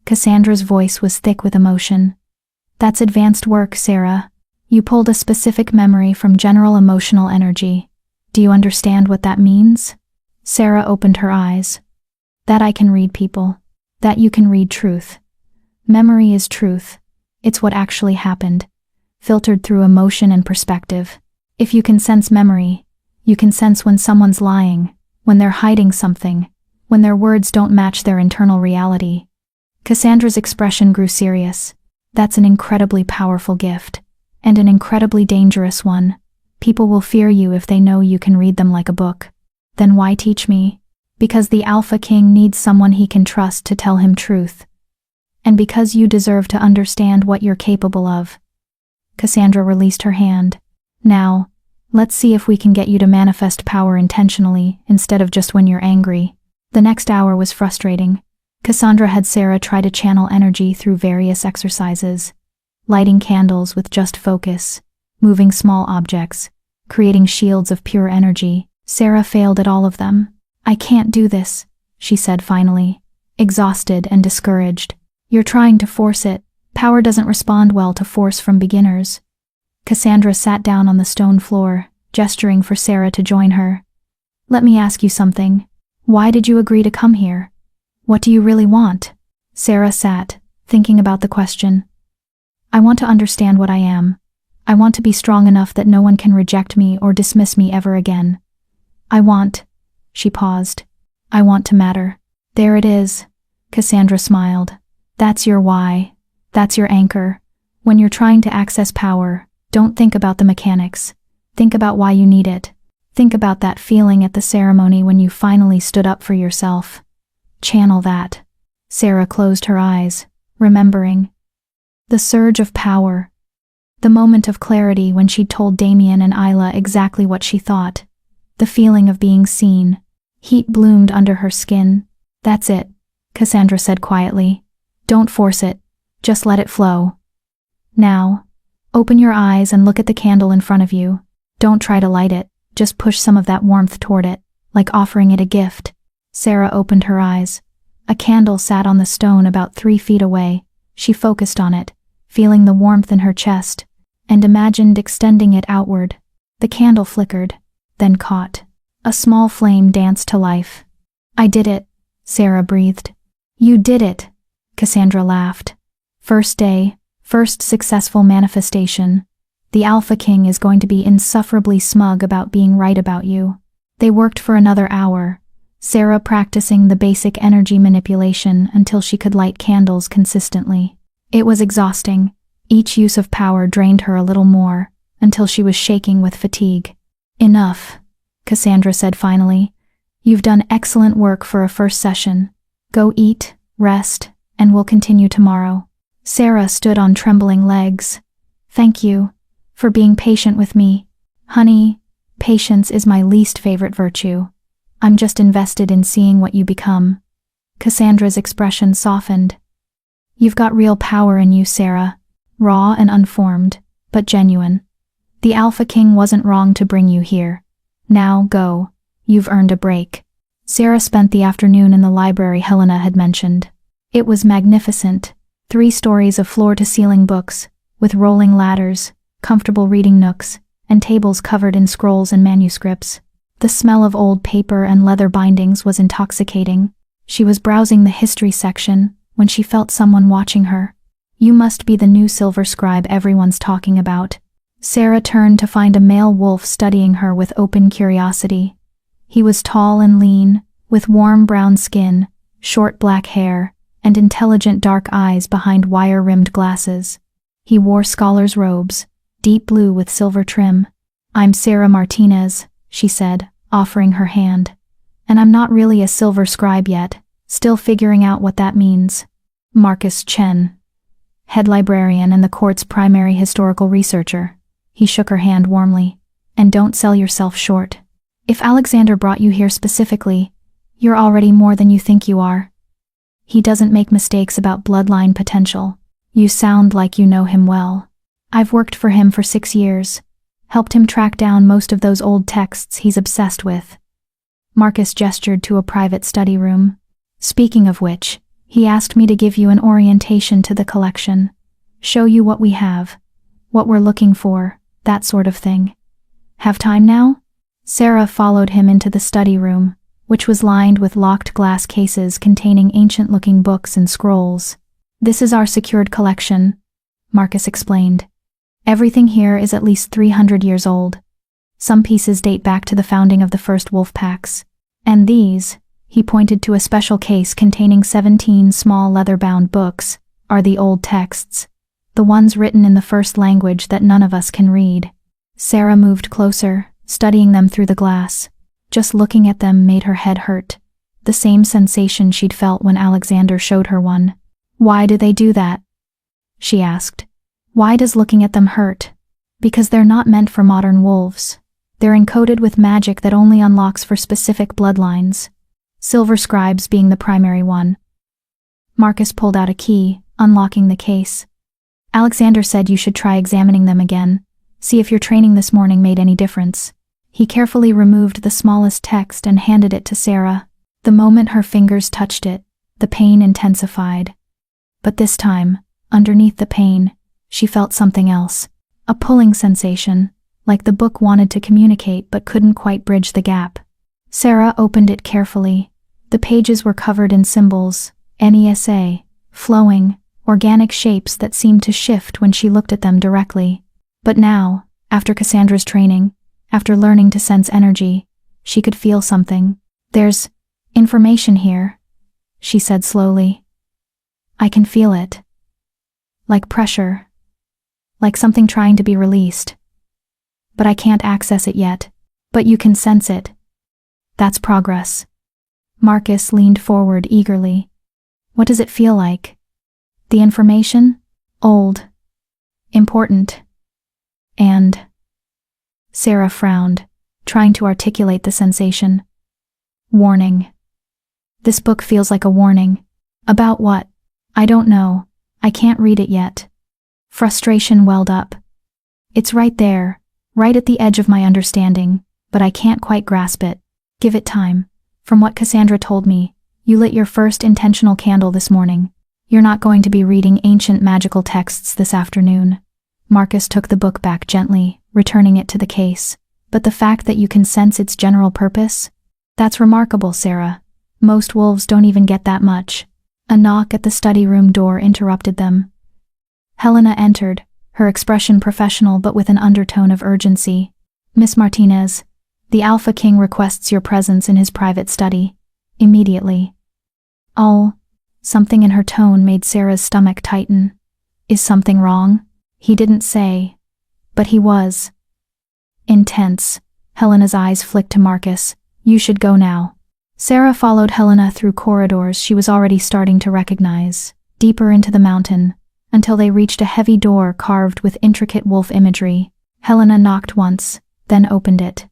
Cassandra's voice was thick with emotion. That's advanced work, Sarah. You pulled a specific memory from general emotional energy. Do you understand what that means? Sarah opened her eyes. That I can read people. That you can read truth. Memory is truth. It's what actually happened, filtered through emotion and perspective. If you can sense memory, you can sense when someone's lying, when they're hiding something, when their words don't match their internal reality. Cassandra's expression grew serious. That's an incredibly powerful gift, and an incredibly dangerous one. People will fear you if they know you can read them like a book. Then why teach me? Because the Alpha King needs someone he can trust to tell him truth. And because you deserve to understand what you're capable of. Cassandra released her hand. Now, let's see if we can get you to manifest power intentionally instead of just when you're angry. The next hour was frustrating. Cassandra had Sarah try to channel energy through various exercises, lighting candles with just focus, moving small objects, creating shields of pure energy. Sarah failed at all of them. "I can't do this," she said finally, exhausted and discouraged. "You're trying to force it. Power doesn't respond well to force from beginners." Cassandra sat down on the stone floor, gesturing for Sarah to join her. "Let me ask you something. Why did you agree to come here? What do you really want?" Sarah sat, thinking about the question. "I want to understand what I am. I want to be strong enough that no one can reject me or dismiss me ever again. She paused. "I want to matter." "There it is." Cassandra smiled. "That's your why. That's your anchor. When you're trying to access power, don't think about the mechanics. Think about why you need it. Think about that feeling at the ceremony when you finally stood up for yourself. Channel that." Sarah closed her eyes, remembering. The surge of power. The moment of clarity when she'd told Damien and Isla exactly what she thought. The feeling of being seen. Heat bloomed under her skin. "That's it," Cassandra said quietly. "Don't force it. Just let it flow. Now, open your eyes and look at the candle in front of you. Don't try to light it. Just push some of that warmth toward it, like offering it a gift." Sarah opened her eyes. A candle sat on the stone about 3 feet away. She focused on it, feeling the warmth in her chest, and imagined extending it outward. The candle flickered, then caught. A small flame danced to life. "I did it," Sarah breathed. "You did it," Cassandra laughed. "First day, first successful manifestation. The Alpha King is going to be insufferably smug about being right about you." They worked for another hour, Sarah practicing the basic energy manipulation until she could light candles consistently. It was exhausting. Each use of power drained her a little more, until she was shaking with fatigue. "Enough," Cassandra said finally. "You've done excellent work for a first session. Go eat, rest, and we'll continue tomorrow." Sarah stood on trembling legs. "Thank you for being patient with me. Honey, patience is my least favorite virtue. I'm just invested in seeing what you become." Cassandra's expression softened. "You've got real power in you, Sarah. Raw and unformed, but genuine. The Alpha King wasn't wrong to bring you here. Now go. You've earned a break." Sarah spent the afternoon in the library Helena had mentioned. It was magnificent. 3 stories of floor-to-ceiling books, with rolling ladders, comfortable reading nooks, and tables covered in scrolls and manuscripts. The smell of old paper and leather bindings was intoxicating. She was browsing the history section when she felt someone watching her. "You must be the new silver scribe everyone's talking about." Sarah turned to find a male wolf studying her with open curiosity. He was tall and lean, with warm brown skin, short black hair, and intelligent dark eyes behind wire-rimmed glasses. He wore scholar's robes, deep blue with silver trim. "I'm Sarah Martinez," she said, offering her hand. "And I'm not really a silver scribe yet, still figuring out what that means." "Marcus Chen, head librarian and the court's primary historical researcher." He shook her hand warmly. "And don't sell yourself short. If Alexander brought you here specifically, you're already more than you think you are. He doesn't make mistakes about bloodline potential. You sound like you know him well. I've worked for him for 6 years. Helped him track down most of those old texts he's obsessed with." Marcus gestured to a private study room. "Speaking of which, he asked me to give you an orientation to the collection. Show you what we have, what we're looking for, that sort of thing. Have time now?" Sarah followed him into the study room, which was lined with locked glass cases containing ancient-looking books and scrolls. This is our secured collection, Marcus explained. Everything here is at least 300 years old. Some pieces date back to the founding of the first wolf packs. And these, he pointed to a special case containing 17 small leather-bound books, are the old texts. The ones written in the first language that none of us can read. Sarah moved closer, studying them through the glass. Just looking at them made her head hurt. The same sensation she'd felt when Alexander showed her one. Why do they do that? She asked. Why does looking at them hurt? Because they're not meant for modern wolves. They're encoded with magic that only unlocks for specific bloodlines. Silver scribes being the primary one. Marcus pulled out a key, unlocking the case. Alexander said you should try examining them again. See if your training this morning made any difference. He carefully removed the smallest text and handed it to Sarah. The moment her fingers touched it, the pain intensified. But this time, underneath the pain, she felt something else. A pulling sensation, like the book wanted to communicate but couldn't quite bridge the gap. Sarah opened it carefully. The pages were covered in symbols, NESA, flowing, organic shapes that seemed to shift when she looked at them directly. But now, after Cassandra's training, after learning to sense energy, she could feel something. There's information here, she said slowly. I can feel it. Like pressure. Like something trying to be released. But I can't access it yet. But you can sense it. That's progress. Marcus leaned forward eagerly. What does it feel like? The information? Old. Important. And... Sarah frowned, trying to articulate the sensation. Warning. This book feels like a warning. About what? I don't know. I can't read it yet. Frustration welled up. It's right there, right at the edge of my understanding, but I can't quite grasp it. Give it time. From what Cassandra told me, you lit your first intentional candle this morning. You're not going to be reading ancient magical texts this afternoon. Marcus took the book back gently, returning it to the case. But the fact that you can sense its general purpose? That's remarkable, Sarah. Most wolves don't even get that much. A knock at the study room door interrupted them. Helena entered, her expression professional but with an undertone of urgency. Miss Martinez, the Alpha King requests your presence in his private study. Immediately. Something in her tone made Sarah's stomach tighten. Is something wrong? He didn't say. But he was. Intense. Helena's eyes flicked to Marcus. You should go now. Sarah followed Helena through corridors she was already starting to recognize, deeper into the mountain, until they reached a heavy door carved with intricate wolf imagery. Helena knocked once, then opened it.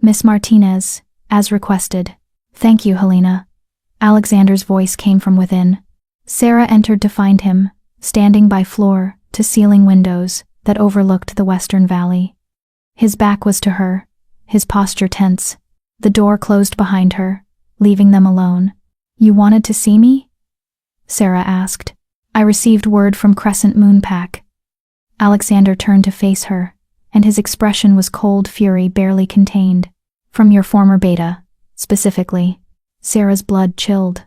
Miss Martinez, as requested. Thank you, Helena. Alexander's voice came from within. Sarah entered to find him, standing by floor-to-ceiling windows that overlooked the western valley. His back was to her, his posture tense. The door closed behind her, leaving them alone. You wanted to see me? Sarah asked. I received word from Crescent Moon Pack. Alexander turned to face her, and his expression was cold fury barely contained. From your former beta, specifically. Sarah's blood chilled.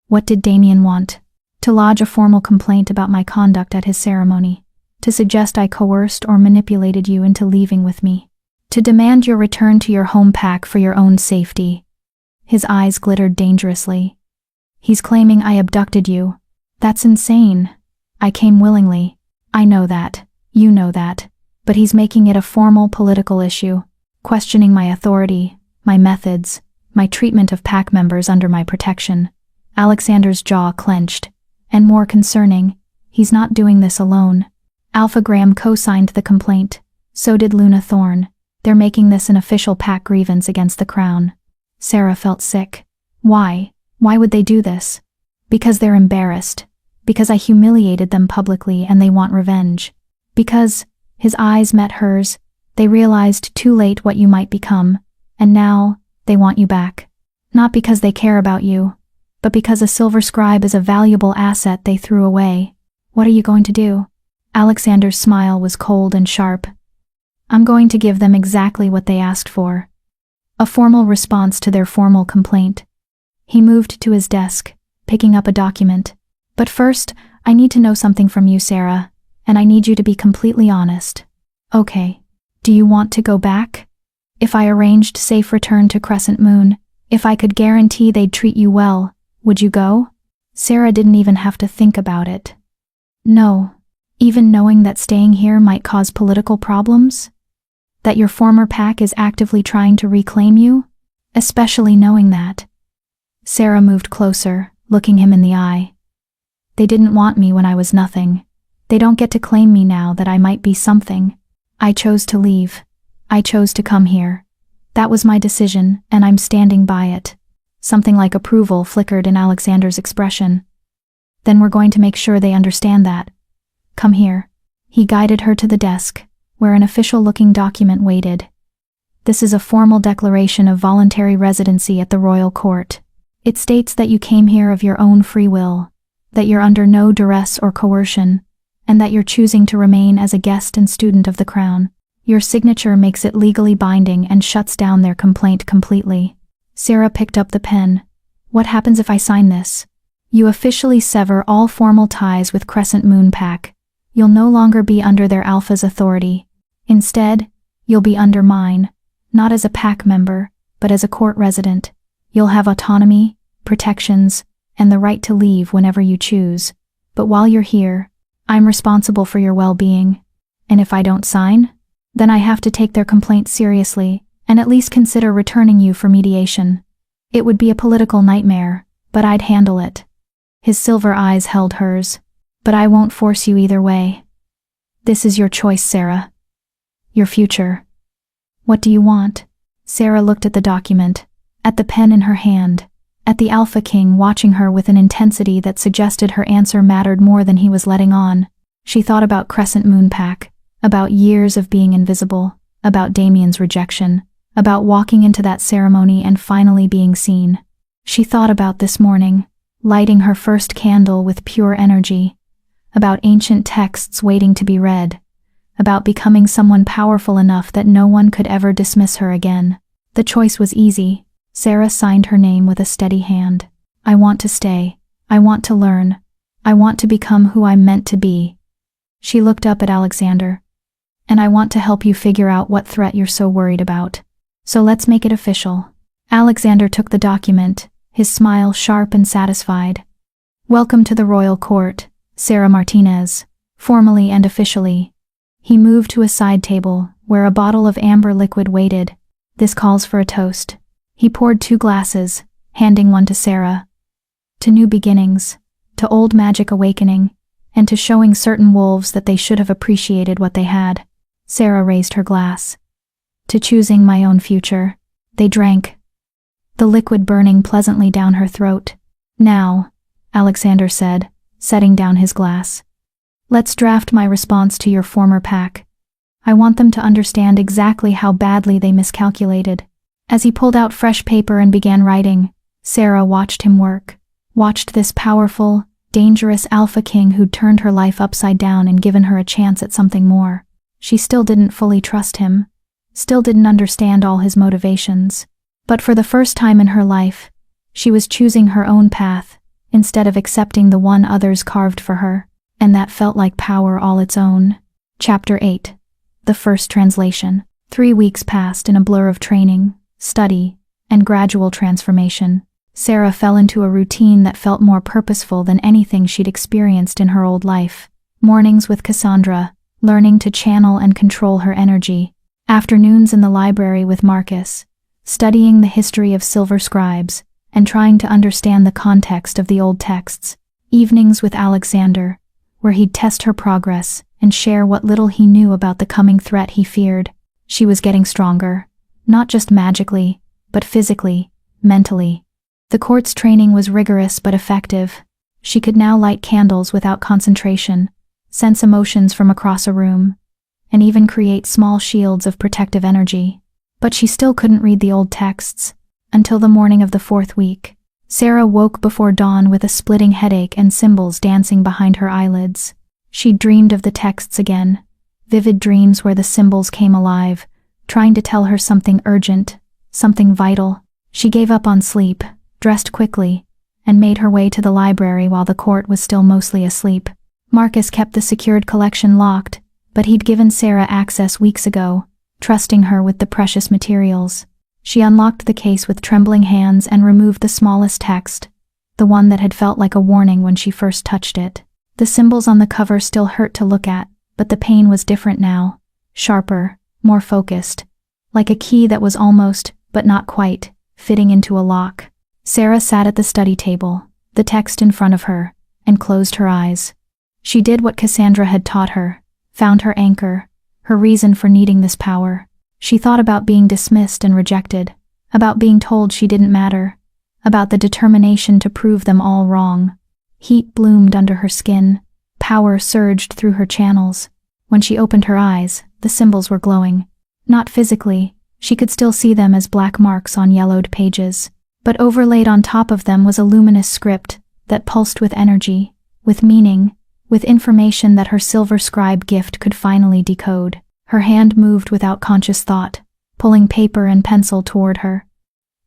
What did Damien want? To lodge a formal complaint about my conduct at his ceremony. To suggest I coerced or manipulated you into leaving with me. To demand your return to your home pack for your own safety. His eyes glittered dangerously. He's claiming I abducted you. That's insane. I came willingly. I know that. You know that. But he's making it a formal political issue, questioning my authority, my methods, my treatment of pack members under my protection. Alexander's jaw clenched. And more concerning, he's not doing this alone. Alpha Graham co-signed the complaint. So did Luna Thorne. They're making this an official pack grievance against the Crown. Sarah felt sick. Why? Why would they do this? Because they're embarrassed. Because I humiliated them publicly and they want revenge. Because, his eyes met hers, they realized too late what you might become, and now, they want you back. Not because they care about you, but because a silver scribe is a valuable asset they threw away. What are you going to do? Alexander's smile was cold and sharp. I'm going to give them exactly what they asked for. A formal response to their formal complaint. He moved to his desk, picking up a document. But first, I need to know something from you, Sarah, and I need you to be completely honest. Okay. Do you want to go back? If I arranged safe return to Crescent Moon, if I could guarantee they'd treat you well, would you go? Sarah didn't even have to think about it. No. Even knowing that staying here might cause political problems? That your former pack is actively trying to reclaim you? Especially knowing that. Sarah moved closer, looking him in the eye. They didn't want me when I was nothing. They don't get to claim me now that I might be something. I chose to leave. I chose to come here. That was my decision, and I'm standing by it. Something like approval flickered in Alexander's expression. Then we're going to make sure they understand that. Come here. He guided her to the desk, where an official-looking document waited. This is a formal declaration of voluntary residency at the royal court. It states that you came here of your own free will, that you're under no duress or coercion, and that you're choosing to remain as a guest and student of the crown. Your signature makes it legally binding and shuts down their complaint completely. Sarah picked up the pen. What happens if I sign this? You officially sever all formal ties with Crescent Moon Pack. You'll no longer be under their alpha's authority. Instead, you'll be under mine, not as a pack member, but as a court resident. You'll have autonomy, protections, and the right to leave whenever you choose. But while you're here, I'm responsible for your well-being. And if I don't sign, then I have to take their complaint seriously and at least consider returning you for mediation. It would be a political nightmare, but I'd handle it. His silver eyes held hers. But I won't force you either way. This is your choice, Sarah. Your future. What do you want? Sarah looked at the document, at the pen in her hand, at the Alpha King watching her with an intensity that suggested her answer mattered more than he was letting on. She thought about Crescent Moon Pack, about years of being invisible, about Damien's rejection, about walking into that ceremony and finally being seen. She thought about this morning, lighting her first candle with pure energy, about ancient texts waiting to be read, about becoming someone powerful enough that no one could ever dismiss her again. The choice was easy. Sarah signed her name with a steady hand. I want to stay. I want to learn. I want to become who I'm meant to be. She looked up at Alexander. And I want to help you figure out what threat you're so worried about. So let's make it official. Alexander took the document, his smile sharp and satisfied. Welcome to the royal court, Sarah Martinez, formally and officially. He moved to a side table, where a bottle of amber liquid waited. This calls for a toast. He poured 2 glasses, handing one to Sarah. To new beginnings, to old magic awakening, and to showing certain wolves that they should have appreciated what they had. Sarah raised her glass. To choosing my own future. They drank, the liquid burning pleasantly down her throat. Now, Alexander said, setting down his glass. Let's draft my response to your former pack. I want them to understand exactly how badly they miscalculated. As he pulled out fresh paper and began writing, Sarah watched him work, watched this powerful, dangerous Alpha King who'd turned her life upside down and given her a chance at something more. She still didn't fully trust him, still didn't understand all his motivations. But for the first time in her life, she was choosing her own path, instead of accepting the one others carved for her, and that felt like power all its own. Chapter 8. The First Translation. 3 weeks passed in a blur of training, study, and gradual transformation. Sarah fell into a routine that felt more purposeful than anything she'd experienced in her old life. Mornings with Cassandra, learning to channel and control her energy. Afternoons in the library with Marcus, studying the history of silver scribes, and trying to understand the context of the old texts. Evenings with Alexander, where he'd test her progress and share what little he knew about the coming threat he feared. She was getting stronger, not just magically, but physically, mentally. The court's training was rigorous but effective. She could now light candles without concentration, sense emotions from across a room, and even create small shields of protective energy. But she still couldn't read the old texts, until the morning of the 4th week. Sarah woke before dawn with a splitting headache and symbols dancing behind her eyelids. She dreamed of the texts again, vivid dreams where the symbols came alive, trying to tell her something urgent, something vital. She gave up on sleep, dressed quickly, and made her way to the library while the court was still mostly asleep. Marcus kept the secured collection locked, but he'd given Sarah access weeks ago, trusting her with the precious materials. She unlocked the case with trembling hands and removed the smallest text, the one that had felt like a warning when she first touched it. The symbols on the cover still hurt to look at, but the pain was different now, sharper, more focused, like a key that was almost, but not quite, fitting into a lock. Sarah sat at the study table, the text in front of her, and closed her eyes. She did what Cassandra had taught her, found her anchor, her reason for needing this power. She thought about being dismissed and rejected, about being told she didn't matter, about the determination to prove them all wrong. Heat bloomed under her skin, power surged through her channels. When she opened her eyes, the symbols were glowing. Not physically, she could still see them as black marks on yellowed pages, but overlaid on top of them was a luminous script that pulsed with energy, with meaning, with information that her silver scribe gift could finally decode. Her hand moved without conscious thought, pulling paper and pencil toward her.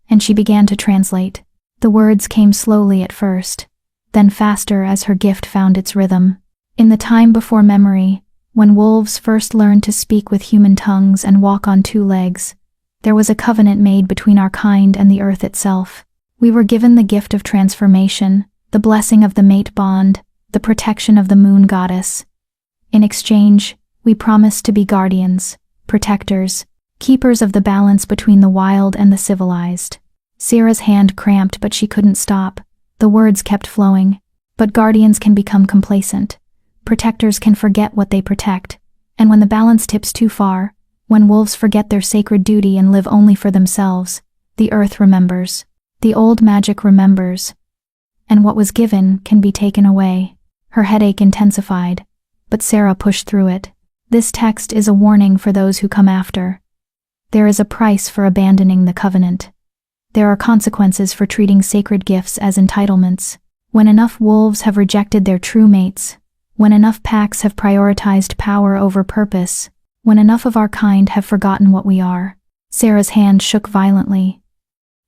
And she began to translate. The words came slowly at first, then faster as her gift found its rhythm. In the time before memory, when wolves first learned to speak with human tongues and walk on two legs, there was a covenant made between our kind and the earth itself. We were given the gift of transformation, the blessing of the mate bond, the protection of the moon goddess. In exchange, we promised to be guardians, protectors, keepers of the balance between the wild and the civilized. Sarah's hand cramped, but she couldn't stop. The words kept flowing. But guardians can become complacent. Protectors can forget what they protect. And when the balance tips too far, when wolves forget their sacred duty and live only for themselves, the earth remembers. The old magic remembers. And what was given can be taken away. Her headache intensified, but Sarah pushed through it. This text is a warning for those who come after. There is a price for abandoning the covenant. There are consequences for treating sacred gifts as entitlements. When enough wolves have rejected their true mates, when enough packs have prioritized power over purpose, when enough of our kind have forgotten what we are. Sarah's hand shook violently.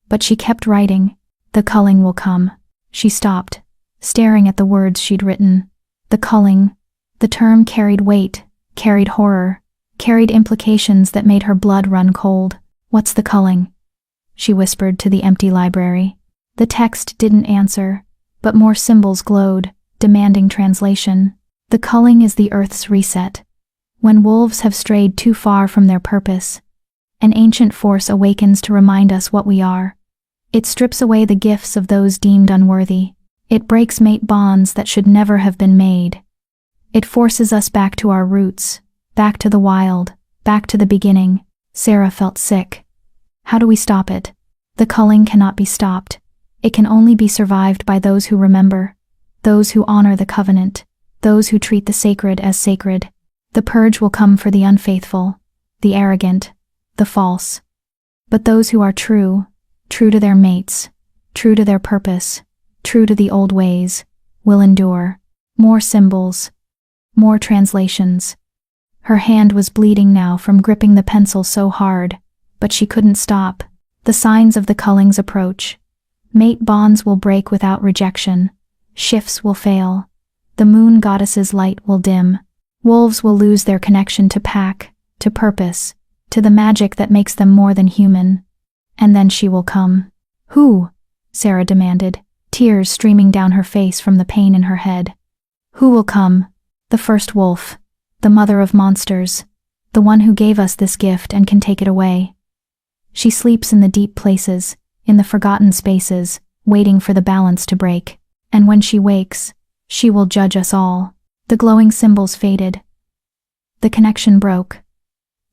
But she kept writing. The culling will come. She stopped, staring at the words she'd written. The culling. The term carried weight, carried horror, carried implications that made her blood run cold. What's the culling? She whispered to the empty library. The text didn't answer, but more symbols glowed, demanding translation. The culling is the earth's reset. When wolves have strayed too far from their purpose, an ancient force awakens to remind us what we are. It strips away the gifts of those deemed unworthy. It breaks mate bonds that should never have been made. It forces us back to our roots, back to the wild, back to the beginning. Sarah felt sick. How do we stop it? The culling cannot be stopped. It can only be survived by those who remember, those who honor the covenant, those who treat the sacred as sacred. The purge will come for the unfaithful, the arrogant, the false. But those who are true, true to their mates, true to their purpose, true to the old ways, will endure. More symbols, more translations. Her hand was bleeding now from gripping the pencil so hard, but she couldn't stop. The signs of the culling's approach. Mate bonds will break without rejection. Shifts will fail. The moon goddess's light will dim. Wolves will lose their connection to pack, to purpose, to the magic that makes them more than human. And then she will come. Who? Sarah demanded, tears streaming down her face from the pain in her head. Who will come? The first wolf, the mother of monsters, the one who gave us this gift and can take it away. She sleeps in the deep places, in the forgotten spaces, waiting for the balance to break. And when she wakes, she will judge us all. The glowing symbols faded. The connection broke.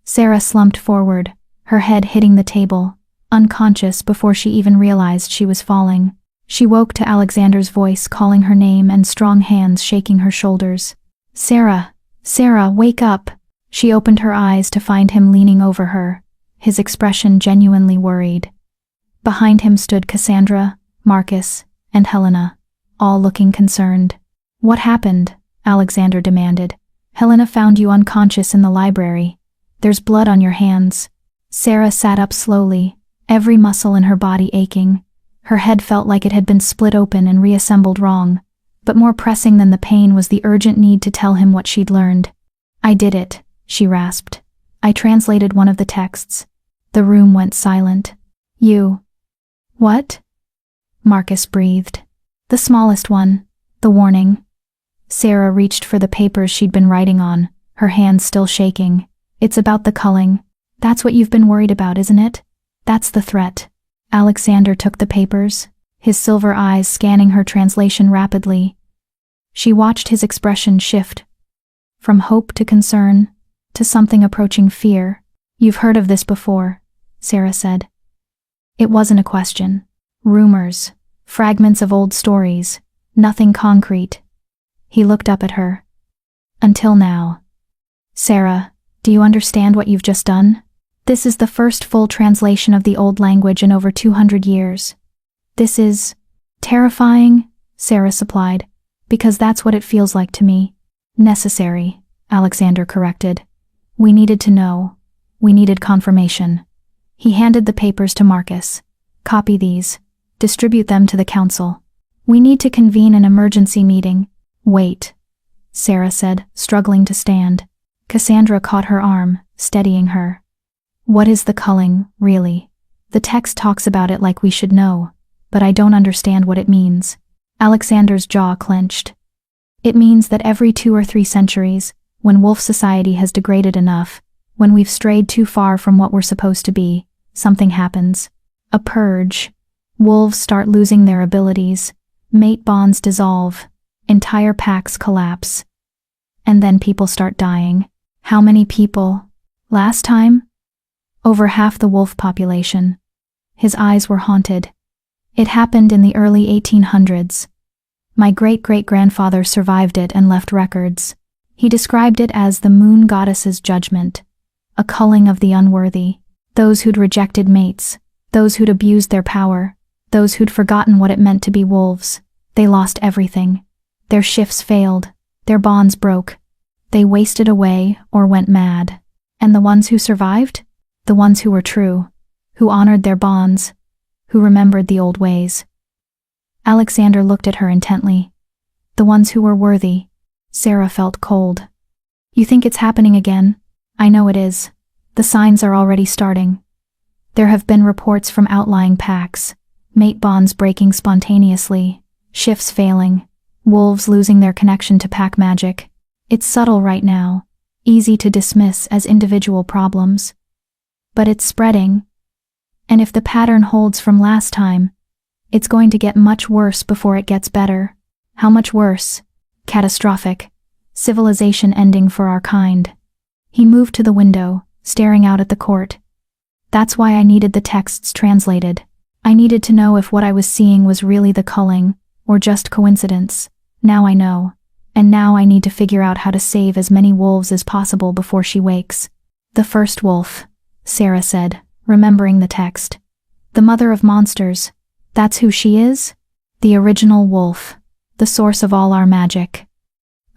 Sarah slumped forward, her head hitting the table, unconscious before she even realized she was falling. She woke to Alexander's voice calling her name and strong hands shaking her shoulders. Sarah, Sarah, wake up! She opened her eyes to find him leaning over her, his expression genuinely worried. Behind him stood Cassandra, Marcus, and Helena, all looking concerned. What happened? Alexander demanded. Helena found you unconscious in the library. There's blood on your hands. Sarah sat up slowly, every muscle in her body aching. Her head felt like it had been split open and reassembled wrong, but more pressing than the pain was the urgent need to tell him what she'd learned. "I did it," she rasped. "I translated one of the texts." The room went silent. "You..." "What?" Marcus breathed. "The smallest one, the warning." Sarah reached for the papers she'd been writing on, her hands still shaking. "It's about the culling. That's what you've been worried about, isn't it? That's the threat." Alexander took the papers, his silver eyes scanning her translation rapidly. She watched his expression shift from hope to concern to something approaching fear. "You've heard of this before," Sarah said. It wasn't a question. Rumors, fragments of old stories, nothing concrete. He looked up at her. "Until now." "Sarah, do you understand what you've just done? This is the first full translation of the old language in over 200 years. This is terrifying," Sarah supplied, "because that's what it feels like to me." "Necessary," Alexander corrected. "We needed to know. We needed confirmation." He handed the papers to Marcus. "Copy these. Distribute them to the council. We need to convene an emergency meeting." "Wait," Sarah said, struggling to stand. Cassandra caught her arm, steadying her. "What is the culling, really? The text talks about it like we should know, but I don't understand what it means." Alexander's jaw clenched. "It means that every 2 or 3 centuries, when wolf society has degraded enough, when we've strayed too far from what we're supposed to be, something happens. A purge. Wolves start losing their abilities, mate bonds dissolve, entire packs collapse. And then people start dying." "How many people? Last time?" "Over half the wolf population." His eyes were haunted. "It happened in the early 1800s. My great-great-grandfather survived it and left records. He described it as the moon goddess's judgment, a culling of the unworthy, those who'd rejected mates, those who'd abused their power, those who'd forgotten what it meant to be wolves. They lost everything. Their shifts failed, their bonds broke. They wasted away or went mad. And the ones who survived? The ones who were true, who honored their bonds, who remembered the old ways." Alexander looked at her intently. "The ones who were worthy." Sarah felt cold. "You think it's happening again?" "I know it is. The signs are already starting. There have been reports from outlying packs, mate bonds breaking spontaneously, shifts failing, wolves losing their connection to pack magic. It's subtle right now, easy to dismiss as individual problems. But it's spreading. And if the pattern holds from last time, it's going to get much worse before it gets better." "How much worse?" "Catastrophic. Civilization ending for our kind." He moved to the window, staring out at the court. "That's why I needed the texts translated. I needed to know if what I was seeing was really the culling, or just coincidence. Now I know. And now I need to figure out how to save as many wolves as possible before she wakes." "The first wolf," Sarah said, remembering the text. "The mother of monsters. That's who she is? The original wolf, the source of all our magic."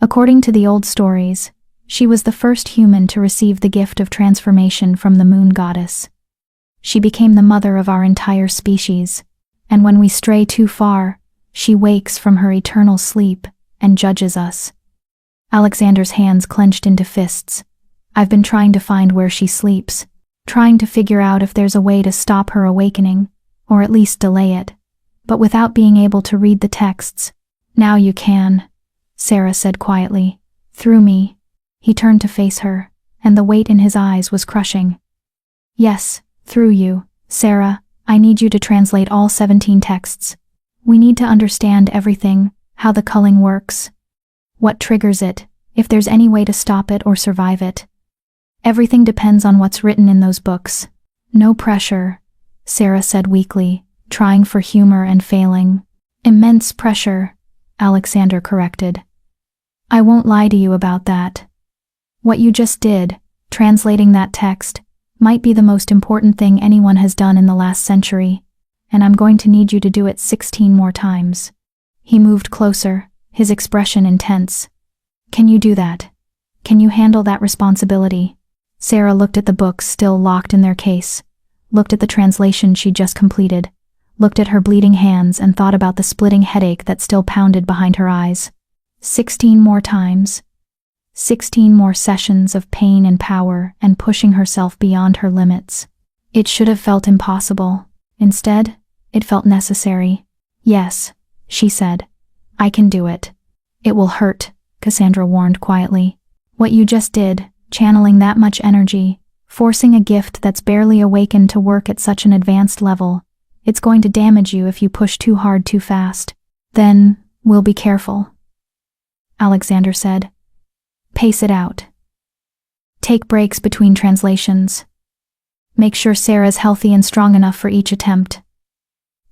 According to the old stories, she was the first human to receive the gift of transformation from the moon goddess. She became the mother of our entire species, and when we stray too far, she wakes from her eternal sleep and judges us. Alexander's hands clenched into fists. "I've been trying to find where she sleeps, trying to figure out if there's a way to stop her awakening, or at least delay it, but without being able to read the texts." "Now you can," Sarah said quietly. "Through me." He turned to face her, and the weight in his eyes was crushing. "Yes, through you, Sarah. I need you to translate all 17 texts. We need to understand everything, how the culling works, what triggers it, if there's any way to stop it or survive it. Everything depends on what's written in those books." "No pressure," Sarah said weakly, trying for humor and failing. "Immense pressure," Alexander corrected. "I won't lie to you about that. What you just did, translating that text, might be the most important thing anyone has done in the last century, and I'm going to need you to do it 16 more times." He moved closer, his expression intense. "Can you do that? Can you handle that responsibility?" Sarah looked at the books still locked in their case, looked at the translation she'd just completed, looked at her bleeding hands and thought about the splitting headache that still pounded behind her eyes. 16 more times. 16 more sessions of pain and power and pushing herself beyond her limits. It should have felt impossible. Instead, it felt necessary. "Yes," she said. "I can do it." "It will hurt," Cassandra warned quietly. "What you just did, channeling that much energy, forcing a gift that's barely awakened to work at such an advanced level, it's going to damage you if you push too hard too fast. Then, we'll be careful," Alexander said. "Pace it out. Take breaks between translations. Make sure Sarah's healthy and strong enough for each attempt."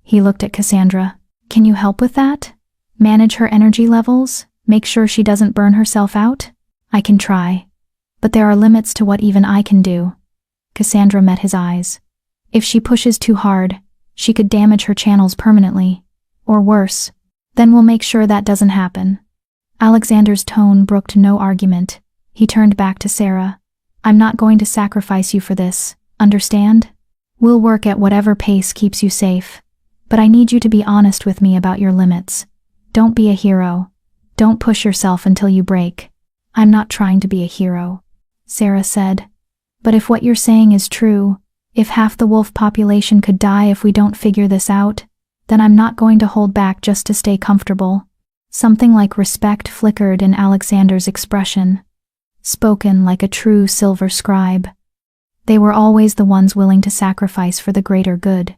He looked at Cassandra. "Can you help with that? Manage her energy levels? Make sure she doesn't burn herself out?" "I can try. But there are limits to what even I can do." Cassandra met his eyes. "If she pushes too hard, she could damage her channels permanently. Or worse. Then we'll make sure that doesn't happen." Alexander's tone brooked no argument. He turned back to Sarah. "I'm not going to sacrifice you for this, understand? We'll work at whatever pace keeps you safe. But I need you to be honest with me about your limits. Don't be a hero. Don't push yourself until you break." "I'm not trying to be a hero," Sarah said. "But if what you're saying is true, if half the wolf population could die if we don't figure this out, then I'm not going to hold back just to stay comfortable." Something like respect flickered in Alexander's expression, spoken like a true silver scribe. They were always the ones willing to sacrifice for the greater good.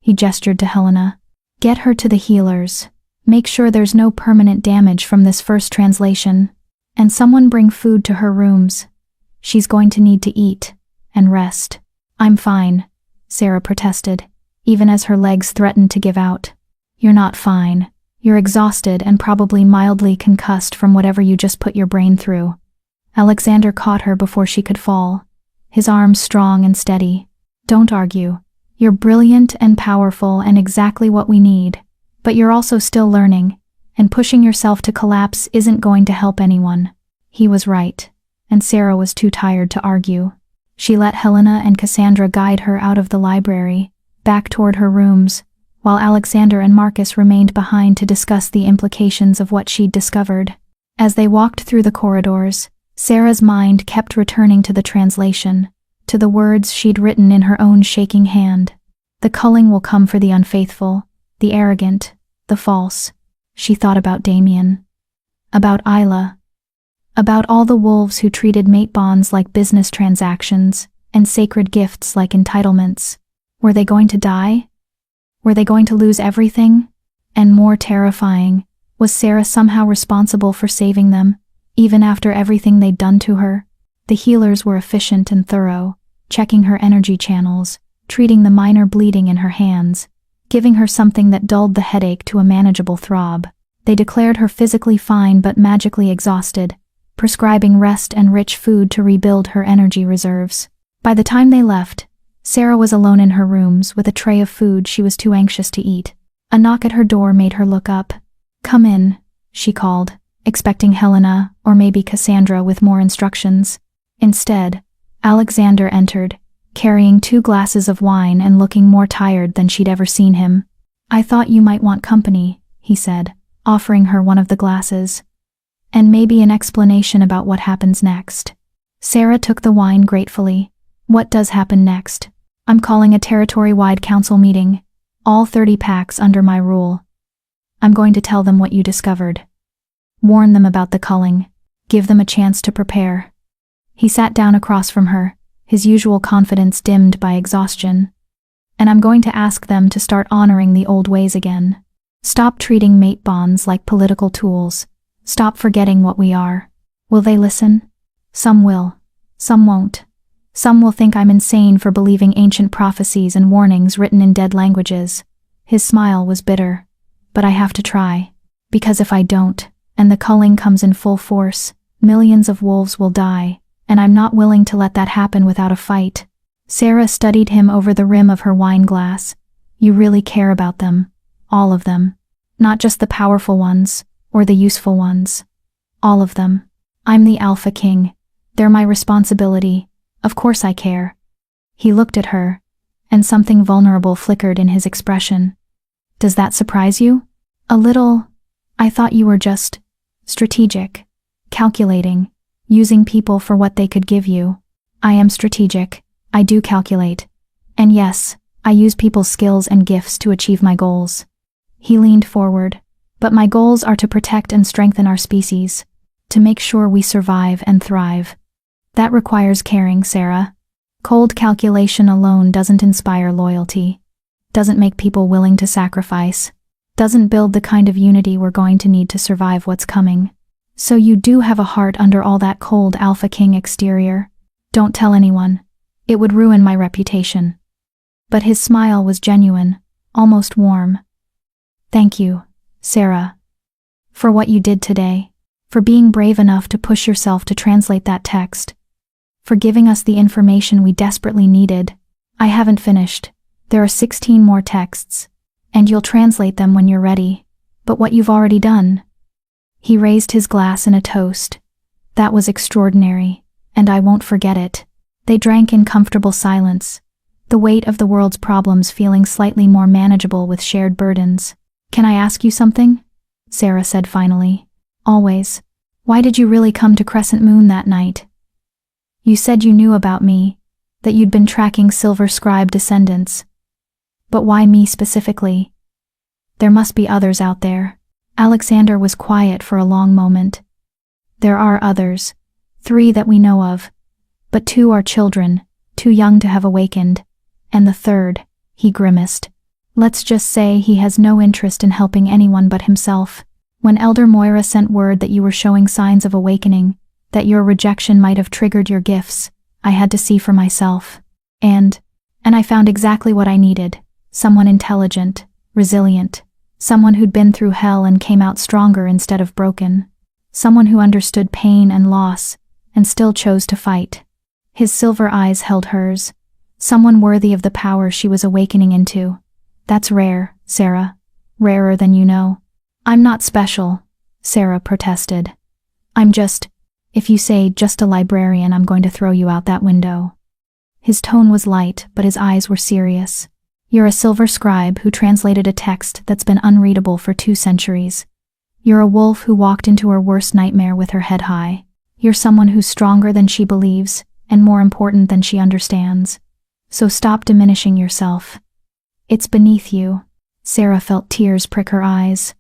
He gestured to Helena. "Get her to the healers. Make sure there's no permanent damage from this first translation. And someone bring food to her rooms. She's going to need to eat and rest." "I'm fine," Sarah protested, even as her legs threatened to give out. "You're not fine. You're exhausted and probably mildly concussed from whatever you just put your brain through." Alexander caught her before she could fall, his arms strong and steady. "Don't argue. You're brilliant and powerful and exactly what we need, but you're also still learning, and pushing yourself to collapse isn't going to help anyone." He was right, and Sarah was too tired to argue. She let Helena and Cassandra guide her out of the library, back toward her rooms, while Alexander and Marcus remained behind to discuss the implications of what she'd discovered. As they walked through the corridors, Sarah's mind kept returning to the translation, to the words she'd written in her own shaking hand. "The culling will come for the unfaithful, the arrogant, the false." She thought about Damien, about Isla, about all the wolves who treated mate bonds like business transactions and sacred gifts like entitlements. Were they going to die? Were they going to lose everything? And more terrifying, was Sarah somehow responsible for saving them, even after everything they'd done to her? The healers were efficient and thorough, checking her energy channels, treating the minor bleeding in her hands, giving her something that dulled the headache to a manageable throb. They declared her physically fine but magically exhausted, prescribing rest and rich food to rebuild her energy reserves. By the time they left, Sarah was alone in her rooms with a tray of food she was too anxious to eat. A knock at her door made her look up. "Come in," she called, expecting Helena or maybe Cassandra with more instructions. Instead, Alexander entered, carrying 2 glasses of wine and looking more tired than she'd ever seen him. "I thought you might want company," he said, offering her one of the glasses. "And maybe an explanation about what happens next." Sarah took the wine gratefully. "What does happen next?" "I'm calling a territory-wide council meeting, all 30 packs under my rule. I'm going to tell them what you discovered. Warn them about the culling. Give them a chance to prepare." He sat down across from her, his usual confidence dimmed by exhaustion. "And I'm going to ask them to start honoring the old ways again. Stop treating mate bonds like political tools. Stop forgetting what we are." "Will they listen?" "Some will. Some won't. Some will think I'm insane for believing ancient prophecies and warnings written in dead languages." His smile was bitter. "But I have to try. Because if I don't, and the culling comes in full force, millions of wolves will die, and I'm not willing to let that happen without a fight." Sarah studied him over the rim of her wine glass. "You really care about them. All of them. Not just the powerful ones, or the useful ones. All of them. I'm the Alpha King. They're my responsibility. Of course I care." He looked at her, and something vulnerable flickered in his expression. Does that surprise you? A little. I thought you were just strategic, calculating, using people for what they could give you. I am strategic. I do calculate. And yes, I use people's skills and gifts to achieve my goals. He leaned forward. But my goals are to protect and strengthen our species, to make sure we survive and thrive. That requires caring, Sarah. Cold calculation alone doesn't inspire loyalty, doesn't make people willing to sacrifice, doesn't build the kind of unity we're going to need to survive what's coming. So you do have a heart under all that cold Alpha King exterior. Don't tell anyone. It would ruin my reputation. But his smile was genuine, almost warm. Thank you, Sarah, for what you did today, for being brave enough to push yourself to translate that text, for giving us the information we desperately needed. I haven't finished. There are 16 more texts, and you'll translate them when you're ready. But what you've already done. He raised his glass in a toast. That was extraordinary, and I won't forget it. They drank in comfortable silence, the weight of the world's problems feeling slightly more manageable with shared burdens. Can I ask you something? Sarah said finally. Always. Why did you really come to Crescent Moon that night? You said you knew about me, that you'd been tracking Silver Scribe descendants. But why me specifically? There must be others out there. Alexander was quiet for a long moment. There are others, 3 that we know of, but 2 are children, too young to have awakened, and the 3rd, he grimaced. Let's just say he has no interest in helping anyone but himself. When Elder Moira sent word that you were showing signs of awakening, that your rejection might have triggered your gifts, I had to see for myself. And I found exactly what I needed. Someone intelligent, resilient, someone who'd been through hell and came out stronger instead of broken. Someone who understood pain and loss, and still chose to fight. His silver eyes held hers. Someone worthy of the power she was awakening into. That's rare, Sarah. Rarer than you know. I'm not special, Sarah protested. I'm just, if you say just a librarian, I'm going to throw you out that window. His tone was light, but his eyes were serious. You're a silver scribe who translated a text that's been unreadable for 2 centuries. You're a wolf who walked into her worst nightmare with her head high. You're someone who's stronger than she believes, and more important than she understands. So stop diminishing yourself. It's beneath you. Sarah felt tears prick her eyes.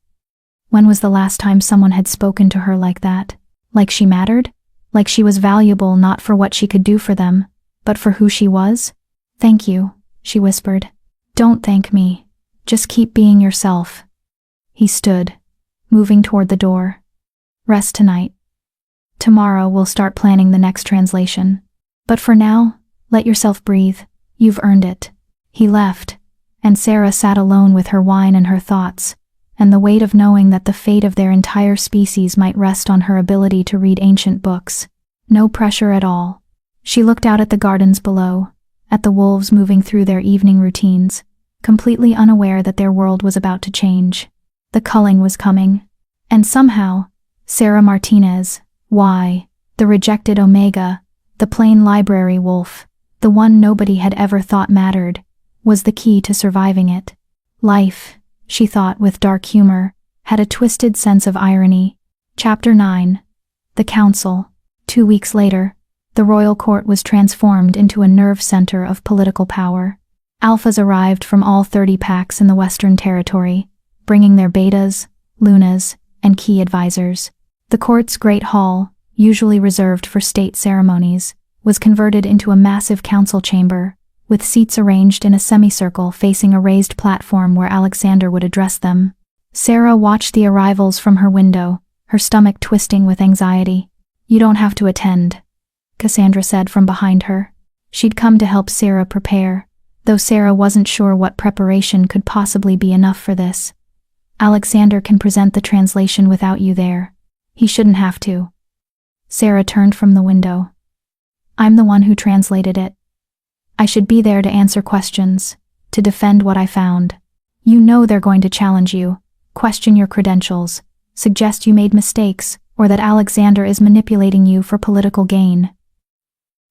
When was the last time someone had spoken to her like that? Like she mattered? Like she was valuable not for what she could do for them, but for who she was? Thank you, she whispered. Don't thank me. Just keep being yourself. He stood, moving toward the door. Rest tonight. Tomorrow we'll start planning the next translation. But for now, let yourself breathe. You've earned it. He left, and Sarah sat alone with her wine and her thoughts, and the weight of knowing that the fate of their entire species might rest on her ability to read ancient books. No pressure at all. She looked out at the gardens below, at the wolves moving through their evening routines, completely unaware that their world was about to change. The culling was coming. And somehow, Sarah Martinez, the rejected Omega, the plain library wolf, the one nobody had ever thought mattered, was the key to surviving it. Life, she thought with dark humor, had a twisted sense of irony. Chapter 9. The Council. 2 weeks later, the royal court was transformed into a nerve center of political power. Alphas arrived from all 30 packs in the Western Territory, bringing their betas, lunas, and key advisors. The court's great hall, usually reserved for state ceremonies, was converted into a massive council chamber, with seats arranged in a semicircle facing a raised platform where Alexander would address them. Sarah watched the arrivals from her window, her stomach twisting with anxiety. You don't have to attend, Cassandra said from behind her. She'd come to help Sarah prepare, though Sarah wasn't sure what preparation could possibly be enough for this. Alexander can present the translation without you there. He shouldn't have to. Sarah turned from the window. I'm the one who translated it. I should be there to answer questions, to defend what I found. You know they're going to challenge you, question your credentials, suggest you made mistakes, or that Alexander is manipulating you for political gain.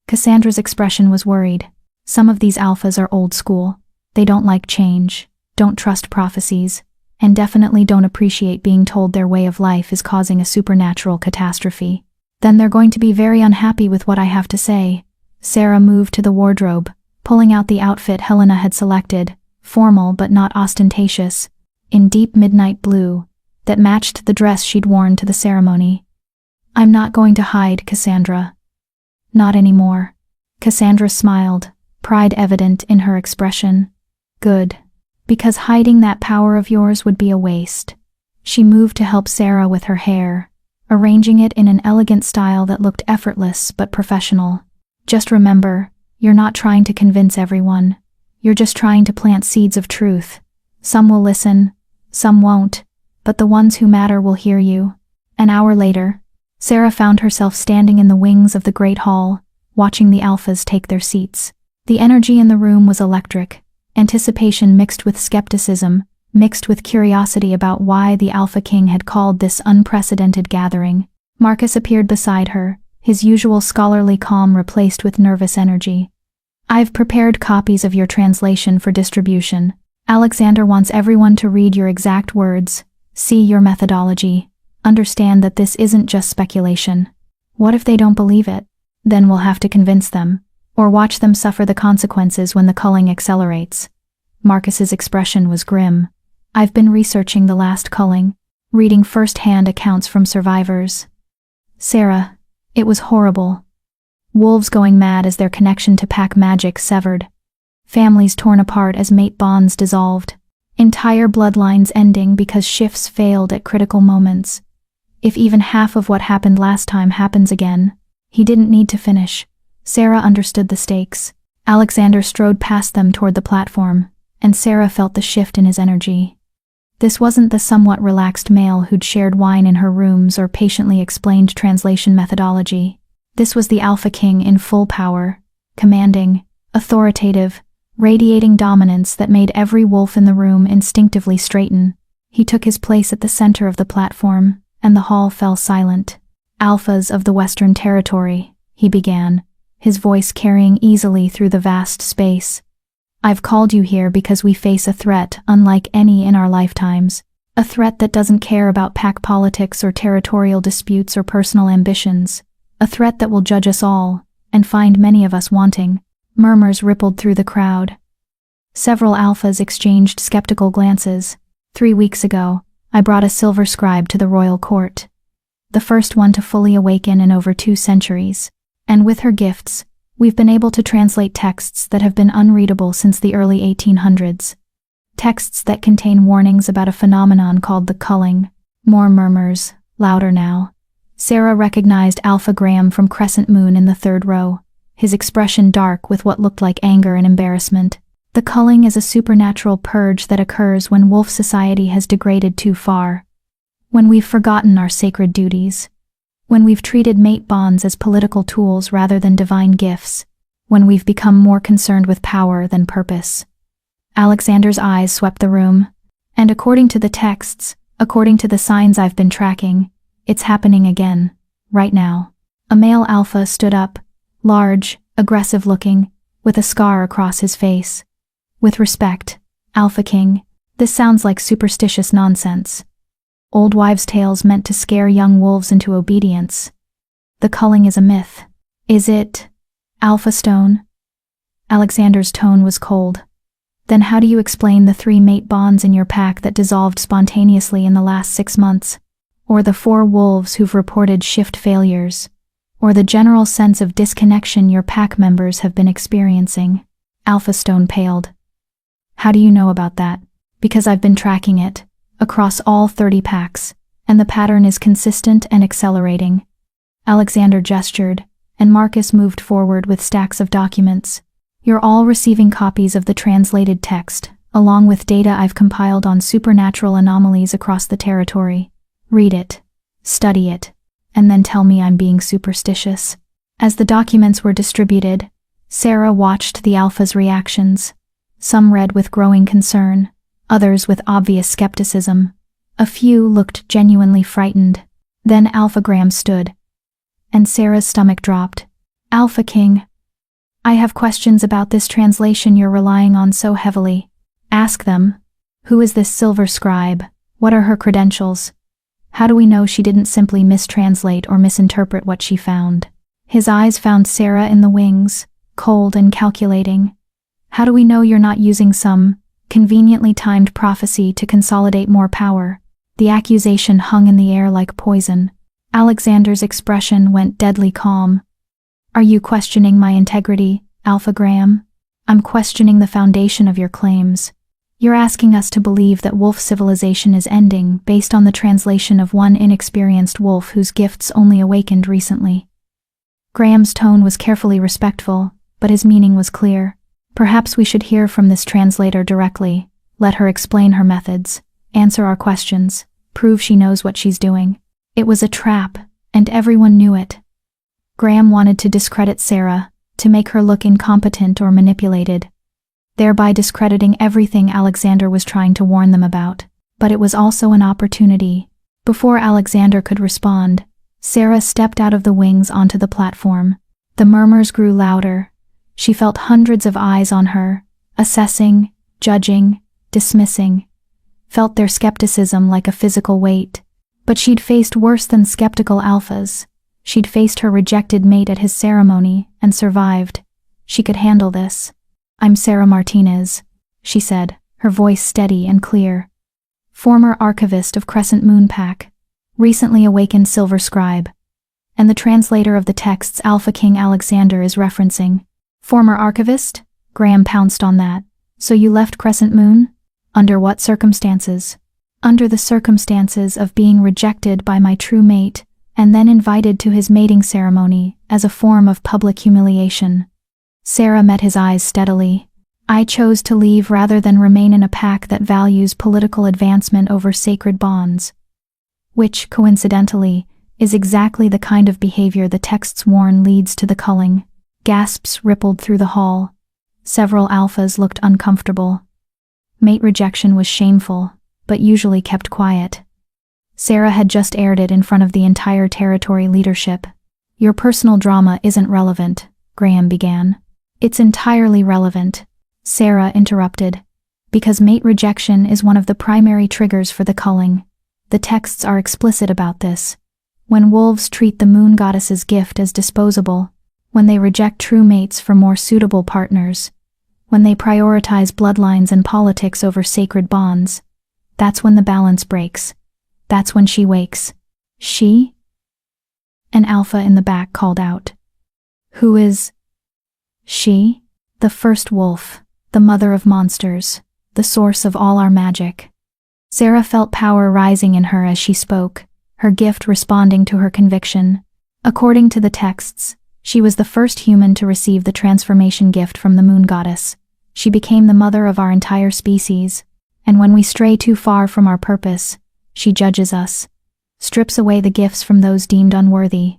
Cassandra's expression was worried. Some of these alphas are old school. They don't like change. don't trust prophecies, and definitely don't appreciate being told their way of life is causing a supernatural catastrophe. Then they're going to be very unhappy with what I have to say. Sarah moved to the wardrobe, pulling out the outfit Helena had selected, formal but not ostentatious, in deep midnight blue, that matched the dress she'd worn to the ceremony. I'm not going to hide, Cassandra. Not anymore. Cassandra smiled, pride evident in her expression. Good. Because hiding that power of yours would be a waste. She moved to help Sarah with her hair, arranging it in an elegant style that looked effortless but professional. Just remember, you're not trying to convince everyone. You're just trying to plant seeds of truth. Some will listen, some won't, but the ones who matter will hear you. An hour later, Sarah found herself standing in the wings of the great hall, watching the alphas take their seats. The energy in the room was electric, anticipation mixed with skepticism, mixed with curiosity about why the Alpha King had called this unprecedented gathering. Marcus appeared beside her, his usual scholarly calm replaced with nervous energy. I've prepared copies of your translation for distribution. Alexander wants everyone to read your exact words, see your methodology, understand that this isn't just speculation. What if they don't believe it? Then we'll have to convince them, or watch them suffer the consequences when the culling accelerates. Marcus's expression was grim. I've been researching the last culling, reading first-hand accounts from survivors. Sarah, it was horrible. Wolves going mad as their connection to pack magic severed. Families torn apart as mate bonds dissolved. Entire bloodlines ending because shifts failed at critical moments. If even half of what happened last time happens again, he didn't need to finish. Sarah understood the stakes. Alexander strode past them toward the platform, and Sarah felt the shift in his energy. This wasn't the somewhat relaxed male who'd shared wine in her rooms or patiently explained translation methodology. This was the Alpha King in full power, commanding, authoritative, radiating dominance that made every wolf in the room instinctively straighten. He took his place at the center of the platform, and the hall fell silent. Alphas of the Western Territory, he began, his voice carrying easily through the vast space. I've called you here because we face a threat unlike any in our lifetimes. A threat that doesn't care about pack politics or territorial disputes or personal ambitions. A threat that will judge us all, and find many of us wanting. Murmurs rippled through the crowd. Several alphas exchanged skeptical glances. 3 weeks ago, I brought a silver scribe to the royal court. The first one to fully awaken in over 2 centuries. And with her gifts, we've been able to translate texts that have been unreadable since the early 1800s. Texts that contain warnings about a phenomenon called the culling. More murmurs, louder now. Sarah recognized Alpha Graham from Crescent Moon in the 3rd row, his expression dark with what looked like anger and embarrassment. The culling is a supernatural purge that occurs when wolf society has degraded too far. When we've forgotten our sacred duties. When we've treated mate bonds as political tools rather than divine gifts. When we've become more concerned with power than purpose. Alexander's eyes swept the room. And according to the texts, according to the signs I've been tracking, it's happening again, right now. A male alpha stood up, large, aggressive-looking, with a scar across his face. With respect, Alpha King, this sounds like superstitious nonsense. Old wives' tales meant to scare young wolves into obedience. The culling is a myth. Is it Alpha Stone? Alexander's tone was cold. Then how do you explain the 3 mate bonds in your pack that dissolved spontaneously in the last 6 months? Or the 4 wolves who've reported shift failures? Or the general sense of disconnection your pack members have been experiencing? Alpha Stone paled. How do you know about that? Because I've been tracking it, across all 30 packs, and the pattern is consistent and accelerating. Alexander gestured, and Marcus moved forward with stacks of documents. You're all receiving copies of the translated text, along with data I've compiled on supernatural anomalies across the territory. Read it, study it, and then tell me I'm being superstitious. As the documents were distributed, Sarah watched the alphas' reactions. Some read with growing concern, others with obvious skepticism. A few looked genuinely frightened. Then Alpha Graham stood, and Sarah's stomach dropped. Alpha King, I have questions about this translation you're relying on so heavily. Ask them. Who is this silver scribe? What are her credentials? How do we know she didn't simply mistranslate or misinterpret what she found? His eyes found Sarah in the wings, cold and calculating. How do we know you're not using some conveniently timed prophecy to consolidate more power? The accusation hung in the air like poison. Alexander's expression went deadly calm. Are you questioning my integrity, Alpha Graham? I'm questioning the foundation of your claims. You're asking us to believe that wolf civilization is ending based on the translation of one inexperienced wolf whose gifts only awakened recently. Graham's tone was carefully respectful, but his meaning was clear. Perhaps we should hear from this translator directly, let her explain her methods, answer our questions, prove she knows what she's doing. It was a trap, and everyone knew it. Graham wanted to discredit Sarah, to make her look incompetent or manipulated, thereby discrediting everything Alexander was trying to warn them about. But it was also an opportunity. Before Alexander could respond, Sarah stepped out of the wings onto the platform. The murmurs grew louder. She felt hundreds of eyes on her, assessing, judging, dismissing. Felt their skepticism like a physical weight. But she'd faced worse than skeptical alphas. She'd faced her rejected mate at his ceremony and survived. She could handle this. I'm Sarah Martinez, she said, her voice steady and clear. Former archivist of Crescent Moon Pack, recently awakened Silver Scribe. And the translator of the texts Alpha King Alexander is referencing. Former archivist? Graham pounced on that. So you left Crescent Moon? Under what circumstances? Under the circumstances of being rejected by my true mate, and then invited to his mating ceremony as a form of public humiliation. Sarah met his eyes steadily. I chose to leave rather than remain in a pack that values political advancement over sacred bonds. Which, coincidentally, is exactly the kind of behavior the texts warn leads to the culling. Gasps rippled through the hall. Several alphas looked uncomfortable. Mate rejection was shameful, but usually kept quiet. Sarah had just aired it in front of the entire territory leadership. Your personal drama isn't relevant, Graham began. It's entirely relevant, Sarah interrupted. Because mate rejection is one of the primary triggers for the culling. The texts are explicit about this. When wolves treat the moon goddess's gift as disposable, when they reject true mates for more suitable partners, when they prioritize bloodlines and politics over sacred bonds, that's when the balance breaks. That's when she wakes. She? An alpha in the back called out. Who is she? The first wolf, the mother of monsters, the source of all our magic. Sarah felt power rising in her as she spoke, her gift responding to her conviction. According to the texts, she was the first human to receive the transformation gift from the moon goddess. She became the mother of our entire species, and when we stray too far from our purpose, she judges us, strips away the gifts from those deemed unworthy,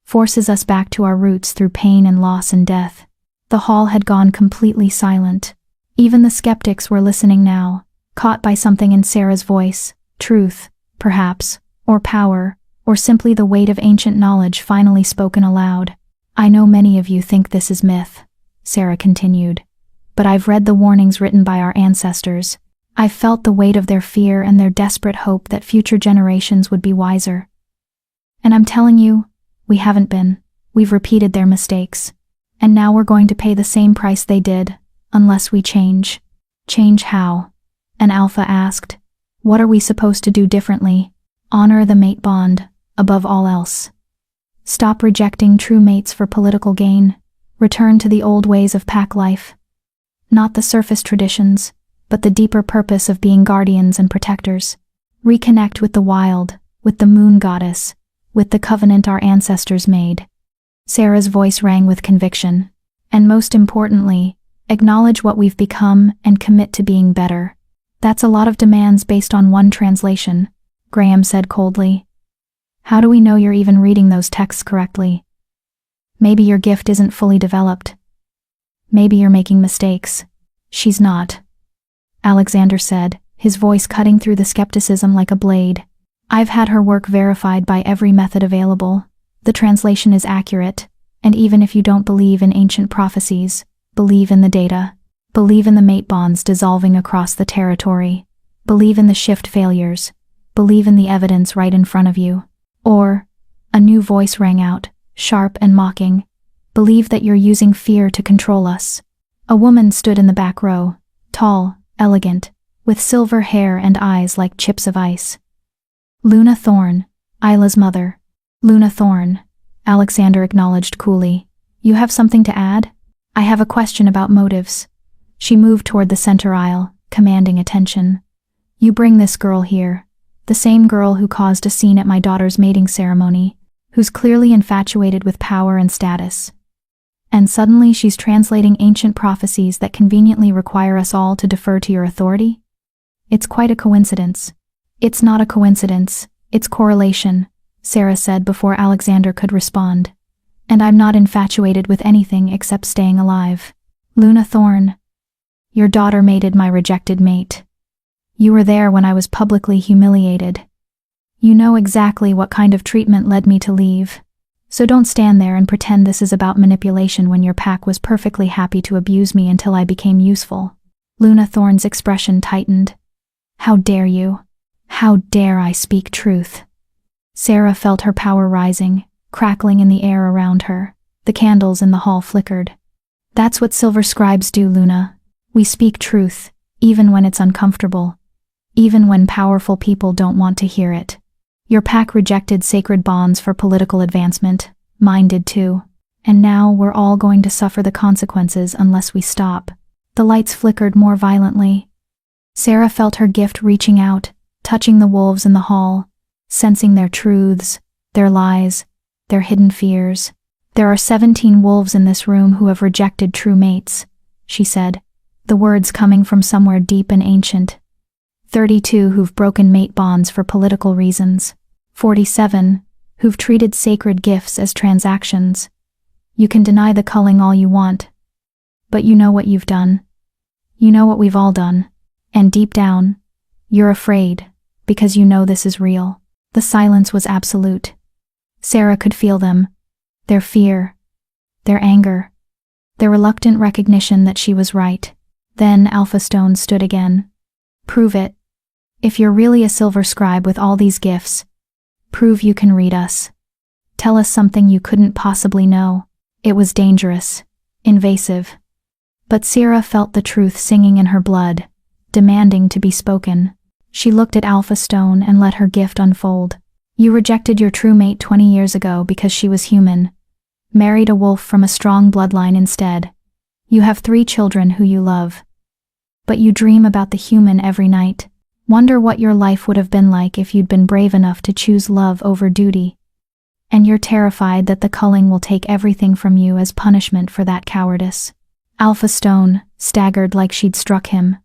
forces us back to our roots through pain and loss and death. The hall had gone completely silent. Even the skeptics were listening now, caught by something in Sarah's voice, truth, perhaps, or power, or simply the weight of ancient knowledge finally spoken aloud. I know many of you think this is myth, Sarah continued, but I've read the warnings written by our ancestors. I've felt the weight of their fear and their desperate hope that future generations would be wiser. And I'm telling you, we haven't been. We've repeated their mistakes. And now we're going to pay the same price they did, unless we change. Change how? An alpha asked. What are we supposed to do differently? Honor the mate bond, above all else. Stop rejecting true mates for political gain. Return to the old ways of pack life. Not the surface traditions, but the deeper purpose of being guardians and protectors. Reconnect with the wild, with the moon goddess, with the covenant our ancestors made. Sarah's voice rang with conviction. And most importantly, acknowledge what we've become and commit to being better. That's a lot of demands based on one translation, Graham said coldly. How do we know you're even reading those texts correctly? Maybe your gift isn't fully developed. Maybe you're making mistakes. She's not, Alexander said, his voice cutting through the skepticism like a blade. I've had her work verified by every method available. The translation is accurate, and even if you don't believe in ancient prophecies, believe in the data. Believe in the mate bonds dissolving across the territory. Believe in the shift failures. Believe in the evidence right in front of you. Or, a new voice rang out, sharp and mocking. Believe that you're using fear to control us. A woman stood in the back row, tall, elegant, with silver hair and eyes like chips of ice. Luna Thorne, Isla's mother. Luna Thorne, Alexander acknowledged coolly. You have something to add? I have a question about motives. She moved toward the center aisle, commanding attention. You bring this girl here, the same girl who caused a scene at my daughter's mating ceremony, who's clearly infatuated with power and status. And suddenly she's translating ancient prophecies that conveniently require us all to defer to your authority? It's quite a coincidence. It's not a coincidence, it's correlation, Sarah said before Alexander could respond. And I'm not infatuated with anything except staying alive. Luna Thorne, your daughter mated my rejected mate. You were there when I was publicly humiliated. You know exactly what kind of treatment led me to leave. So don't stand there and pretend this is about manipulation when your pack was perfectly happy to abuse me until I became useful. Luna Thorne's expression tightened. How dare you? How dare I speak truth? Sarah felt her power rising, crackling in the air around her. The candles in the hall flickered. That's what silver scribes do, Luna. We speak truth, even when it's uncomfortable. Even when powerful people don't want to hear it. Your pack rejected sacred bonds for political advancement. Mine did too. And now we're all going to suffer the consequences unless we stop. The lights flickered more violently. Sarah felt her gift reaching out, touching the wolves in the hall, sensing their truths, their lies, their hidden fears. There are 17 wolves in this room who have rejected true mates, she said, the words coming from somewhere deep and ancient. 32 who've broken mate bonds for political reasons. 47 who've treated sacred gifts as transactions. You can deny the culling all you want, but you know what you've done. You know what we've all done. And deep down, you're afraid, because you know this is real. The silence was absolute. Sarah could feel them. Their fear, their anger, their reluctant recognition that she was right. Then Alpha Stone stood again. Prove it. If you're really a silver scribe with all these gifts, prove you can read us. Tell us something you couldn't possibly know. It was dangerous, invasive. But Sarah felt the truth singing in her blood, demanding to be spoken. She looked at Alpha Stone and let her gift unfold. You rejected your true mate 20 years ago because she was human. Married a wolf from a strong bloodline instead. You have 3 children who you love. But you dream about the human every night. Wonder what your life would have been like if you'd been brave enough to choose love over duty. And you're terrified that the culling will take everything from you as punishment for that cowardice. Alpha Stone staggered like she'd struck him.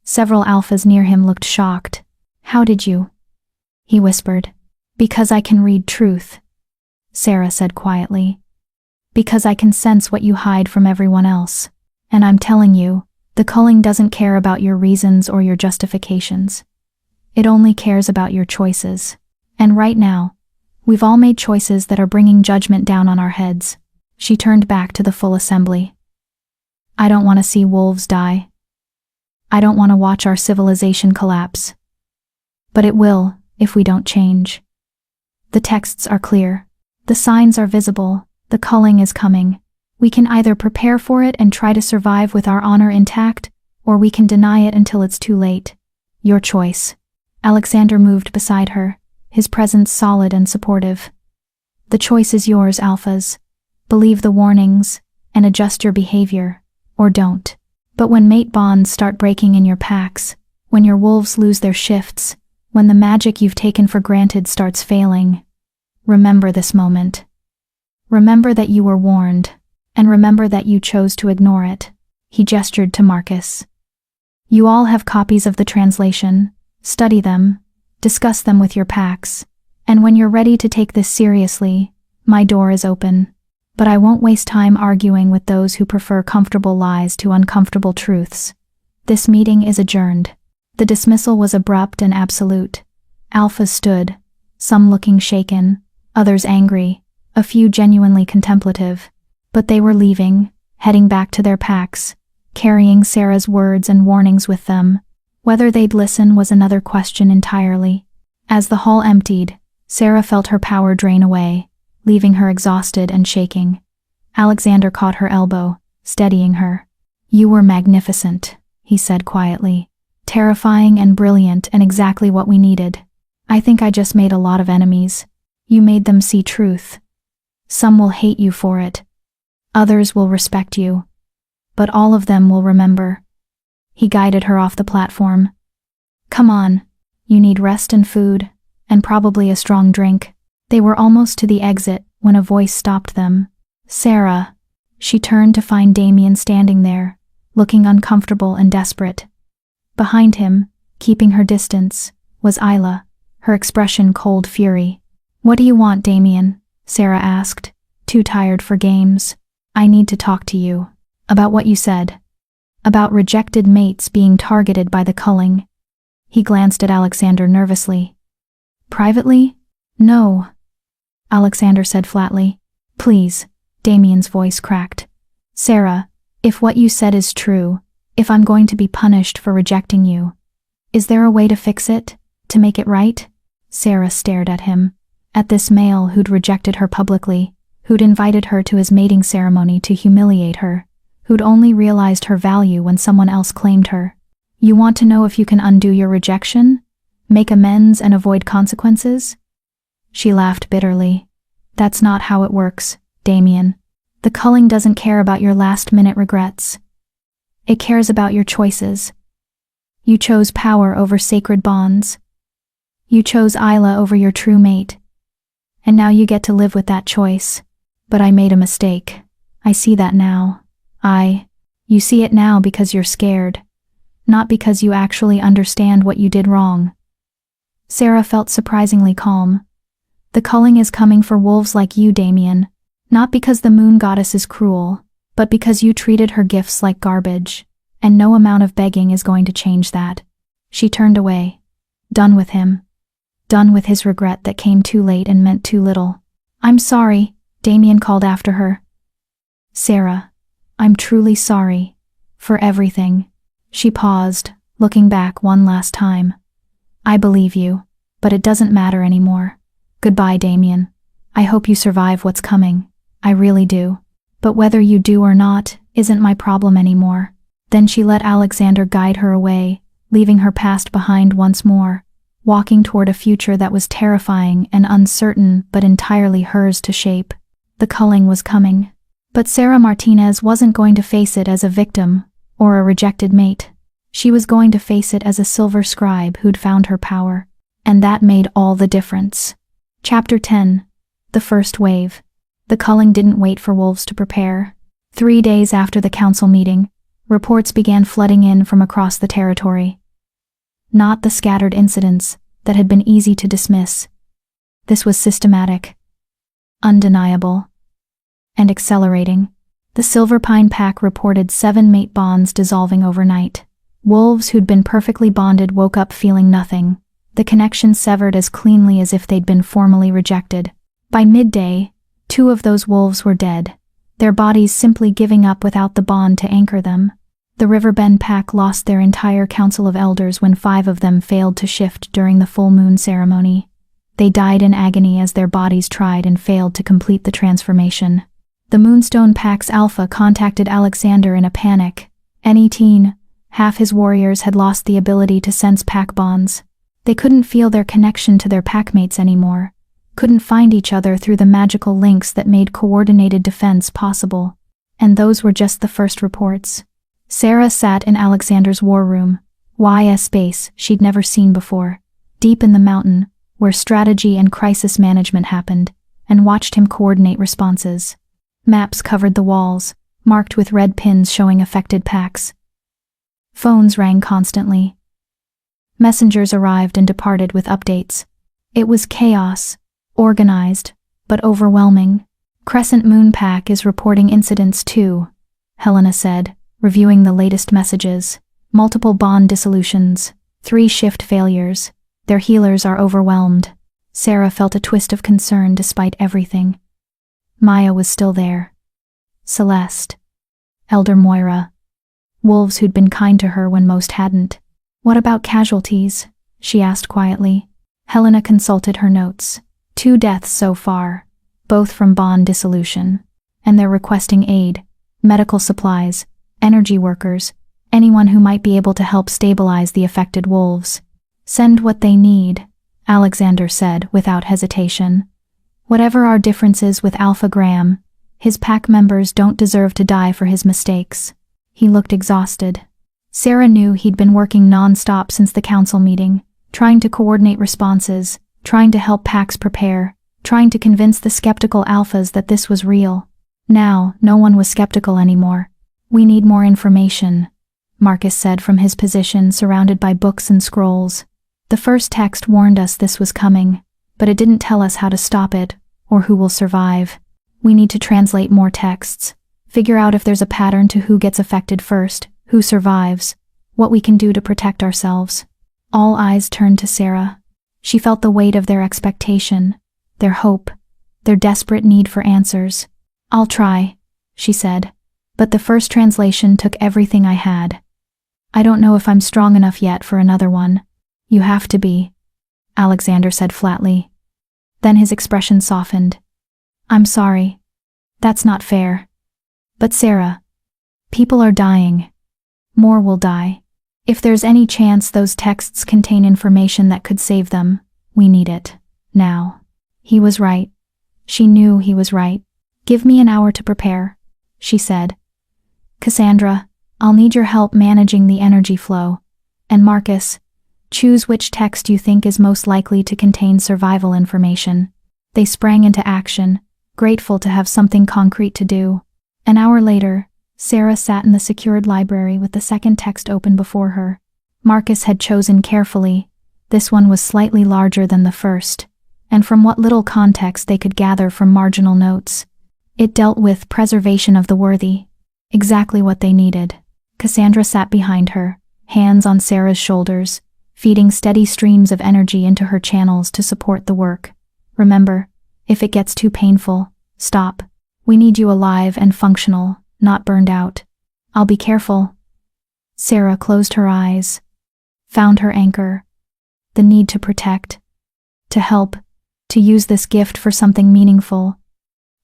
Several alphas near him looked shocked. How did you? He whispered. Because I can read truth, Sarah said quietly. Because I can sense what you hide from everyone else. And I'm telling you, the culling doesn't care about your reasons or your justifications. It only cares about your choices. And right now, we've all made choices that are bringing judgment down on our heads. She turned back to the full assembly. I don't want to see wolves die. I don't want to watch our civilization collapse. But it will, if we don't change. The texts are clear. The signs are visible. The culling is coming. We can either prepare for it and try to survive with our honor intact, or we can deny it until it's too late. Your choice. Alexander moved beside her, his presence solid and supportive. The choice is yours, Alphas. Believe the warnings, and adjust your behavior, or don't. But when mate bonds start breaking in your packs, when your wolves lose their shifts, when the magic you've taken for granted starts failing, remember this moment. Remember that you were warned, and remember that you chose to ignore it. He gestured to Marcus. You all have copies of the translation. Study them, discuss them with your packs, and when you're ready to take this seriously, my door is open. But I won't waste time arguing with those who prefer comfortable lies to uncomfortable truths. This meeting is adjourned. The dismissal was abrupt and absolute. Alphas stood, some looking shaken, others angry, a few genuinely contemplative. But they were leaving, heading back to their packs, carrying Sarah's words and warnings with them. Whether they'd listen was another question entirely. As the hall emptied, Sarah felt her power drain away, leaving her exhausted and shaking. Alexander caught her elbow, steadying her. "You were magnificent," he said quietly. "Terrifying and brilliant and exactly what we needed. I think I just made a lot of enemies. You made them see truth. Some will hate you for it. Others will respect you. But all of them will remember." He guided her off the platform. "Come on. You need rest and food, and probably a strong drink." They were almost to the exit when a voice stopped them. "Sarah." She turned to find Damien standing there, looking uncomfortable and desperate. Behind him, keeping her distance, was Isla, her expression cold fury. "What do you want, Damien?" Sarah asked, too tired for games. "I need to talk to you. About what you said. About rejected mates being targeted by the culling." He glanced at Alexander nervously. "Privately? No," Alexander said flatly. "Please," Damien's voice cracked. "Sarah, if what you said is true, if I'm going to be punished for rejecting you, is there a way to fix it, to make it right?" Sarah stared at him, at this male who'd rejected her publicly, who'd invited her to his mating ceremony to humiliate her, who'd only realized her value when someone else claimed her. "You want to know if you can undo your rejection? Make amends and avoid consequences?" She laughed bitterly. "That's not how it works, Damien. The culling doesn't care about your last-minute regrets. It cares about your choices. You chose power over sacred bonds. You chose Isla over your true mate. And now you get to live with that choice. But I made a mistake. I see that now. You see it now because you're scared, not because you actually understand what you did wrong." Sarah felt surprisingly calm. "The culling is coming for wolves like you, Damien, not because the moon goddess is cruel, but because you treated her gifts like garbage, and no amount of begging is going to change that." She turned away. Done with him. Done with his regret that came too late and meant too little. "I'm sorry," Damien called after her. "Sarah, I'm truly sorry. For everything." She paused, looking back one last time. "I believe you, but it doesn't matter anymore. Goodbye, Damien. I hope you survive what's coming. I really do. But whether you do or not isn't my problem anymore." Then she let Alexander guide her away, leaving her past behind once more, walking toward a future that was terrifying and uncertain but entirely hers to shape. The culling was coming. But Sarah Martinez wasn't going to face it as a victim or a rejected mate. She was going to face it as a silver scribe who'd found her power. And that made all the difference. Chapter 10. The First Wave. The culling didn't wait for wolves to prepare. 3 days after the council meeting, reports began flooding in from across the territory. Not the scattered incidents that had been easy to dismiss. This was systematic, undeniable, and accelerating. The Silver Pine Pack reported 7 mate bonds dissolving overnight. Wolves who'd been perfectly bonded woke up feeling nothing, the connection severed as cleanly as if they'd been formally rejected. By midday, 2 of those wolves were dead, their bodies simply giving up without the bond to anchor them. The Riverbend Pack lost their entire council of elders when 5 of them failed to shift during the full moon ceremony. They died in agony as their bodies tried and failed to complete the transformation. The Moonstone Pack's Alpha contacted Alexander in a panic. Half his warriors had lost the ability to sense pack bonds. They couldn't feel their connection to their packmates anymore, couldn't find each other through the magical links that made coordinated defense possible. And those were just the first reports. Sarah sat in Alexander's war room, a space she'd never seen before, deep in the mountain, where strategy and crisis management happened, and watched him coordinate responses. Maps covered the walls, marked with red pins showing affected packs. Phones rang constantly. Messengers arrived and departed with updates. It was chaos, organized, but overwhelming. Crescent Moon Pack is reporting incidents too, Helena said, reviewing the latest messages. Multiple bond dissolutions, 3 shift failures. Their healers are overwhelmed. Sarah felt a twist of concern despite everything. Maya was still there. Celeste. Elder Moira. Wolves who'd been kind to her when most hadn't. What about casualties? She asked quietly. Helena consulted her notes. 2 deaths so far, both from bond dissolution. And they're requesting aid, medical supplies, energy workers, anyone who might be able to help stabilize the affected wolves. Send what they need, Alexander said without hesitation. Whatever our differences with Alpha Graham, his pack members don't deserve to die for his mistakes. He looked exhausted. Sarah knew he'd been working non-stop since the council meeting, trying to coordinate responses, trying to help packs prepare, trying to convince the skeptical alphas that this was real. Now, no one was skeptical anymore. We need more information, Marcus said from his position surrounded by books and scrolls. The first text warned us this was coming, but it didn't tell us how to stop it, or who will survive. We need to translate more texts, figure out if there's a pattern to who gets affected first, who survives, what we can do to protect ourselves. All eyes turned to Sarah. She felt the weight of their expectation, their hope, their desperate need for answers. I'll try, she said, but the first translation took everything I had. I don't know if I'm strong enough yet for another one. You have to be, Alexander said flatly. Then his expression softened. I'm sorry. That's not fair. But Sarah, people are dying. More will die. If there's any chance those texts contain information that could save them, we need it. Now. He was right. She knew he was right. Give me an hour to prepare, she said. Cassandra, I'll need your help managing the energy flow. And Marcus, choose which text you think is most likely to contain survival information. They sprang into action, grateful to have something concrete to do. An hour later, Sarah sat in the secured library with the second text open before her. Marcus had chosen carefully. This one was slightly larger than the first, and from what little context they could gather from marginal notes. It dealt with preservation of the worthy, exactly what they needed. Cassandra sat behind her, hands on Sarah's shoulders, feeding steady streams of energy into her channels to support the work. Remember, if it gets too painful, stop. We need you alive and functional, not burned out. I'll be careful. Sarah closed her eyes, found her anchor, the need to protect, to help, to use this gift for something meaningful,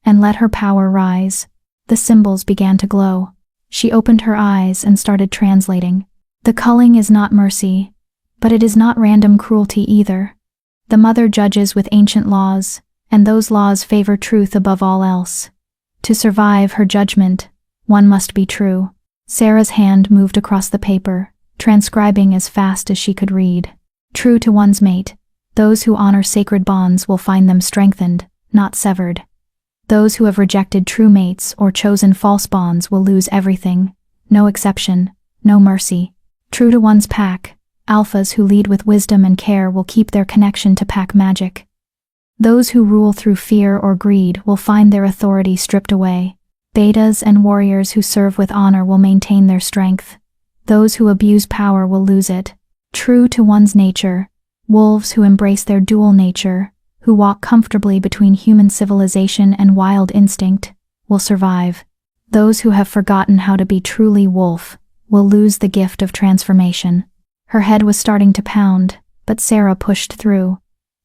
and let her power rise. The symbols began to glow. She opened her eyes and started translating. The culling is not mercy, but it is not random cruelty either. The mother judges with ancient laws, and those laws favor truth above all else. To survive her judgment, one must be true. Sarah's hand moved across the paper, transcribing as fast as she could read. True to one's mate, those who honor sacred bonds will find them strengthened, not severed. Those who have rejected true mates or chosen false bonds will lose everything, no exception, no mercy. True to one's pack, alphas who lead with wisdom and care will keep their connection to pack magic. Those who rule through fear or greed will find their authority stripped away. Betas and warriors who serve with honor will maintain their strength. Those who abuse power will lose it. True to one's nature, wolves who embrace their dual nature, who walk comfortably between human civilization and wild instinct, will survive. Those who have forgotten how to be truly wolf will lose the gift of transformation. Her head was starting to pound, but Sarah pushed through.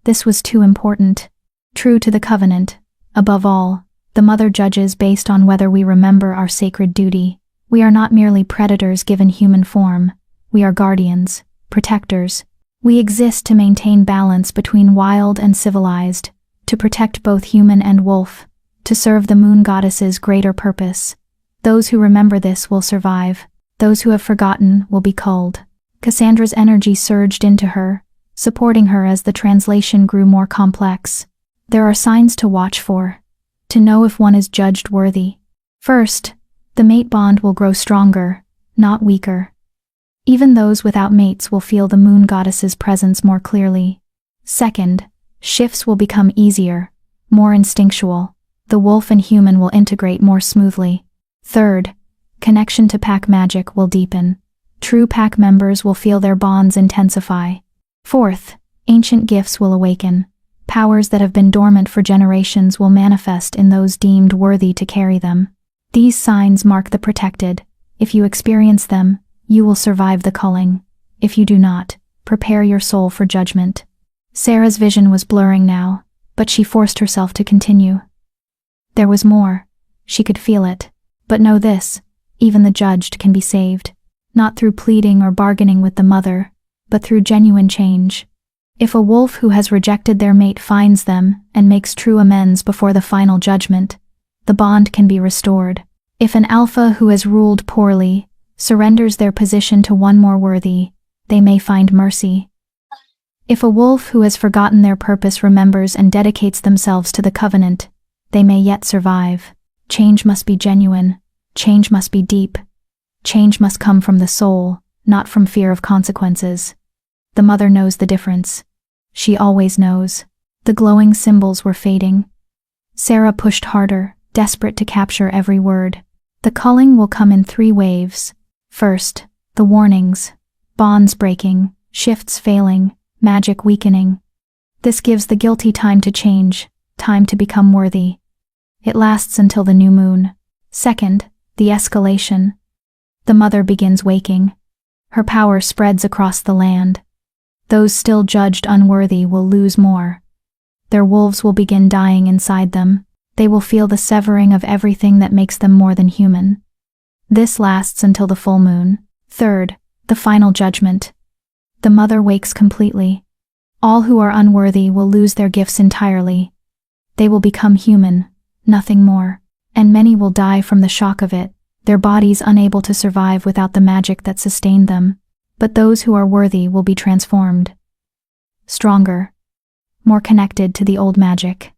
This was too important. True to the covenant, above all, the mother judges based on whether we remember our sacred duty. We are not merely predators given human form. We are guardians, protectors. We exist to maintain balance between wild and civilized, to protect both human and wolf, to serve the moon goddess's greater purpose. Those who remember this will survive. Those who have forgotten will be culled. Cassandra's energy surged into her, supporting her as the translation grew more complex. There are signs to watch for, to know if one is judged worthy. First, the mate bond will grow stronger, not weaker. Even those without mates will feel the moon goddess's presence more clearly. Second, shifts will become easier, more instinctual. The wolf and human will integrate more smoothly. Third, connection to pack magic will deepen. True pack members will feel their bonds intensify. Fourth, ancient gifts will awaken. Powers that have been dormant for generations will manifest in those deemed worthy to carry them. These signs mark the protected. If you experience them, you will survive the culling. If you do not, prepare your soul for judgment. Sarah's vision was blurring now, but she forced herself to continue. There was more. She could feel it. But know this, even the judged can be saved. Not through pleading or bargaining with the mother, but through genuine change. If a wolf who has rejected their mate finds them and makes true amends before the final judgment, the bond can be restored. If an alpha who has ruled poorly surrenders their position to one more worthy, they may find mercy. If a wolf who has forgotten their purpose remembers and dedicates themselves to the covenant, they may yet survive. Change must be genuine. Change must be deep. Change must come from the soul, not from fear of consequences. The mother knows the difference. She always knows. The glowing symbols were fading. Sarah pushed harder, desperate to capture every word. The culling will come in 3 waves. First, the warnings. Bonds breaking, shifts failing, magic weakening. This gives the guilty time to change, time to become worthy. It lasts until the new moon. Second, the escalation. The mother begins waking. Her power spreads across the land. Those still judged unworthy will lose more. Their wolves will begin dying inside them. They will feel the severing of everything that makes them more than human. This lasts until the full moon. Third, the final judgment. The mother wakes completely. All who are unworthy will lose their gifts entirely. They will become human, nothing more. And many will die from the shock of it, their bodies unable to survive without the magic that sustained them. But those who are worthy will be transformed. Stronger. More connected to the old magic.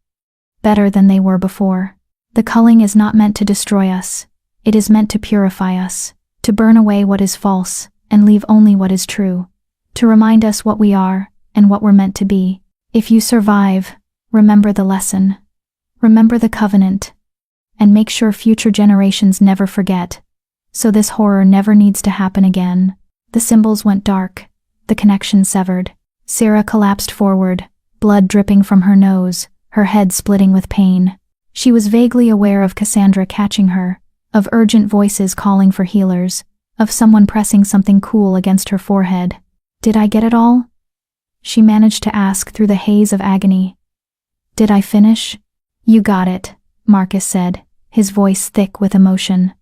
Better than they were before. The culling is not meant to destroy us. It is meant to purify us, to burn away what is false, and leave only what is true. To remind us what we are, and what we're meant to be. If you survive, remember the lesson. Remember the covenant. And make sure future generations never forget. So this horror never needs to happen again. The symbols went dark. The connection severed. Sarah collapsed forward, blood dripping from her nose, her head splitting with pain. She was vaguely aware of Cassandra catching her, of urgent voices calling for healers, of someone pressing something cool against her forehead. Did I get it all? She managed to ask through the haze of agony. Did I finish? You got it, Marcus said, his voice thick with emotion.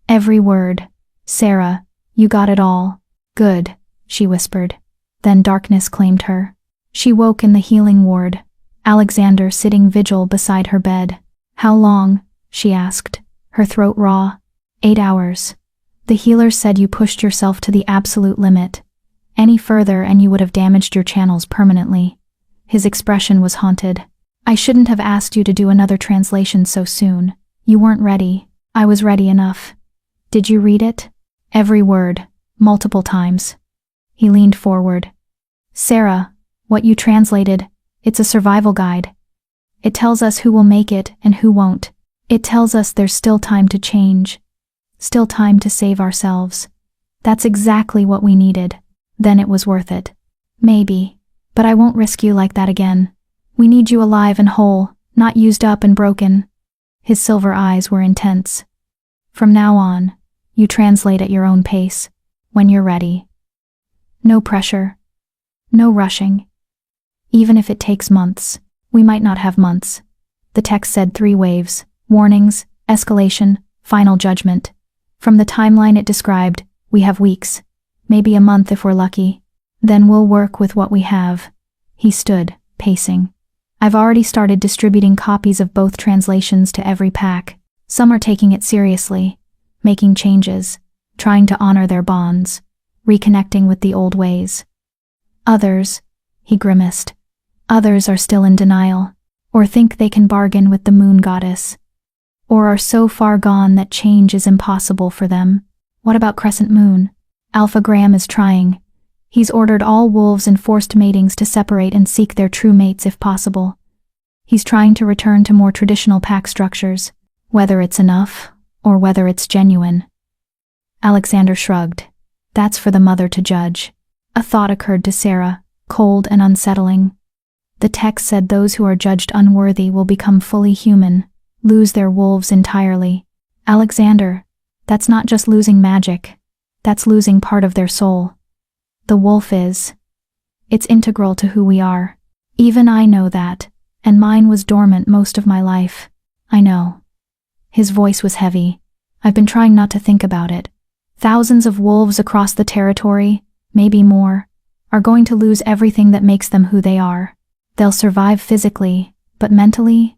Every word. Sarah, you got it all. Good, she whispered. Then darkness claimed her. She woke in the healing ward, Alexander sitting vigil beside her bed. How long? She asked, her throat raw. 8 hours. The healer said you pushed yourself to the absolute limit. Any further and you would have damaged your channels permanently. His expression was haunted. I shouldn't have asked you to do another translation so soon. You weren't ready. I was ready enough. Did you read it? Every word, multiple times. He leaned forward. Sarah, what you translated, it's a survival guide. It tells us who will make it and who won't. It tells us there's still time to change. Still time to save ourselves. That's exactly what we needed. Then it was worth it. Maybe. But I won't risk you like that again. We need you alive and whole, not used up and broken. His silver eyes were intense. From now on, you translate at your own pace, when you're ready. No pressure. No rushing. Even if it takes months. We might not have months. The text said 3 waves, warnings, escalation, final judgment. From the timeline it described, we have weeks. Maybe a month if we're lucky. Then we'll work with what we have. He stood, pacing. I've already started distributing copies of both translations to every pack. Some are taking it seriously, making changes, trying to honor their bonds, reconnecting with the old ways. Others, he grimaced, others are still in denial, or think they can bargain with the moon goddess, or are so far gone that change is impossible for them. What about Crescent Moon? Alpha Graham is trying. He's ordered all wolves in forced matings to separate and seek their true mates if possible. He's trying to return to more traditional pack structures, whether it's enough, or whether it's genuine. Alexander shrugged. That's for the mother to judge. A thought occurred to Sarah, cold and unsettling. The text said those who are judged unworthy will become fully human, lose their wolves entirely. Alexander, that's not just losing magic. That's losing part of their soul. The wolf is. It's integral to who we are. Even I know that, and mine was dormant most of my life. I know. His voice was heavy. I've been trying not to think about it. Thousands of wolves across the territory, maybe more, are going to lose everything that makes them who they are. They'll survive physically, but mentally,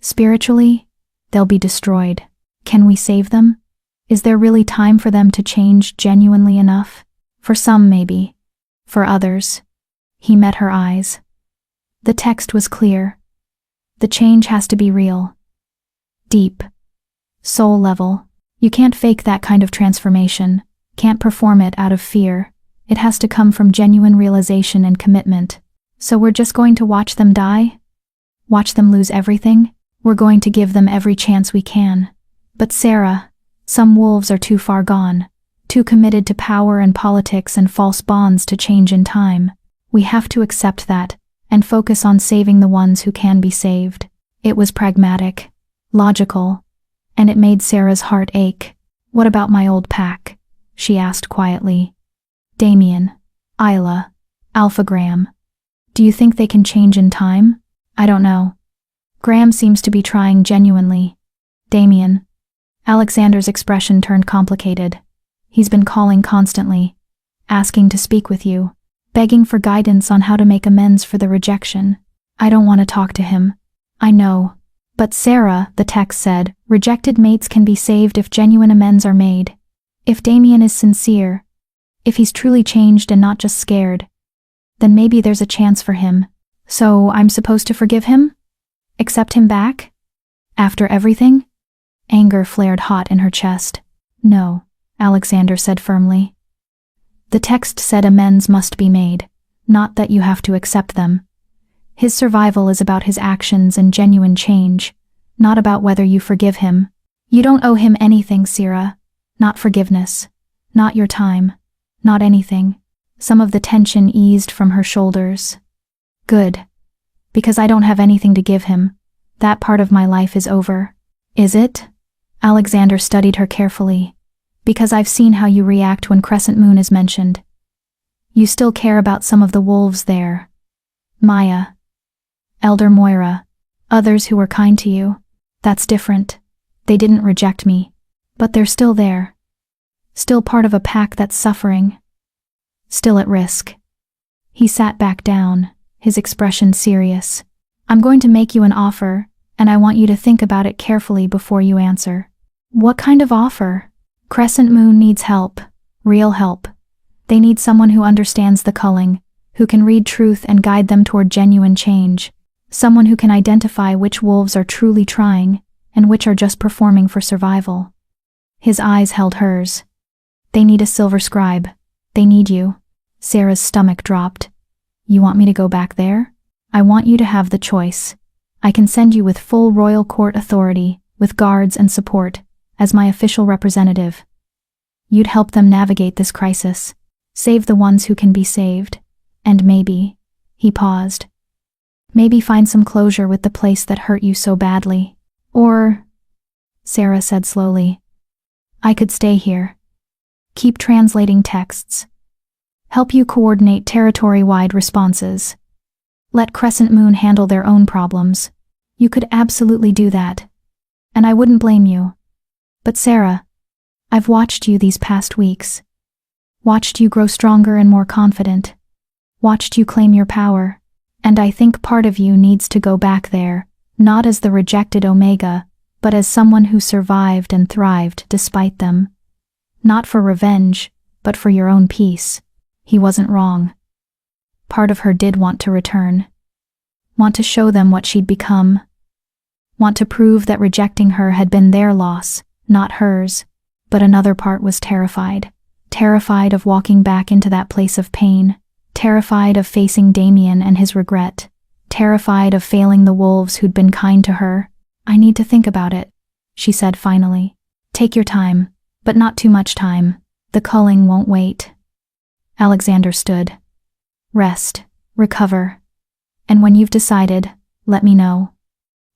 spiritually, they'll be destroyed. Can we save them? Is there really time for them to change genuinely enough? For some, maybe. For others. He met her eyes. The text was clear. The change has to be real. Deep. Soul level. You can't fake that kind of transformation, can't perform it out of fear. It has to come from genuine realization and commitment. So we're just going to watch them die? Watch them lose everything? We're going to give them every chance we can. But Sarah, some wolves are too far gone, too committed to power and politics and false bonds to change in time. We have to accept that, and focus on saving the ones who can be saved. It was pragmatic, logical, and it made Sarah's heart ache. What about my old pack? She asked quietly. Damien, Isla, Alpha Graham. Do you think they can change in time? I don't know. Graham seems to be trying genuinely. Damien. Alexander's expression turned complicated. He's been calling constantly, asking to speak with you, begging for guidance on how to make amends for the rejection. I don't want to talk to him. I know. But Sarah, the text said, rejected mates can be saved if genuine amends are made. If Damien is sincere, if he's truly changed and not just scared, then maybe there's a chance for him. So I'm supposed to forgive him? Accept him back? After everything? Anger flared hot in her chest. No, Alexander said firmly. The text said amends must be made, not that you have to accept them. His survival is about his actions and genuine change, not about whether you forgive him. You don't owe him anything, Sarah. Not forgiveness. Not your time. Not anything. Some of the tension eased from her shoulders. Good. Because I don't have anything to give him. That part of my life is over. Is it? Alexander studied her carefully. Because I've seen how you react when Crescent Moon is mentioned. You still care about some of the wolves there. Maya. Elder Moira, others who were kind to you. That's different. They didn't reject me. But they're still there. Still part of a pack that's suffering. Still at risk. He sat back down, his expression serious. I'm going to make you an offer, and I want you to think about it carefully before you answer. What kind of offer? Crescent Moon needs help. Real help. They need someone who understands the culling, who can read truth and guide them toward genuine change. Someone who can identify which wolves are truly trying, and which are just performing for survival. His eyes held hers. They need a silver scribe. They need you. Sarah's stomach dropped. You want me to go back there? I want you to have the choice. I can send you with full royal court authority, with guards and support, as my official representative. You'd help them navigate this crisis, save the ones who can be saved, and maybe, he paused, maybe find some closure with the place that hurt you so badly. Or, Sarah said slowly, I could stay here. Keep translating texts. Help you coordinate territory-wide responses. Let Crescent Moon handle their own problems. You could absolutely do that. And I wouldn't blame you. But Sarah, I've watched you these past weeks. Watched you grow stronger and more confident. Watched you claim your power. And I think part of you needs to go back there, not as the rejected Omega, but as someone who survived and thrived despite them. Not for revenge, but for your own peace. He wasn't wrong. Part of her did want to return. Want to show them what she'd become. Want to prove that rejecting her had been their loss, not hers. But another part was terrified. Terrified of walking back into that place of pain. Terrified of facing Damien and his regret. Terrified of failing the wolves who'd been kind to her. I need to think about it, she said finally. Take your time, but not too much time. The culling won't wait. Alexander stood. Rest, recover. And when you've decided, let me know.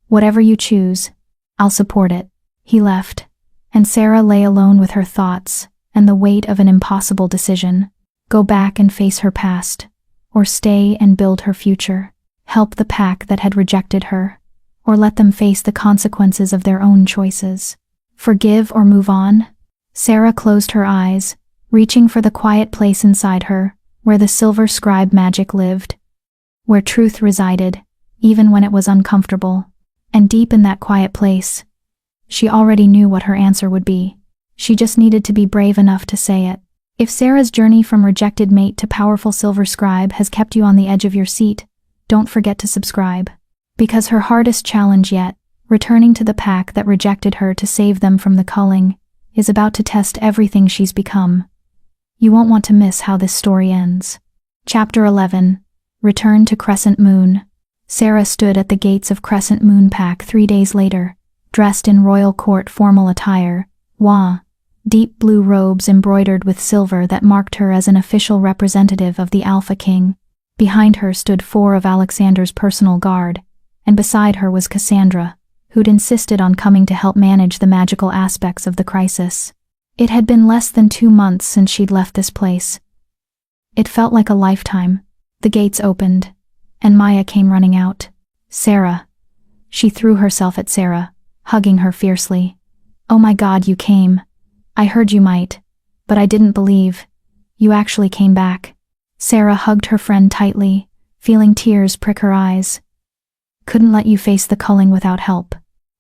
Whatever you choose, I'll support it. He left, and Sarah lay alone with her thoughts and the weight of an impossible decision. Go back and face her past, or stay and build her future. Help the pack that had rejected her, or let them face the consequences of their own choices. Forgive or move on? Sarah closed her eyes, reaching for the quiet place inside her, where the silver scribe magic lived, where truth resided, even when it was uncomfortable. And deep in that quiet place, she already knew what her answer would be. She just needed to be brave enough to say it. If Sarah's journey from rejected mate to powerful silver scribe has kept you on the edge of your seat, don't forget to subscribe. Because her hardest challenge yet, returning to the pack that rejected her to save them from the culling, is about to test everything she's become. You won't want to miss how this story ends. Chapter 11. Return to Crescent Moon. Sarah stood at the gates of Crescent Moon Pack 3 days later, dressed in royal court formal attire, deep blue robes embroidered with silver that marked her as an official representative of the Alpha King. Behind her stood 4 of Alexander's personal guard, and beside her was Cassandra, who'd insisted on coming to help manage the magical aspects of the crisis. It had been less than 2 months since she'd left this place. It felt like a lifetime. The gates opened, and Maya came running out. Sarah. She threw herself at Sarah, hugging her fiercely. Oh my God, you came. I heard you might, but I didn't believe. You actually came back. Sarah hugged her friend tightly, feeling tears prick her eyes. Couldn't let you face the culling without help.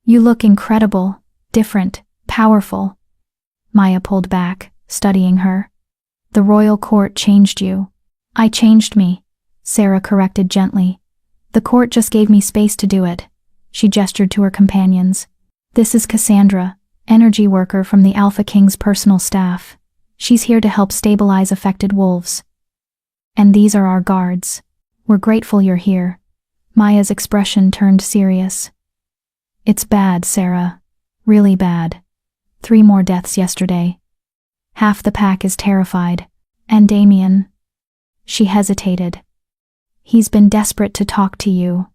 You look incredible, different, powerful. Maya pulled back, studying her. The royal court changed you. I changed me, Sarah corrected gently. The court just gave me space to do it. She gestured to her companions. This is Cassandra, energy worker from the Alpha King's personal staff. She's here to help stabilize affected wolves. And these are our guards. We're grateful you're here. Maya's expression turned serious. It's bad, Sarah. Really bad. 3 more deaths yesterday. Half the pack is terrified. And Damien. She hesitated. He's been desperate to talk to you.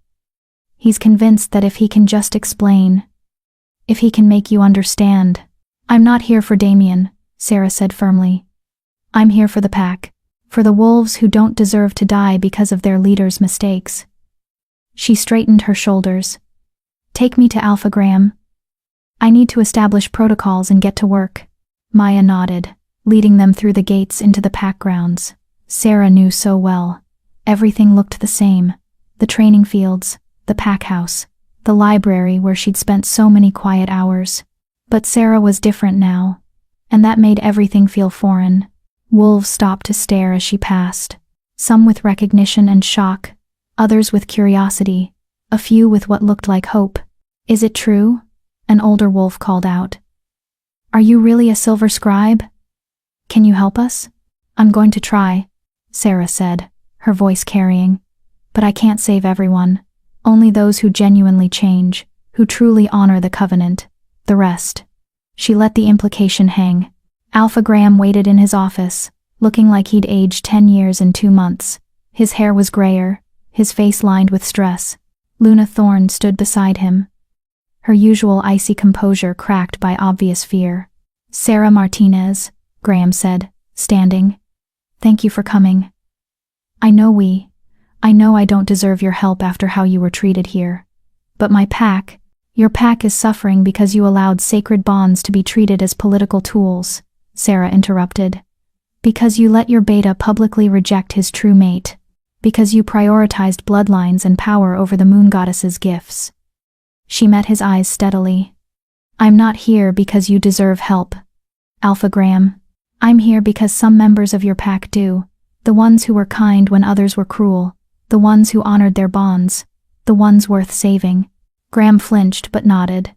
He's convinced that if he can just explain, if he can make you understand. I'm not here for Damien, Sarah said firmly. I'm here for the pack, for the wolves who don't deserve to die because of their leader's mistakes. She straightened her shoulders. Take me to Alpha Graham. I need to establish protocols and get to work. Maya nodded, leading them through the gates into the pack grounds. Sarah knew so well. Everything looked the same. The training fields, the pack house, the library where she'd spent so many quiet hours. But Sarah was different now, and that made everything feel foreign. Wolves stopped to stare as she passed, some with recognition and shock, others with curiosity, a few with what looked like hope. Is it true? An older wolf called out. Are you really a silver scribe? Can you help us? I'm going to try, Sarah said, her voice carrying. But I can't save everyone. Only those who genuinely change, who truly honor the covenant. The rest. She let the implication hang. Alpha Graham waited in his office, looking like he'd aged 10 years in 2 months. His hair was grayer, his face lined with stress. Luna Thorne stood beside him, her usual icy composure cracked by obvious fear. Sarah Martinez, Graham said, standing. Thank you for coming. I know I don't deserve your help after how you were treated here. But your pack is suffering because you allowed sacred bonds to be treated as political tools, Sarah interrupted. Because you let your beta publicly reject his true mate. Because you prioritized bloodlines and power over the moon goddess's gifts. She met his eyes steadily. I'm not here because you deserve help, Alpha Graham. I'm here because some members of your pack do. The ones who were kind when others were cruel. The ones who honored their bonds. The ones worth saving. Graham flinched but nodded.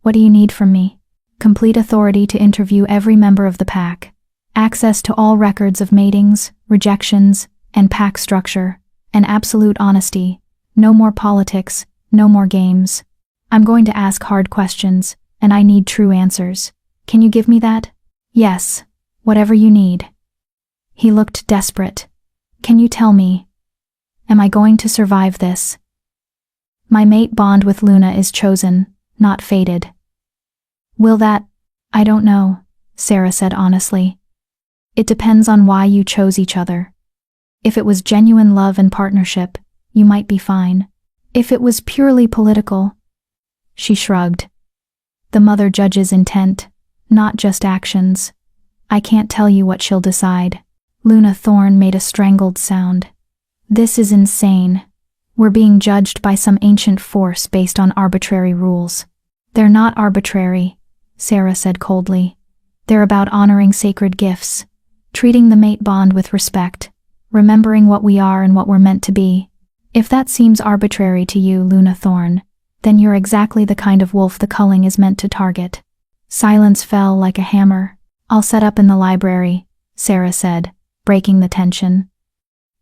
What do you need from me? Complete authority to interview every member of the pack. Access to all records of matings, rejections, and pack structure. And absolute honesty. No more politics, no more games. I'm going to ask hard questions, and I need true answers. Can you give me that? Yes, whatever you need. He looked desperate. Can you tell me? Am I going to survive this? My mate bond with Luna is chosen, not fated. Will that? I don't know, Sarah said honestly. It depends on why you chose each other. If it was genuine love and partnership, you might be fine. If it was purely political..." She shrugged. "The mother judges intent, not just actions. I can't tell you what she'll decide." Luna Thorne made a strangled sound. "This is insane. We're being judged by some ancient force based on arbitrary rules." "They're not arbitrary," Sarah said coldly. "They're about honoring sacred gifts, treating the mate bond with respect, remembering what we are and what we're meant to be. If that seems arbitrary to you, Luna Thorne, then you're exactly the kind of wolf the culling is meant to target." Silence fell like a hammer. "I'll set up in the library," Sarah said, breaking the tension.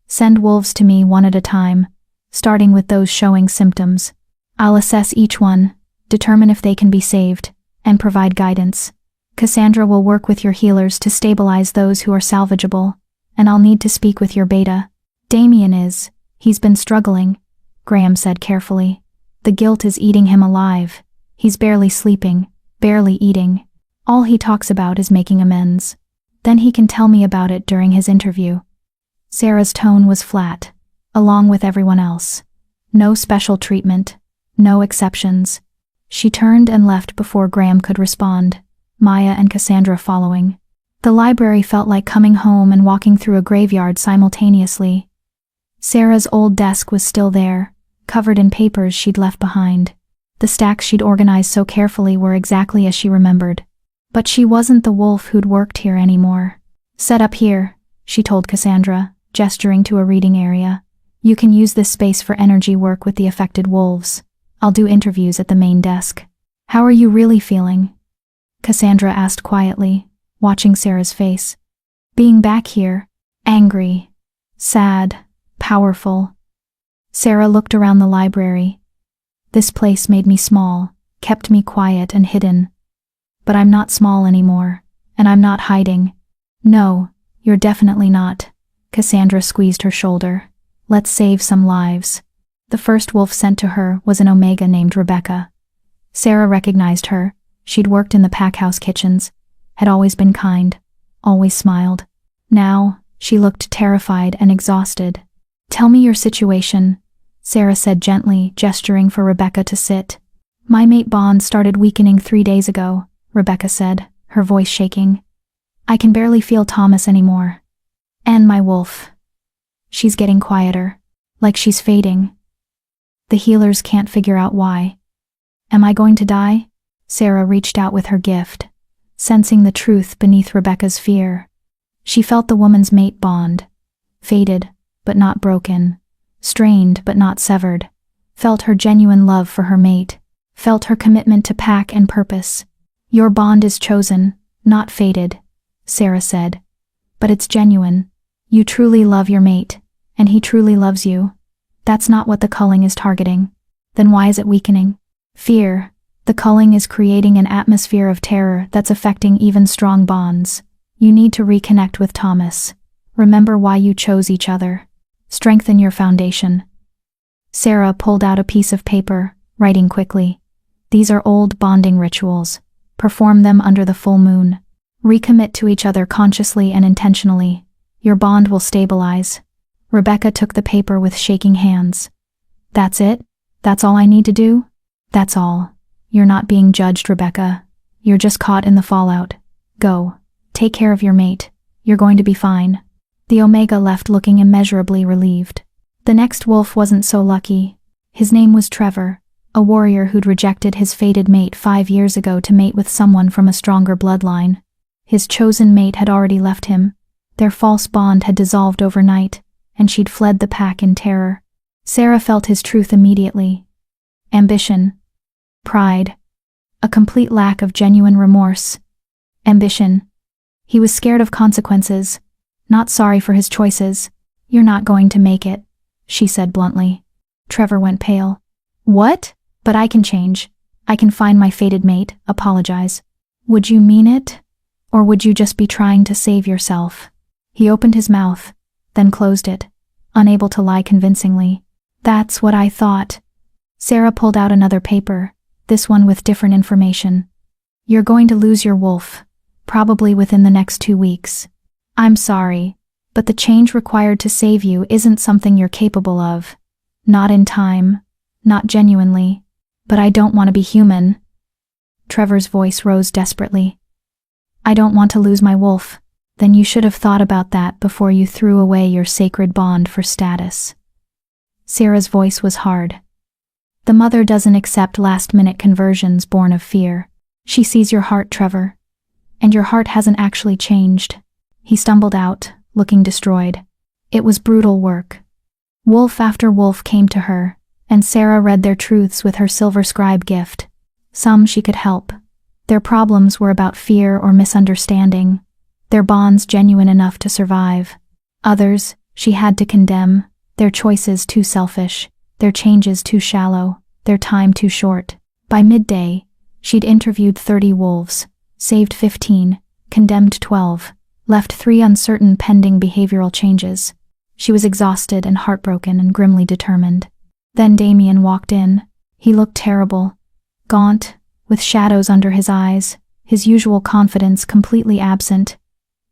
"Send wolves to me one at a time, starting with those showing symptoms. I'll assess each one, determine if they can be saved, and provide guidance. Cassandra will work with your healers to stabilize those who are salvageable, and I'll need to speak with your beta. Damien is. He's been struggling," Graham said carefully. "The guilt is eating him alive. He's barely sleeping, barely eating. All he talks about is making amends. Then he can tell me about it during his interview." Sarah's tone was flat, along with everyone else. No special treatment, no exceptions. She turned and left before Graham could respond, Maya and Cassandra following. The library felt like coming home and walking through a graveyard simultaneously. Sarah's old desk was still there, covered in papers she'd left behind. The stacks she'd organized so carefully were exactly as she remembered. But she wasn't the wolf who'd worked here anymore. "Set up here," she told Cassandra, gesturing to a reading area. "You can use this space for energy work with the affected wolves. I'll do interviews at the main desk." "How are you really feeling?" Cassandra asked quietly, watching Sarah's face. "Being back here, angry, sad, powerful." Sarah looked around the library. "This place made me small, kept me quiet and hidden. But I'm not small anymore, and I'm not hiding." "No, you're definitely not." Cassandra squeezed her shoulder. "Let's save some lives." The first wolf sent to her was an Omega named Rebecca. Sarah recognized her. She'd worked in the packhouse kitchens, had always been kind, always smiled. Now, she looked terrified and exhausted. "Tell me your situation," Sarah said gently, gesturing for Rebecca to sit. "My mate bond started weakening 3 days ago," Rebecca said, her voice shaking. "I can barely feel Thomas anymore. And my wolf. She's getting quieter, like she's fading. The healers can't figure out why. Am I going to die?" Sarah reached out with her gift, sensing the truth beneath Rebecca's fear. She felt the woman's mate bond. Faded, but not broken. Strained, but not severed. Felt her genuine love for her mate. Felt her commitment to pack and purpose. "Your bond is chosen, not faded," Sarah said. "But it's genuine. You truly love your mate, and he truly loves you. That's not what the culling is targeting. Then why is it weakening? Fear. The culling is creating an atmosphere of terror that's affecting even strong bonds. You need to reconnect with Thomas. Remember why you chose each other. Strengthen your foundation." Sarah pulled out a piece of paper, writing quickly. "These are old bonding rituals. Perform them under the full moon. Recommit to each other consciously and intentionally. Your bond will stabilize." Rebecca took the paper with shaking hands. "That's it? That's all I need to do?" "That's all. You're not being judged, Rebecca. You're just caught in the fallout. Go. Take care of your mate. You're going to be fine." The Omega left looking immeasurably relieved. The next wolf wasn't so lucky. His name was Trevor, a warrior who'd rejected his fated mate 5 years ago to mate with someone from a stronger bloodline. His chosen mate had already left him. Their false bond had dissolved overnight, and she'd fled the pack in terror. Sarah felt his truth immediately. Ambition. Pride. A complete lack of genuine remorse. Ambition. He was scared of consequences, not sorry for his choices. "You're not going to make it," she said bluntly. Trevor went pale. "What? But I can change. I can find my fated mate, apologize." "Would you mean it? Or would you just be trying to save yourself?" He opened his mouth, then closed it, unable to lie convincingly. "That's what I thought." Sarah pulled out another paper, this one with different information. "You're going to lose your wolf, probably within the next 2 weeks. I'm sorry, but the change required to save you isn't something you're capable of. Not in time, not genuinely. But I don't want to be human. Trevor's voice rose desperately. I don't want to lose my wolf. Then you should have thought about that before you threw away your sacred bond for status. Sarah's voice was hard. The mother doesn't accept last-minute conversions born of fear. She sees your heart, Trevor. And your heart hasn't actually changed. He stumbled out, looking destroyed. It was brutal work. Wolf after wolf came to her, and Sarah read their truths with her silver scribe gift. Some she could help. Their problems were about fear or misunderstanding, their bonds genuine enough to survive. Others she had to condemn, their choices too selfish, their changes too shallow, their time too short. By midday, she'd interviewed 30 wolves, saved 15, condemned 12, left 3 uncertain pending behavioral changes. She was exhausted and heartbroken and grimly determined. Then Damien walked in. He looked terrible, gaunt, with shadows under his eyes, his usual confidence completely absent.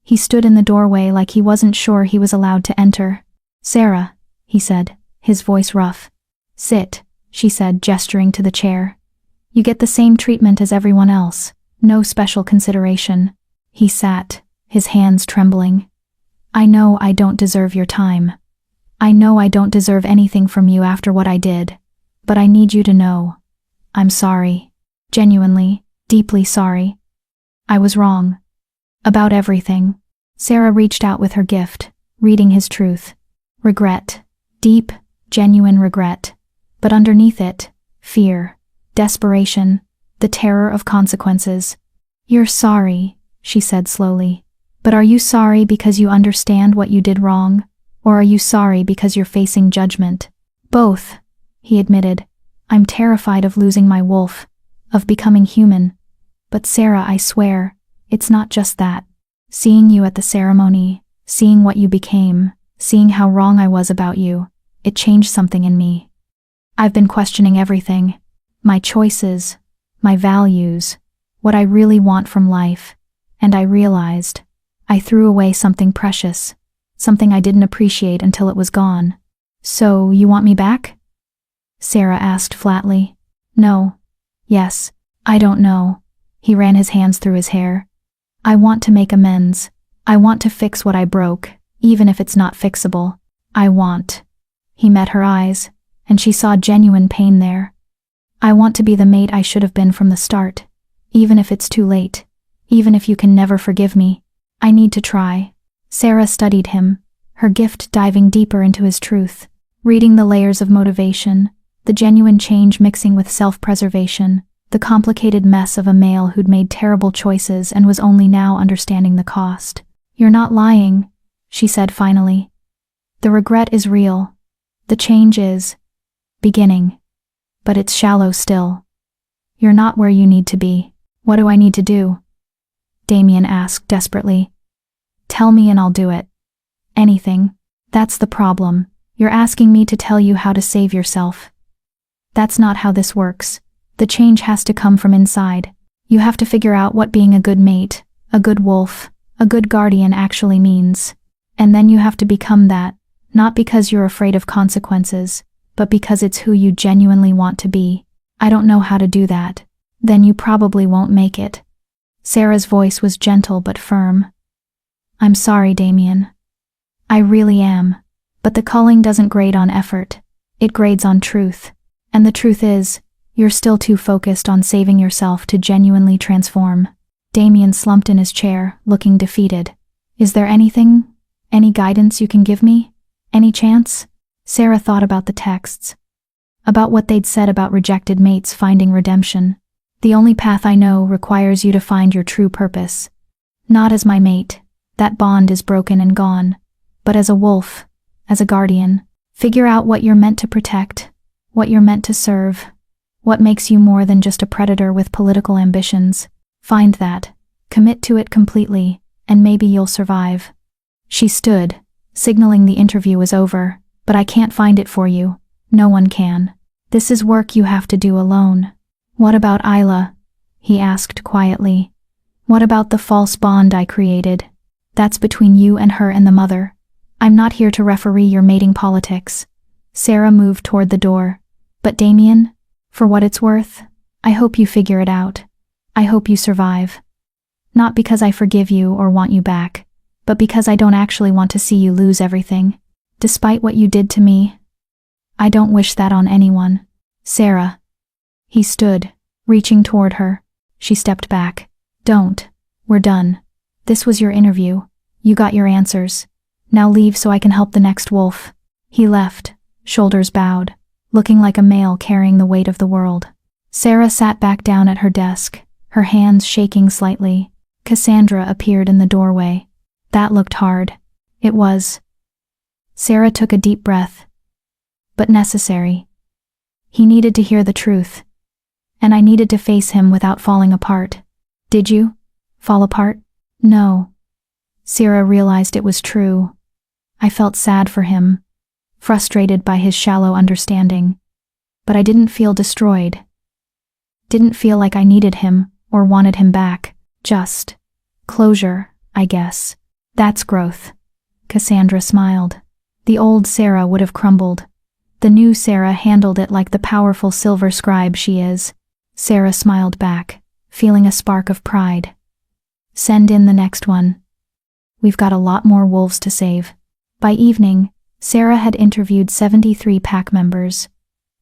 He stood in the doorway like he wasn't sure he was allowed to enter. Sarah, he said, his voice rough. Sit, she said, gesturing to the chair. You get the same treatment as everyone else, no special consideration. He sat, his hands trembling. I know I don't deserve your time. I know I don't deserve anything from you after what I did, but I need you to know. I'm sorry. Genuinely, deeply sorry. I was wrong. About everything. Sarah reached out with her gift, reading his truth. Regret. Deep, genuine regret. But underneath it, fear, desperation, the terror of consequences. You're sorry, she said slowly. But are you sorry because you understand what you did wrong? Or are you sorry because you're facing judgment? Both, he admitted. I'm terrified of losing my wolf, of becoming human. But Sarah, I swear, it's not just that. Seeing you at the ceremony, seeing what you became, seeing how wrong I was about you, it changed something in me. I've been questioning everything. My choices, my values, what I really want from life. And I realized I threw away something precious, something I didn't appreciate until it was gone. So, you want me back? Sarah asked flatly. No. Yes. I don't know. He ran his hands through his hair. I want to make amends. I want to fix what I broke, even if it's not fixable. I want. He met her eyes, and she saw genuine pain there. I want to be the mate I should have been from the start, even if it's too late, even if you can never forgive me. I need to try. Sarah studied him, her gift diving deeper into his truth, reading the layers of motivation, the genuine change mixing with self-preservation, the complicated mess of a male who'd made terrible choices and was only now understanding the cost. You're not lying, she said finally. The regret is real. The change is beginning. But it's shallow still. You're not where you need to be. What do I need to do? Damien asked desperately. Tell me and I'll do it. Anything. That's the problem. You're asking me to tell you how to save yourself. That's not how this works. The change has to come from inside. You have to figure out what being a good mate, a good wolf, a good guardian actually means. And then you have to become that, not because you're afraid of consequences, but because it's who you genuinely want to be. I don't know how to do that. Then you probably won't make it. Sarah's voice was gentle but firm. I'm sorry, Damien. I really am. But the calling doesn't grade on effort. It grades on truth. And the truth is, you're still too focused on saving yourself to genuinely transform. Damien slumped in his chair, looking defeated. Is there anything? Any guidance you can give me? Any chance? Sarah thought about the texts. About what they'd said about rejected mates finding redemption. The only path I know requires you to find your true purpose. Not as my mate. That bond is broken and gone. But as a wolf, as a guardian. Figure out what you're meant to protect, what you're meant to serve, what makes you more than just a predator with political ambitions. Find that, commit to it completely, and maybe you'll survive. She stood, signaling the interview was over, but I can't find it for you. No one can. This is work you have to do alone. What about Isla? He asked quietly. What about the false bond I created? That's between you and her and the mother. I'm not here to referee your mating politics. Sarah moved toward the door. But Damien, for what it's worth, I hope you figure it out. I hope you survive. Not because I forgive you or want you back, but because I don't actually want to see you lose everything. Despite what you did to me, I don't wish that on anyone. Sarah. He stood, reaching toward her. She stepped back. Don't. We're done. This was your interview. You got your answers. Now leave so I can help the next wolf. He left, shoulders bowed, looking like a male carrying the weight of the world. Sarah sat back down at her desk, her hands shaking slightly. Cassandra appeared in the doorway. That looked hard. It was. Sarah took a deep breath. But necessary. He needed to hear the truth. And I needed to face him without falling apart. Did you? Fall apart? No. Sarah realized it was true. I felt sad for him, frustrated by his shallow understanding. But I didn't feel destroyed. Didn't feel like I needed him or wanted him back. Just closure, I guess. That's growth. Cassandra smiled. The old Sarah would have crumbled. The new Sarah handled it like the powerful silver scribe she is. Sarah smiled back, feeling a spark of pride. Send in the next one. We've got a lot more wolves to save. By evening, Sarah had interviewed 73 pack members.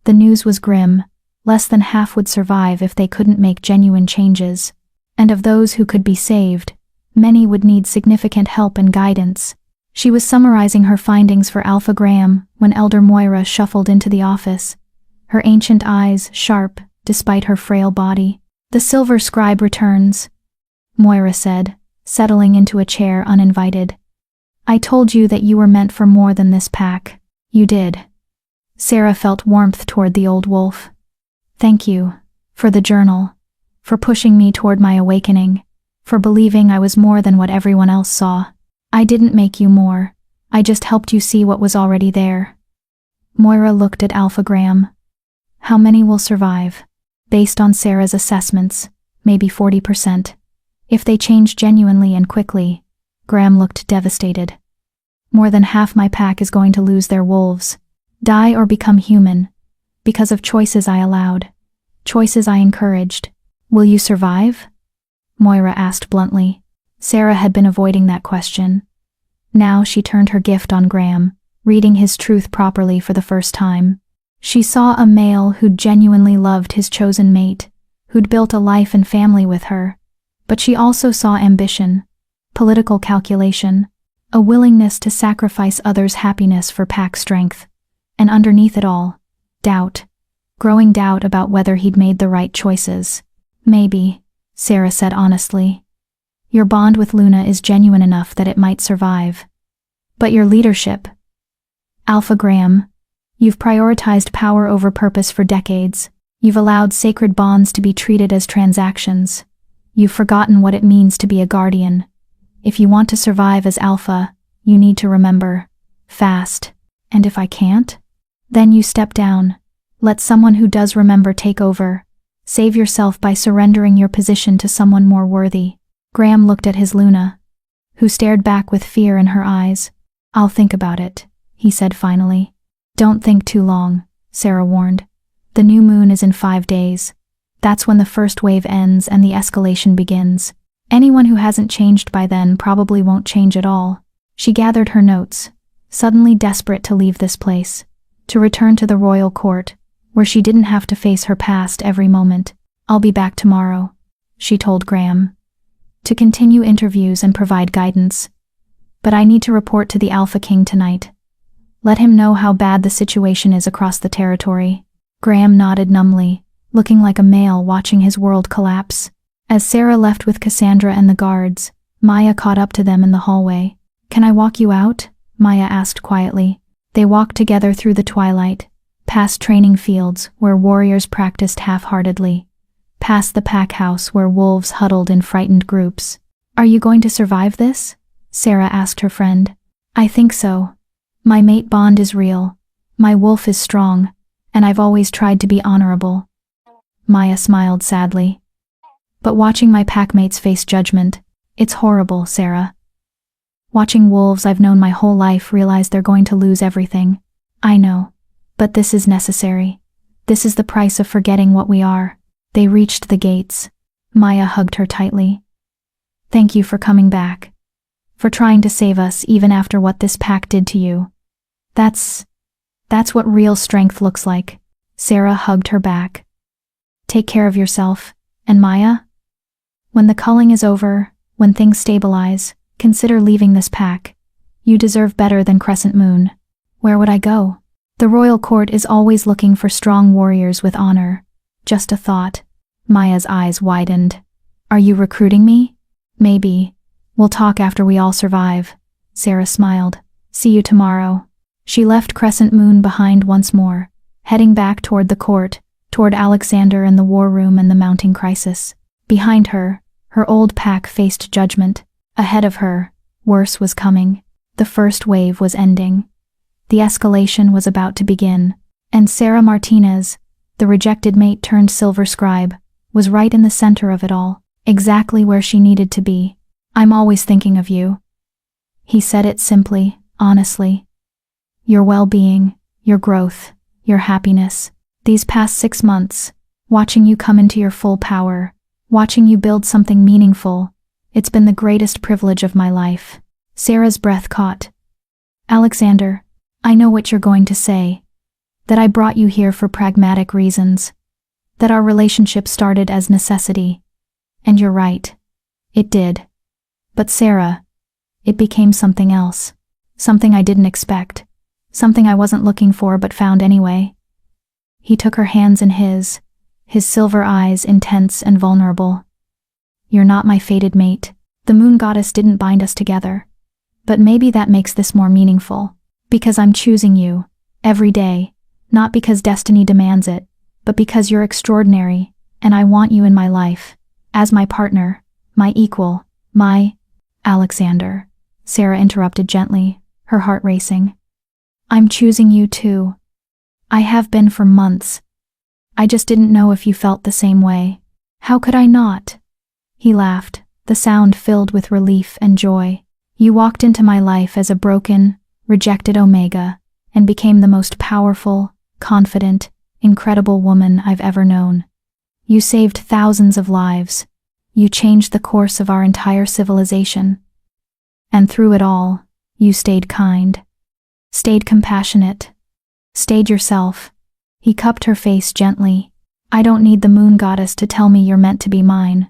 The news was grim. Less than half would survive if they couldn't make genuine changes. And of those who could be saved, many would need significant help and guidance. She was summarizing her findings for Alpha Graham when Elder Moira shuffled into the office, her ancient eyes sharp despite her frail body. The silver scribe returns, Moira said, settling into a chair uninvited. I told you that you were meant for more than this pack. You did. Sarah felt warmth toward the old wolf. Thank you. For the journal. For pushing me toward my awakening. For believing I was more than what everyone else saw. I didn't make you more. I just helped you see what was already there. Moira looked at Alpha Graham. How many will survive? Based on Sarah's assessments, maybe 40%. If they change genuinely and quickly, Graham looked devastated. More than half my pack is going to lose their wolves. Die or become human. Because of choices I allowed. Choices I encouraged. Will you survive? Moira asked bluntly. Sarah had been avoiding that question. Now she turned her gift on Graham, reading his truth properly for the first time. She saw a male who'd genuinely loved his chosen mate, who'd built a life and family with her. But she also saw ambition, political calculation, a willingness to sacrifice others' happiness for pack strength. And underneath it all, doubt. Growing doubt about whether he'd made the right choices. Maybe, Sarah said honestly. Your bond with Luna is genuine enough that it might survive. But your leadership. Alpha Graham, you've prioritized power over purpose for decades. You've allowed sacred bonds to be treated as transactions. You've forgotten what it means to be a guardian. If you want to survive as Alpha, you need to remember. Fast. And if I can't? Then you step down. Let someone who does remember take over. Save yourself by surrendering your position to someone more worthy. Graham looked at his Luna, who stared back with fear in her eyes. I'll think about it, he said finally. Don't think too long, Sarah warned. The new moon is in 5 days. That's when the first wave ends and the escalation begins. Anyone who hasn't changed by then probably won't change at all. She gathered her notes, suddenly desperate to leave this place, to return to the royal court, where she didn't have to face her past every moment. I'll be back tomorrow, she told Graham, to continue interviews and provide guidance. But I need to report to the Alpha King tonight. Let him know how bad the situation is across the territory. Graham nodded numbly, looking like a male watching his world collapse. As Sarah left with Cassandra and the guards, Maya caught up to them in the hallway. Can I walk you out? Maya asked quietly. They walked together through the twilight, past training fields where warriors practiced half-heartedly, past the pack house where wolves huddled in frightened groups. Are you going to survive this? Sarah asked her friend. I think so. My mate bond is real. My wolf is strong, and I've always tried to be honorable. Maya smiled sadly. But watching my packmates face judgment, it's horrible, Sarah. Watching wolves I've known my whole life realize they're going to lose everything. I know. But this is necessary. This is the price of forgetting what we are. They reached the gates. Maya hugged her tightly. Thank you for coming back. For trying to save us even after what this pack did to you. That's what real strength looks like. Sarah hugged her back. Take care of yourself. And Maya? When the culling is over, when things stabilize, consider leaving this pack. You deserve better than Crescent Moon. Where would I go? The royal court is always looking for strong warriors with honor. Just a thought. Maya's eyes widened. Are you recruiting me? Maybe. We'll talk after we all survive. Sarah smiled. See you tomorrow. She left Crescent Moon behind once more, heading back toward the court, toward Alexander and the war room and the mounting crisis. Behind her, her old pack faced judgment. Ahead of her, worse was coming. The first wave was ending. The escalation was about to begin, and Sarah Martinez, the rejected mate turned silver scribe, was right in the center of it all, exactly where she needed to be. I'm always thinking of you. He said it simply, honestly. Your well-being, your growth, your happiness. These past 6 months, watching you come into your full power, watching you build something meaningful, it's been the greatest privilege of my life. Sarah's breath caught. Alexander, I know what you're going to say. That I brought you here for pragmatic reasons. That our relationship started as necessity. And you're right. It did. But Sarah, it became something else. Something I didn't expect. Something I wasn't looking for but found anyway. He took her hands in his silver eyes intense and vulnerable. You're not my fated mate. The moon goddess didn't bind us together. But maybe that makes this more meaningful. Because I'm choosing you, every day, not because destiny demands it, but because you're extraordinary, and I want you in my life, as my partner, my equal, my... Alexander, Sarah interrupted gently, her heart racing. I'm choosing you too. I have been for months. I just didn't know if you felt the same way. How could I not? He laughed, the sound filled with relief and joy. You walked into my life as a broken, rejected Omega, and became the most powerful, confident, incredible woman I've ever known. You saved thousands of lives. You changed the course of our entire civilization. And through it all, you stayed kind. Stayed compassionate. Stayed yourself. He cupped her face gently. I don't need the moon goddess to tell me you're meant to be mine.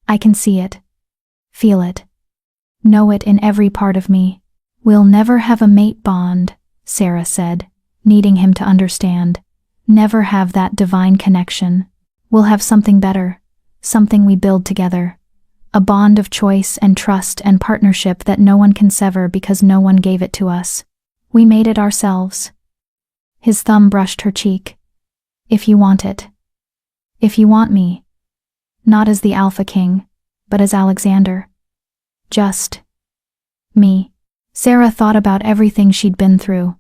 I can see it. Feel it. Know it in every part of me. We'll never have a mate bond, Sarah said, needing him to understand. Never have that divine connection. We'll have something better. Something we build together. A bond of choice and trust and partnership that no one can sever because no one gave it to us. We made it ourselves. His thumb brushed her cheek. If you want it. If you want me. Not as the Alpha King, but as Alexander. Just me. Sarah thought about everything she'd been through.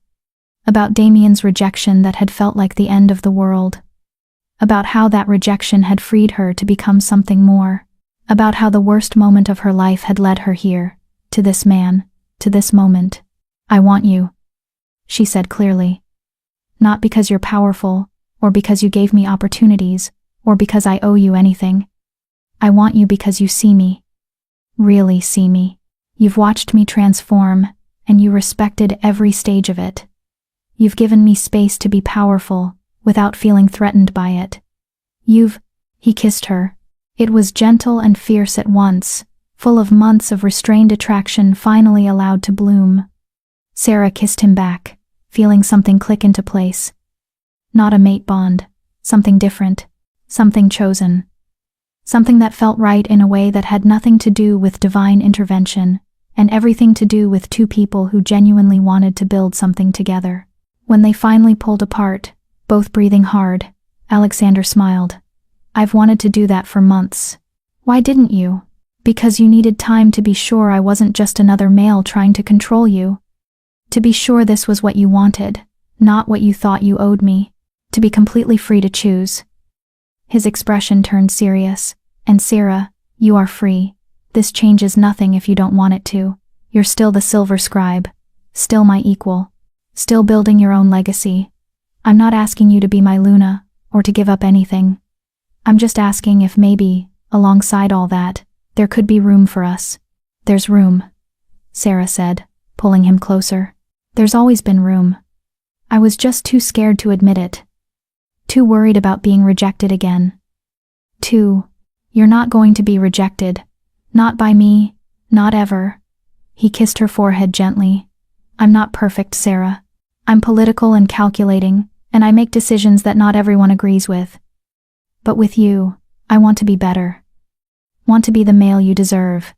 About Damien's rejection that had felt like the end of the world. About how that rejection had freed her to become something more. About how the worst moment of her life had led her here, to this man, to this moment. I want you, she said clearly. Not because you're powerful, or because you gave me opportunities, or because I owe you anything. I want you because you see me. Really see me. You've watched me transform, and you respected every stage of it. You've given me space to be powerful, without feeling threatened by it. He kissed her. It was gentle and fierce at once, full of months of restrained attraction finally allowed to bloom. Sarah kissed him back, feeling something click into place. Not a mate bond, something different, something chosen. Something that felt right in a way that had nothing to do with divine intervention, and everything to do with two people who genuinely wanted to build something together. When they finally pulled apart, both breathing hard, Alexander smiled. I've wanted to do that for months. Why didn't you? Because you needed time to be sure I wasn't just another male trying to control you. To be sure this was what you wanted, not what you thought you owed me. To be completely free to choose. His expression turned serious. And Sarah, you are free. This changes nothing if you don't want it to. You're still the silver scribe, still my equal, still building your own legacy. I'm not asking you to be my Luna, or to give up anything. I'm just asking if maybe, alongside all that, there could be room for us. There's room, Sarah said, pulling him closer. There's always been room. I was just too scared to admit it. Too worried about being rejected again. You're not going to be rejected. Not by me, not ever. He kissed her forehead gently. I'm not perfect, Sarah. I'm political and calculating, and I make decisions that not everyone agrees with. But with you, I want to be better. Want to be the male you deserve.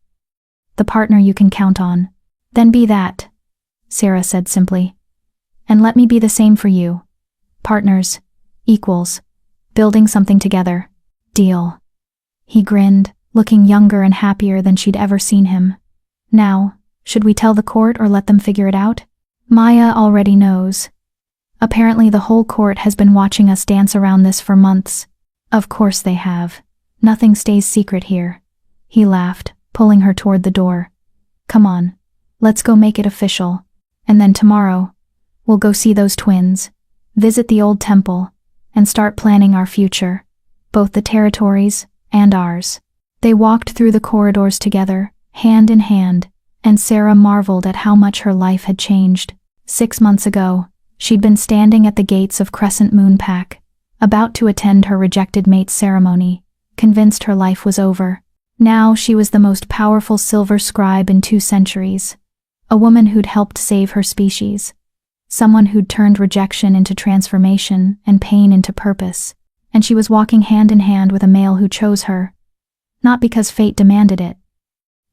The partner you can count on. Then be that, Sarah said simply. And let me be the same for you. Partners, equals, building something together. Deal. He grinned, looking younger and happier than she'd ever seen him. Now, should we tell the court or let them figure it out? Maya already knows. Apparently the whole court has been watching us dance around this for months. Of course they have. Nothing stays secret here. He laughed, pulling her toward the door. Come on, let's go make it official. And then tomorrow, we'll go see those twins, visit the old temple, and start planning our future, both the territories and ours. They walked through the corridors together, hand in hand, and Sarah marveled at how much her life had changed. 6 months ago, she'd been standing at the gates of Crescent Moon Pack, about to attend her rejected mate's ceremony, convinced her life was over. Now she was the most powerful silver scribe in 2 centuries. A woman who'd helped save her species. Someone who'd turned rejection into transformation and pain into purpose. And she was walking hand in hand with a male who chose her. Not because fate demanded it,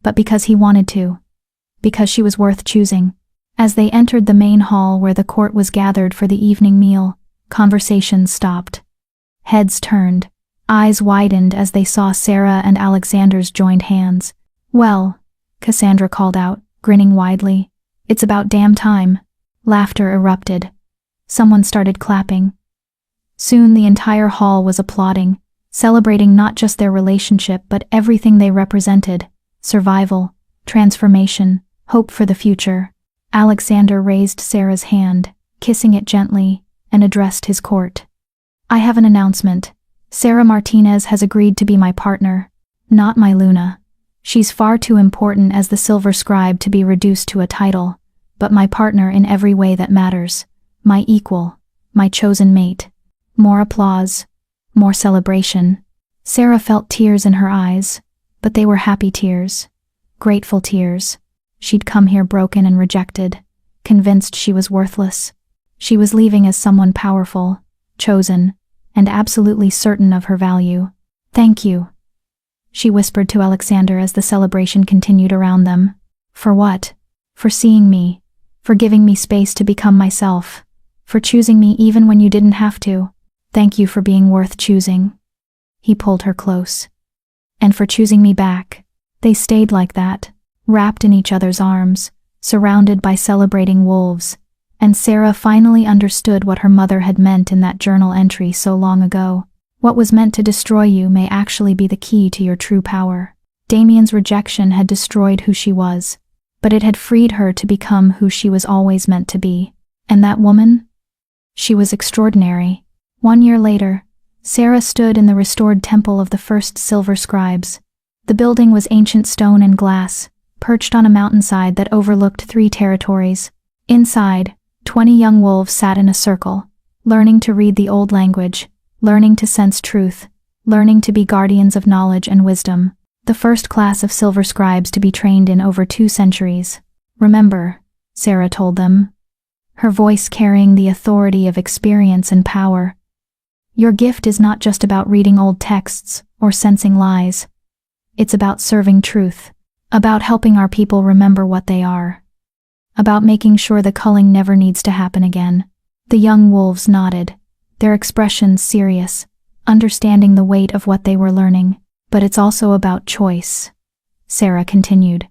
but because he wanted to. Because she was worth choosing. As they entered the main hall where the court was gathered for the evening meal, conversations stopped. Heads turned, eyes widened as they saw Sarah and Alexander's joined hands. Well, Cassandra called out, grinning widely. It's about damn time. Laughter erupted. Someone started clapping. Soon the entire hall was applauding, celebrating not just their relationship but everything they represented. Survival, transformation, hope for the future. Alexander raised Sarah's hand, kissing it gently, and addressed his court. I have an announcement. Sarah Martinez has agreed to be my partner, not my Luna. She's far too important as the silver scribe to be reduced to a title, but my partner in every way that matters. My equal, my chosen mate. More applause, more celebration. Sarah felt tears in her eyes, but they were happy tears, grateful tears. She'd come here broken and rejected, convinced she was worthless. She was leaving as someone powerful, chosen, and absolutely certain of her value. Thank you, she whispered to Alexander as the celebration continued around them. For what? For seeing me, for giving me space to become myself, for choosing me even when you didn't have to. Thank you for being worth choosing. He pulled her close. And for choosing me back. They stayed like that, wrapped in each other's arms, surrounded by celebrating wolves, and Sarah finally understood what her mother had meant in that journal entry so long ago. What was meant to destroy you may actually be the key to your true power. Damien's rejection had destroyed who she was, but it had freed her to become who she was always meant to be. And that woman? She was extraordinary. 1 year later, Sarah stood in the restored temple of the first silver scribes. The building was ancient stone and glass, perched on a mountainside that overlooked 3 territories. Inside, 20 young wolves sat in a circle, learning to read the old language, learning to sense truth, learning to be guardians of knowledge and wisdom. The first class of silver scribes to be trained in over 2 centuries. Remember, Sarah told them, her voice carrying the authority of experience and power. Your gift is not just about reading old texts or sensing lies. It's about serving truth, about helping our people remember what they are, about making sure the culling never needs to happen again. The young wolves nodded, their expressions serious, understanding the weight of what they were learning. But it's also about choice, Sarah continued,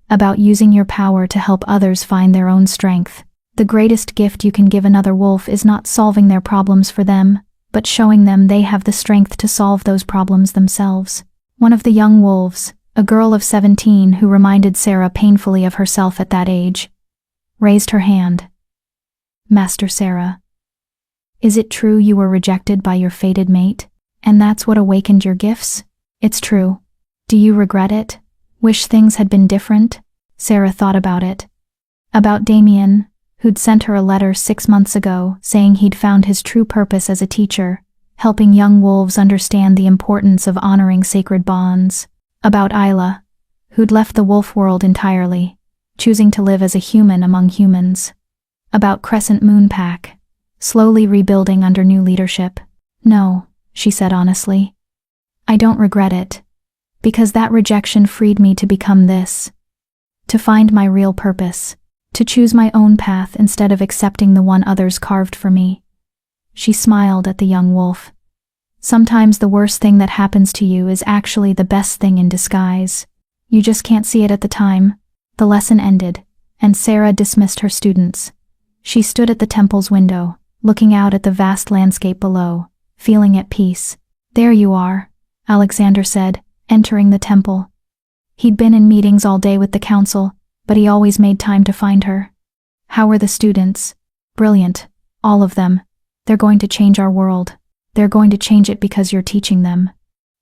about using your power to help others find their own strength. The greatest gift you can give another wolf is not solving their problems for them, but showing them they have the strength to solve those problems themselves. One of the young wolves, a girl of 17 who reminded Sarah painfully of herself at that age, raised her hand. Master Sarah, is it true you were rejected by your fated mate, and that's what awakened your gifts? It's true. Do you regret it? Wish things had been different? Sarah thought about it. About Damien, who'd sent her a letter 6 months ago saying he'd found his true purpose as a teacher, helping young wolves understand the importance of honoring sacred bonds. About Isla, who'd left the wolf world entirely, choosing to live as a human among humans. About Crescent Moon Pack, slowly rebuilding under new leadership. No, she said honestly. I don't regret it, because that rejection freed me to become this. To find my real purpose, to choose my own path instead of accepting the one others carved for me. She smiled at the young wolf. Sometimes the worst thing that happens to you is actually the best thing in disguise. You just can't see it at the time. The lesson ended, and Sarah dismissed her students. She stood at the temple's window, looking out at the vast landscape below, feeling at peace. There you are, Alexander said, entering the temple. He'd been in meetings all day with the council, but he always made time to find her. How were the students? Brilliant, all of them. They're going to change our world. They're going to change it because you're teaching them.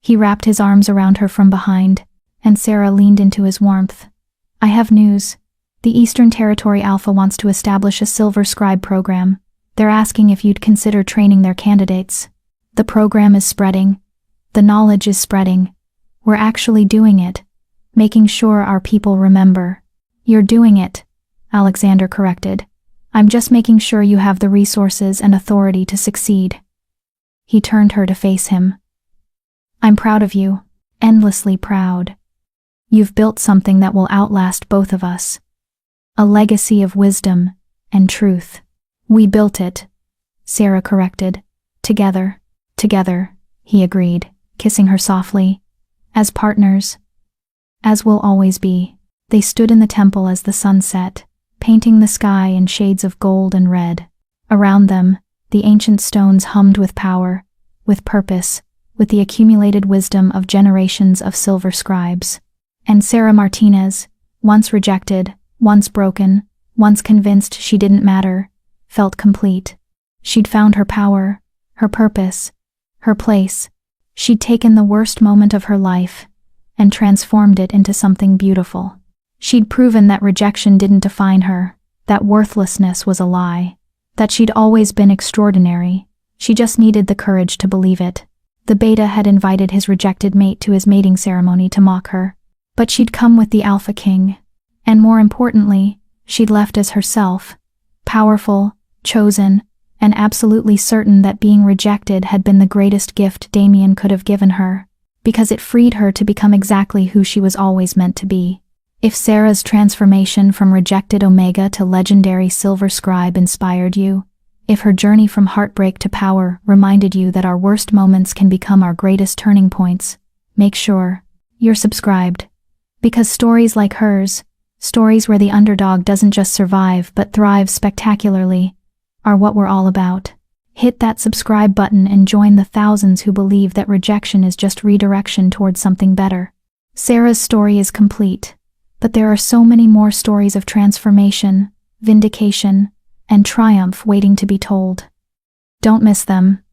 He wrapped his arms around her from behind, and Sarah leaned into his warmth. I have news. The Eastern Territory Alpha wants to establish a Silver Scribe program. They're asking if you'd consider training their candidates. The program is spreading. The knowledge is spreading. We're actually doing it, making sure our people remember. You're doing it, Alexander corrected. I'm just making sure you have the resources and authority to succeed. He turned her to face him. I'm proud of you, endlessly proud. You've built something that will outlast both of us. A legacy of wisdom and truth. We built it, Sarah corrected. Together, he agreed, kissing her softly. As partners. As we'll always be. They stood in the temple as the sun set, painting the sky in shades of gold and red. Around them, the ancient stones hummed with power, with purpose, with the accumulated wisdom of generations of silver scribes. And Sarah Martinez, once rejected, once broken, once convinced she didn't matter, felt complete. She'd found her power, her purpose, her place. She'd taken the worst moment of her life and transformed it into something beautiful. She'd proven that rejection didn't define her, that worthlessness was a lie, that she'd always been extraordinary. She just needed the courage to believe it. The beta had invited his rejected mate to his mating ceremony to mock her, but she'd come with the Alpha King. And more importantly, she'd left as herself, powerful, chosen, and absolutely certain that being rejected had been the greatest gift Damien could have given her, because it freed her to become exactly who she was always meant to be. If Sarah's transformation from rejected Omega to legendary Silver Scribe inspired you, if her journey from heartbreak to power reminded you that our worst moments can become our greatest turning points, make sure you're subscribed. Because stories like hers, stories where the underdog doesn't just survive but thrives spectacularly, are what we're all about. Hit that subscribe button and join the thousands who believe that rejection is just redirection towards something better. Sarah's story is complete, but there are so many more stories of transformation, vindication, and triumph waiting to be told. Don't miss them.